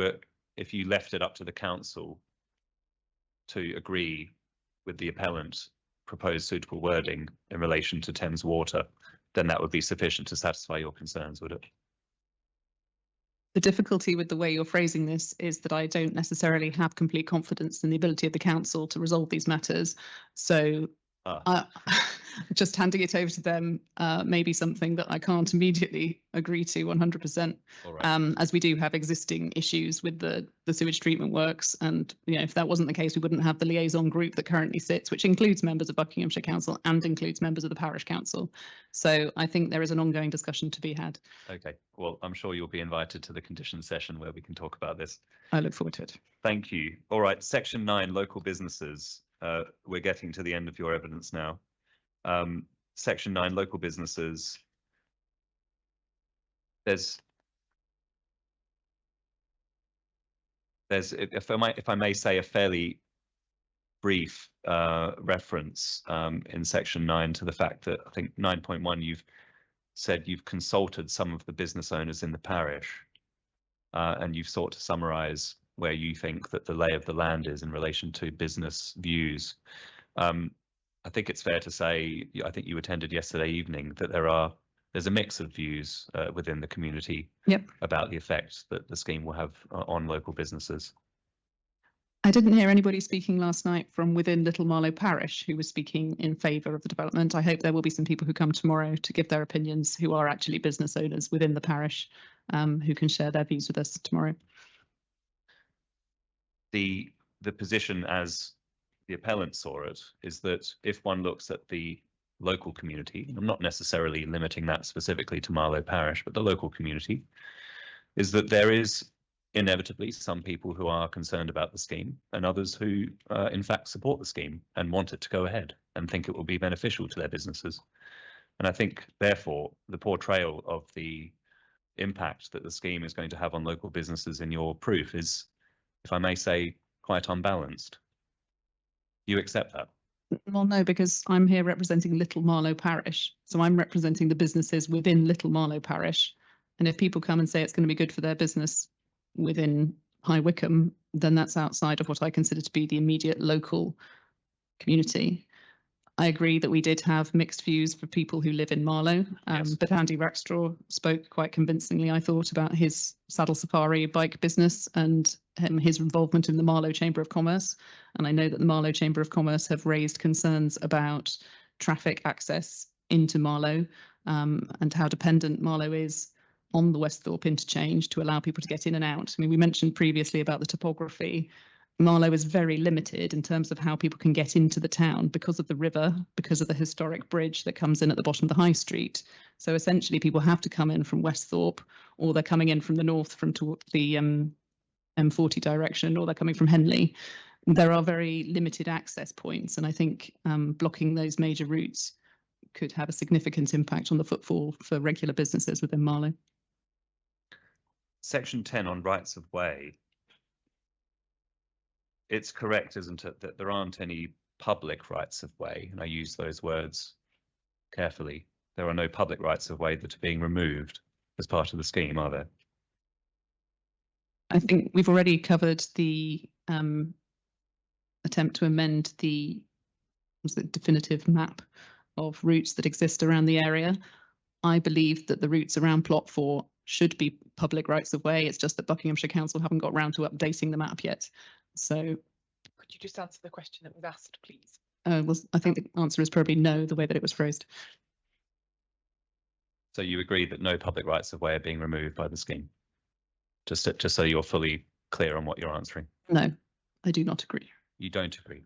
left it up to the council to agree with the appellant proposed suitable wording in relation to Thames Water, then that would be sufficient to satisfy your concerns, would it?
The difficulty with the way you're phrasing this is that I don't necessarily have complete confidence in the ability of the council to resolve these matters. So just handing it over to them may be something that I can't immediately agree to 100%.
All right.
As we do have existing issues with the sewage treatment works. And if that wasn't the case, we wouldn't have the liaison group that currently sits, which includes members of Buckinghamshire Council and includes members of the Parish Council. So I think there is an ongoing discussion to be had.
Okay, well, I'm sure you'll be invited to the condition session where we can talk about this.
I look forward to it.
Thank you. All right, section 9, local businesses. We're getting to the end of your evidence now. Section 9, local businesses. There's, if I may say, a fairly brief reference in section 9 to the fact that I think 9.1 you've said you've consulted some of the business owners in the parish and you've sought to summarise where you think that the lay of the land is in relation to business views. I think it's fair to say, I think you attended yesterday evening, that there's a mix of views within the community about the effect that the scheme will have on local businesses.
I didn't hear anybody speaking last night from within Little Marlow Parish who was speaking in favour of the development. I hope there will be some people who come tomorrow to give their opinions who are actually business owners within the parish who can share their views with us tomorrow.
The position as the appellant saw it is that if one looks at the local community, and I'm not necessarily limiting that specifically to Marlow Parish, but the local community, is that there is inevitably some people who are concerned about the scheme and others who in fact support the scheme and want it to go ahead and think it will be beneficial to their businesses. And I think therefore the portrayal of the impact that the scheme is going to have on local businesses in your proof is, if I may say, quite unbalanced. You accept that?
Well, no, because I'm here representing Little Marlow Parish. So I'm representing the businesses within Little Marlow Parish. And if people come and say it's going to be good for their business within High Wycombe, then that's outside of what I consider to be the immediate local community. I agree that we did have mixed views for people who live in Marlow,
Yes.
but Andy Rackstraw spoke quite convincingly, I thought, about his saddle safari bike business and his involvement in the Marlow Chamber of Commerce. And I know that the Marlow Chamber of Commerce have raised concerns about traffic access into Marlow and how dependent Marlow is on the Westhorpe interchange to allow people to get in and out. I mean, we mentioned previously about the topography. Marlow is very limited in terms of how people can get into the town because of the river, because of the historic bridge that comes in at the bottom of the high street. So essentially people have to come in from Westhorpe, or they're coming in from the north from the M40 direction, or they're coming from Henley. There are very limited access points, and I think blocking those major routes could have a significant impact on the footfall for regular businesses within Marlow.
Section 10 on rights of way. It's correct, isn't it, that there aren't any public rights of way, and I use those words carefully. There are no public rights of way that are being removed as part of the scheme, are there?
I think we've already covered the attempt to amend the definitive map of routes that exist around the area. I believe that the routes around Plot 4 should be public rights of way. It's just that Buckinghamshire Council haven't got round to updating the map yet. So
Could you just answer the question that was asked, please?
I think the answer is probably no, the way that it was phrased.
So you agree that no public rights of way are being removed by the scheme? Just so you're fully clear on what you're answering.
No, I do not agree.
You don't agree?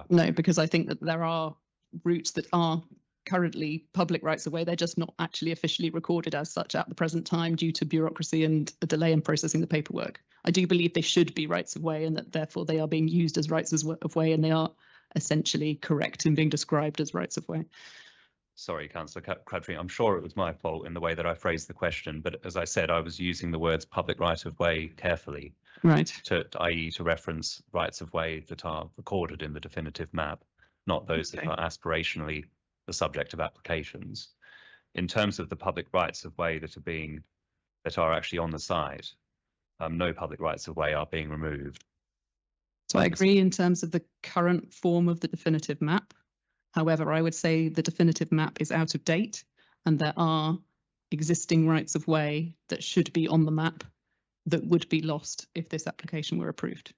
No, because I think that there are routes that are currently public rights of way. They're just not actually officially recorded as such at the present time due to bureaucracy and a delay in processing the paperwork. I do believe they should be rights of way, and that therefore they are being used as rights of way, and they are essentially correct in being described as rights of way.
Sorry, Councillor Crabtree, I'm sure it was my fault in the way that I phrased the question, but as I said, I was using the words public right of way carefully,
Right.
i.e. to reference rights of way that are recorded in the definitive map, not those that
Okay.
are aspirationally the subject of applications. In terms of the public rights of way that are actually on the site, no public rights of way are being removed.
So I agree in terms of the current form of the definitive map. However, I would say the definitive map is out of date, and there are existing rights of way that should be on the map that would be lost if this application were approved.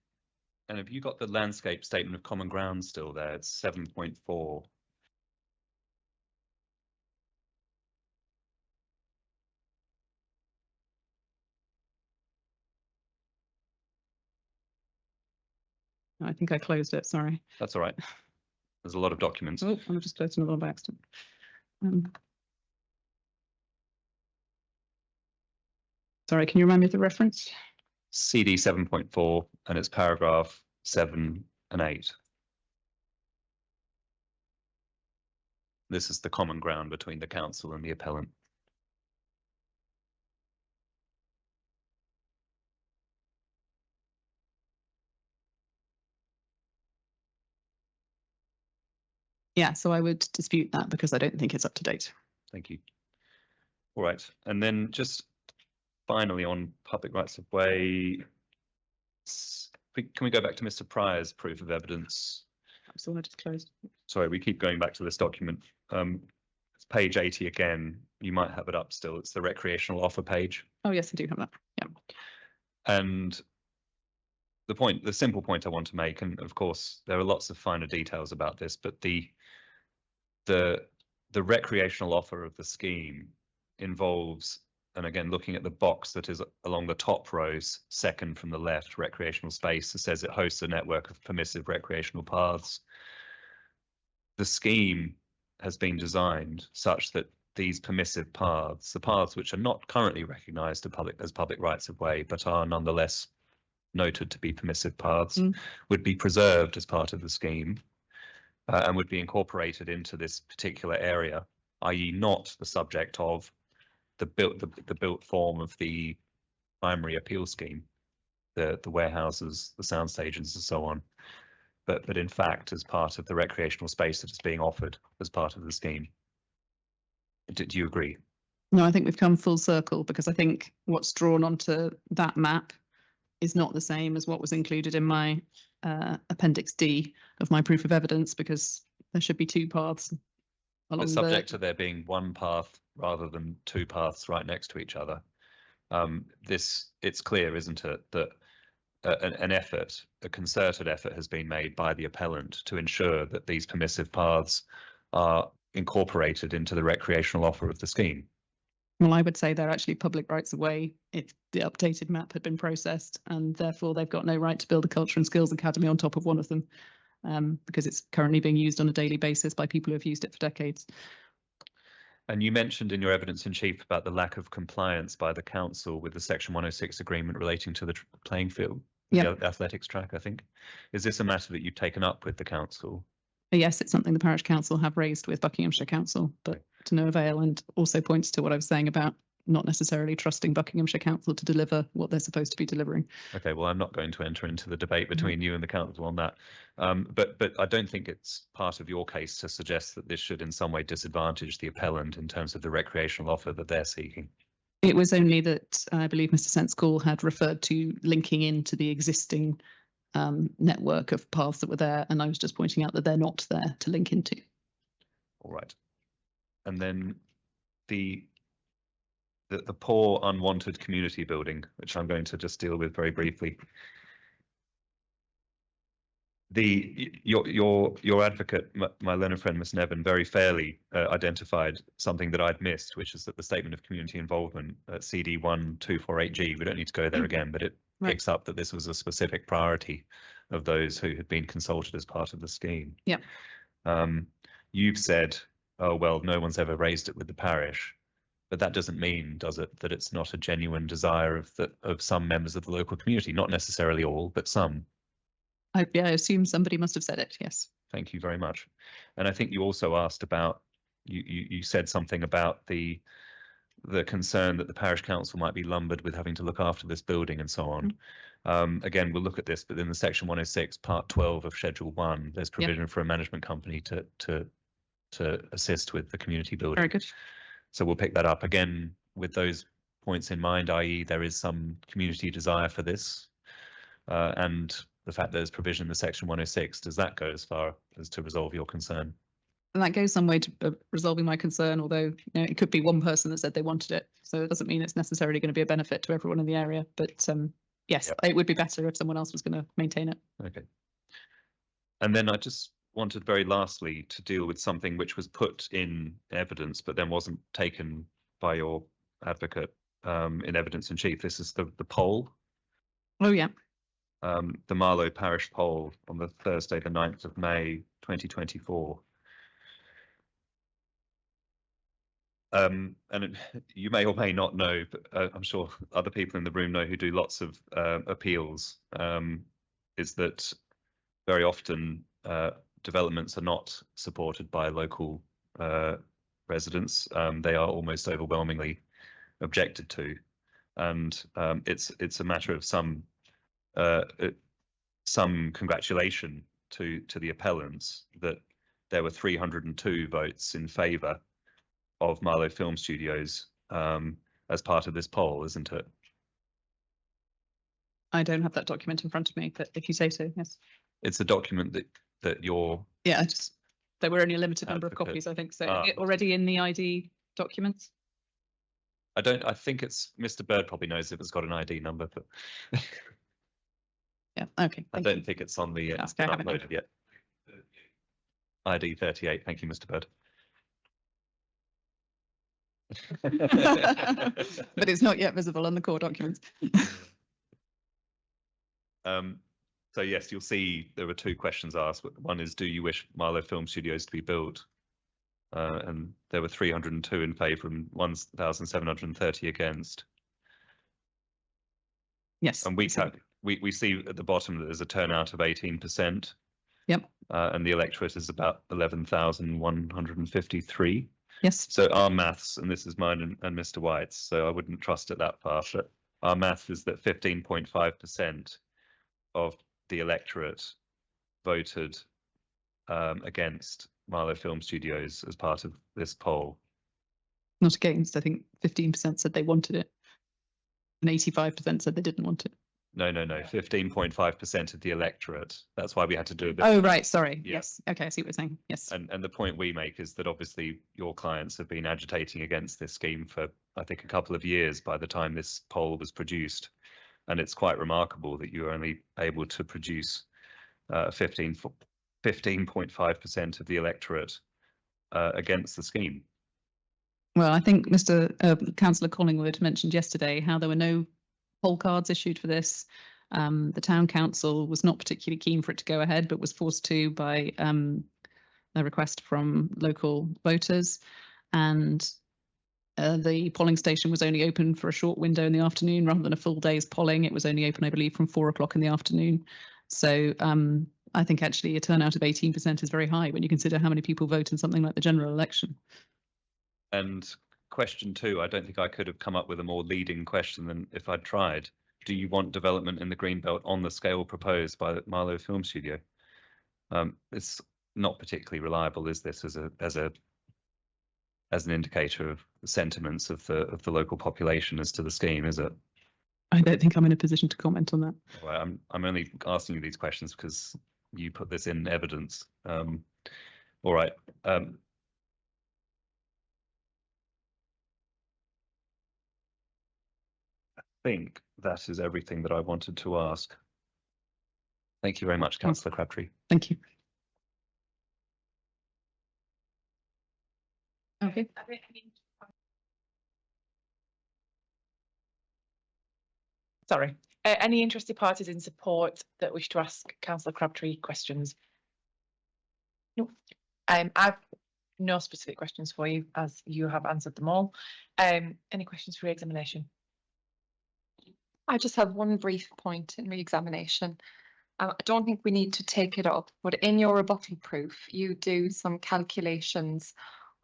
And have you got the landscape statement of common ground still there? It's 7.4.
I think I closed it, sorry.
That's all right. There's a lot of documents.
Oh, I'm just closed another one by accident. Sorry, can you remind me of the reference?
CD 7.4, and it's paragraph 7 and 8. This is the common ground between the council and the appellant.
Yeah, so I would dispute that because I don't think it's up to date.
Thank you. All right, and then just finally on public rights of way, can we go back to Mr. Pryor's proof of evidence?
So I just closed.
Sorry, we keep going back to this document. It's page 80 again. You might have it up still. It's the recreational offer page.
Oh, yes, I do have that. Yeah.
And the simple point I want to make, and of course there are lots of finer details about this, but the recreational offer of the scheme involves, and again looking at the box that is along the top rows, second from the left, recreational space, it says it hosts a network of permissive recreational paths. The scheme has been designed such that these permissive paths, the paths which are not currently recognised as public rights of way, but are nonetheless noted to be permissive paths, would be preserved as part of the scheme and would be incorporated into this particular area, i.e. not the subject of built form of the primary appeal scheme, the warehouses, the sound stations, and so on. But in fact, as part of the recreational space that is being offered as part of the scheme. Do you agree?
No, I think we've come full circle, because I think what's drawn onto that map is not the same as what was included in my Appendix D of my proof of evidence, because there should be two paths along
But subject to there being one path rather than two paths right next to each other. It's clear, isn't it, that a concerted effort has been made by the appellant to ensure that these permissive paths are incorporated into the recreational offer of the scheme.
Well, I would say they're actually public rights of way. If the updated map had been processed, and therefore they've got no right to build a Culture and Skills Academy on top of one of them, because it's currently being used on a daily basis by people who have used it for decades.
And you mentioned in your evidence in chief about the lack of compliance by the council with the Section 106 agreement relating to the playing field,
Yeah.
the athletics track, I think. Is this a matter that you've taken up with the council?
Yes, it's something the parish council have raised with Buckinghamshire Council, but to no avail, and also points to what I was saying about not necessarily trusting Buckinghamshire Council to deliver what they're supposed to be delivering.
Okay, well, I'm not going to enter into the debate between you and the council on that. But I don't think it's part of your case to suggest that this should in some way disadvantage the appellant in terms of the recreational offer that they're seeking.
It was only that I believe Mr. Senskall had referred to linking into the existing network of paths that were there, and I was just pointing out that they're not there to link into.
All right. And then the poor unwanted community building, which I'm going to just deal with very briefly. Your advocate, my learned friend, Ms. Nevin, very fairly identified something that I'd missed, which is that the statement of community involvement at CD 1248G, we don't need to go there again, but it picks up that this was a specific priority of those who had been consulted as part of the scheme.
Yeah.
You've said, oh, well, no one's ever raised it with the parish. But that doesn't mean, does it, that it's not a genuine desire of some members of the local community, not necessarily all, but some.
I assume somebody must have said it, yes.
Thank you very much. And I think you also asked about, you said something about the concern that the parish council might be lumbered with having to look after this building and so on. Again, we'll look at this, but in the Section 106, Part 12 of Schedule 1, there's provision for a management company to assist with the community building.
Very good.
So we'll pick that up again with those points in mind, i.e. there is some community desire for this, and the fact there's provision in the Section 106, does that go as far as to resolve your concern?
And that goes some way to resolving my concern, although it could be one person that said they wanted it. So it doesn't mean it's necessarily going to be a benefit to everyone in the area. But yes, it would be better if someone else was going to maintain it. Okay.
And then I just wanted very lastly to deal with something which was put in evidence, but then wasn't taken by your advocate in evidence in chief. This is the poll.
Oh, yeah.
The Marlow Parish poll on the Thursday, the 9th of May, 2024. And you may or may not know, but I'm sure other people in the room know who do lots of appeals, is that very often developments are not supported by local residents. They are almost overwhelmingly objected to, and it's a matter of some congratulation to the appellants that there were 302 votes in favour of Marlow Film Studios as part of this poll, isn't it?
I don't have that document in front of me, but if you say so, yes.
It's a document that you're...
Yeah, there were only a limited number of copies, I think. So already in the ID documents?
I think it's Mr. Bird probably knows if it's got an ID number, but
yeah, okay.
I don't think it's on the it's been uploaded yet. ID 38. Thank you, Mr. Bird.
But it's not yet visible on the core documents.
So yes, you'll see there were two questions asked. One is, do you wish Marlow Film Studios to be built? And there were 302 in favour and 1,730 against.
Yes.
And we see at the bottom that there's a turnout of 18%.
Yep.
And the electorate is about 11,153.
Yes.
So our maths, and this is mine and Mr. White's, so I wouldn't trust it that far, but our math is that 15.5% of the electorate voted against Marlow Film Studios as part of this poll.
Not against. I think 15% said they wanted it, and 85% said they didn't want it.
No, 15.5% of the electorate. That's why we had to do a bit.
Oh, right. Sorry.
Yeah.
Yes. Okay. I see what you're saying. Yes.
And the point we make is that obviously your clients have been agitating against this scheme for, I think, a couple of years by the time this poll was produced. And it's quite remarkable that you were only able to produce 15.5% of the electorate against the scheme.
Well, I think Mr. Councillor Collingwood mentioned yesterday how there were no poll cards issued for this. The town council was not particularly keen for it to go ahead, but was forced to by a request from local voters. And the polling station was only open for a short window in the afternoon rather than a full day's polling. It was only open, I believe, from 4 o'clock in the afternoon. So I think actually a turnout of 18% is very high when you consider how many people vote in something like the general election.
And question 2, I don't think I could have come up with a more leading question than if I'd tried. Do you want development in the Greenbelt on the scale proposed by the Marlow Film Studio? It's not particularly reliable, is this, as an indicator of the sentiments of the local population as to the scheme, is it?
I don't think I'm in a position to comment on that.
Well, I'm only asking you these questions because you put this in evidence. All right. I think that is everything that I wanted to ask. Thank you very much, Councillor Crabtree.
Thank you.
Okay. Sorry. Any interested parties in support that wish to ask Councillor Crabtree questions? No. I've no specific questions for you as you have answered them all. Any questions for re-examination?
I just have one brief point in re-examination. I don't think we need to take it up, but in your rebuttal proof, you do some calculations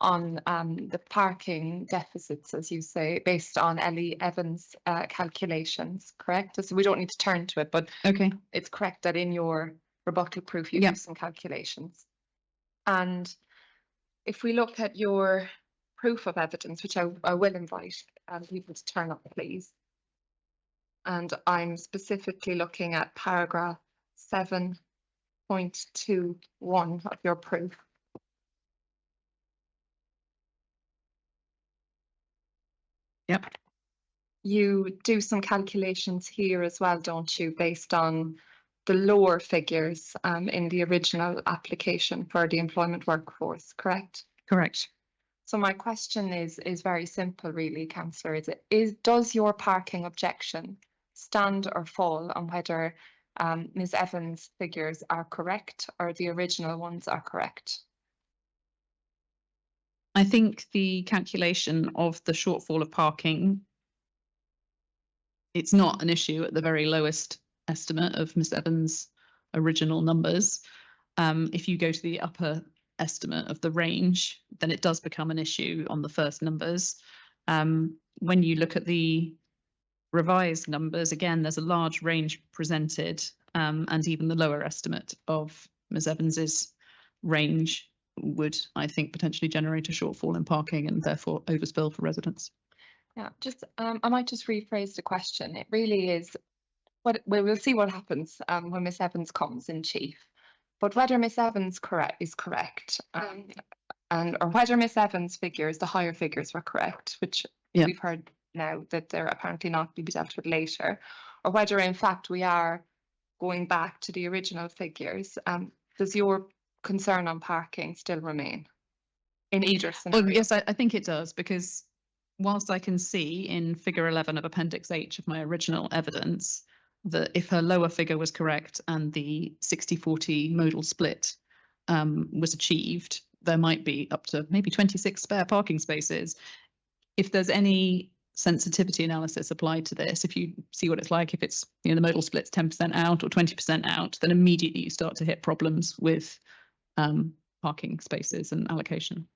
on the parking deficits, as you say, based on Ellie Evans' calculations, correct? So we don't need to turn to it, but
Okay.
it's correct that in your rebuttal proof, you
Yeah.
do some calculations. And if we look at your proof of evidence, which I will invite people to turn up, please. And I'm specifically looking at paragraph 7.21 of your proof.
Yep.
You do some calculations here as well, don't you, based on the lower figures in the original application for the employment workforce, correct?
Correct.
So my question is very simple, really, Councillor. Does your parking objection stand or fall on whether Ms. Evans' figures are correct or the original ones are correct?
I think the calculation of the shortfall of parking, it's not an issue at the very lowest estimate of Ms. Evans' original numbers. If you go to the upper estimate of the range, then it does become an issue on the first numbers. When you look at the revised numbers, again, there's a large range presented, and even the lower estimate of Ms. Evans's range would, I think, potentially generate a shortfall in parking and therefore overspill for residents.
Yeah, just I might just rephrase the question. It really is we'll see what happens when Miss Evans comes in chief. But whether Miss Evans is correct, or whether Miss Evans' figures, the higher figures, were correct, which we've heard now that they're apparently not to be dealt with later, or whether in fact we are going back to the original figures, does your concern on parking still remain in either scenario?
Well, yes, I think it does, because whilst I can see in figure 11 of Appendix H of my original evidence that if her lower figure was correct and the 60-40 modal split was achieved, there might be up to maybe 26 spare parking spaces. If there's any sensitivity analysis applied to this, if you see what it's like, if it's, the modal split's 10% out or 20% out, then immediately you start to hit problems with parking spaces and allocation.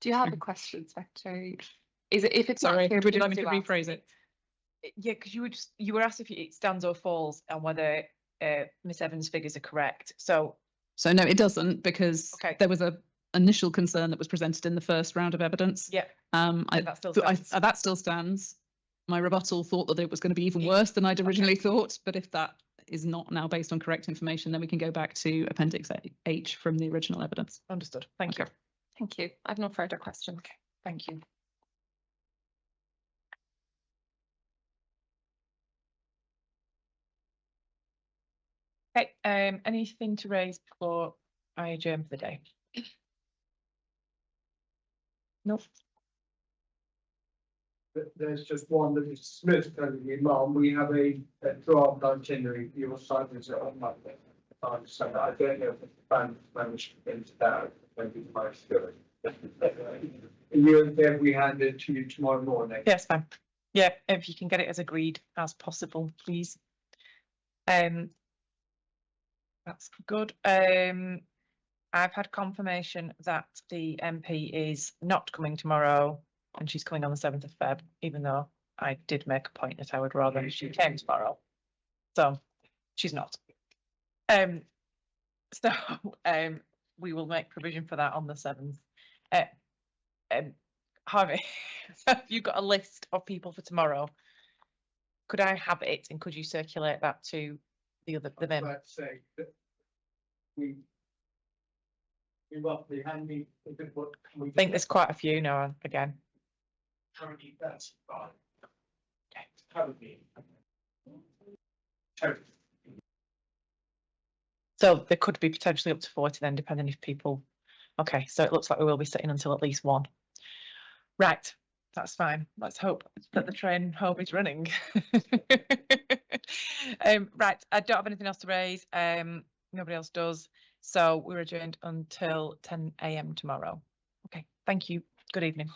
Do you have a question, Secretary? Is it, if it's
Sorry,
not clear,
would you like me
please
to
do ask.
rephrase it?
Yeah, because you were asked if it stands or falls and whether Miss Evans' figures are correct. So
So no, it doesn't, because
Okay.
there was a initial concern that was presented in the first round of evidence.
yeah,
And
that still
so
stands.
that still stands. My rebuttal thought that it was going to be even worse than I'd originally thought, but if that is not now based on correct information, then we can go back to Appendix H from the original evidence.
Understood. Thank you.
Okay.
Thank you. I have no further questions.
Thank you. Okay, anything to raise before I adjourn for the day? Nope.
There's just one that is Smith telling me, Mum, we have a draft itinerary for your site visit on Monday. So I don't know if the band managed to get it out, maybe it might do it. Are you okay if we hand it to you tomorrow morning?
Yes, fine. Yeah, if you can get it as agreed as possible, please. That's good. I've had confirmation that the MP is not coming tomorrow and she's coming on the 7th of Feb, even though I did make a point that I would rather she came tomorrow. So she's not. So we will make provision for that on the 7th. Harvey, have you got a list of people for tomorrow? Could I have it and could you circulate that to the men?
Let's say that we roughly hand me, what can we?
I think there's quite a few now again.
Currently, that's fine. Okay, currently. Totally.
So there could be potentially up to 40 then, depending if people. Okay, so it looks like we will be sitting until at least 1. Right, that's fine. Let's hope that the train home is running. Right, I don't have anything else to raise. Nobody else does. So we're adjourned until 10 AM tomorrow. Okay, thank you. Good evening.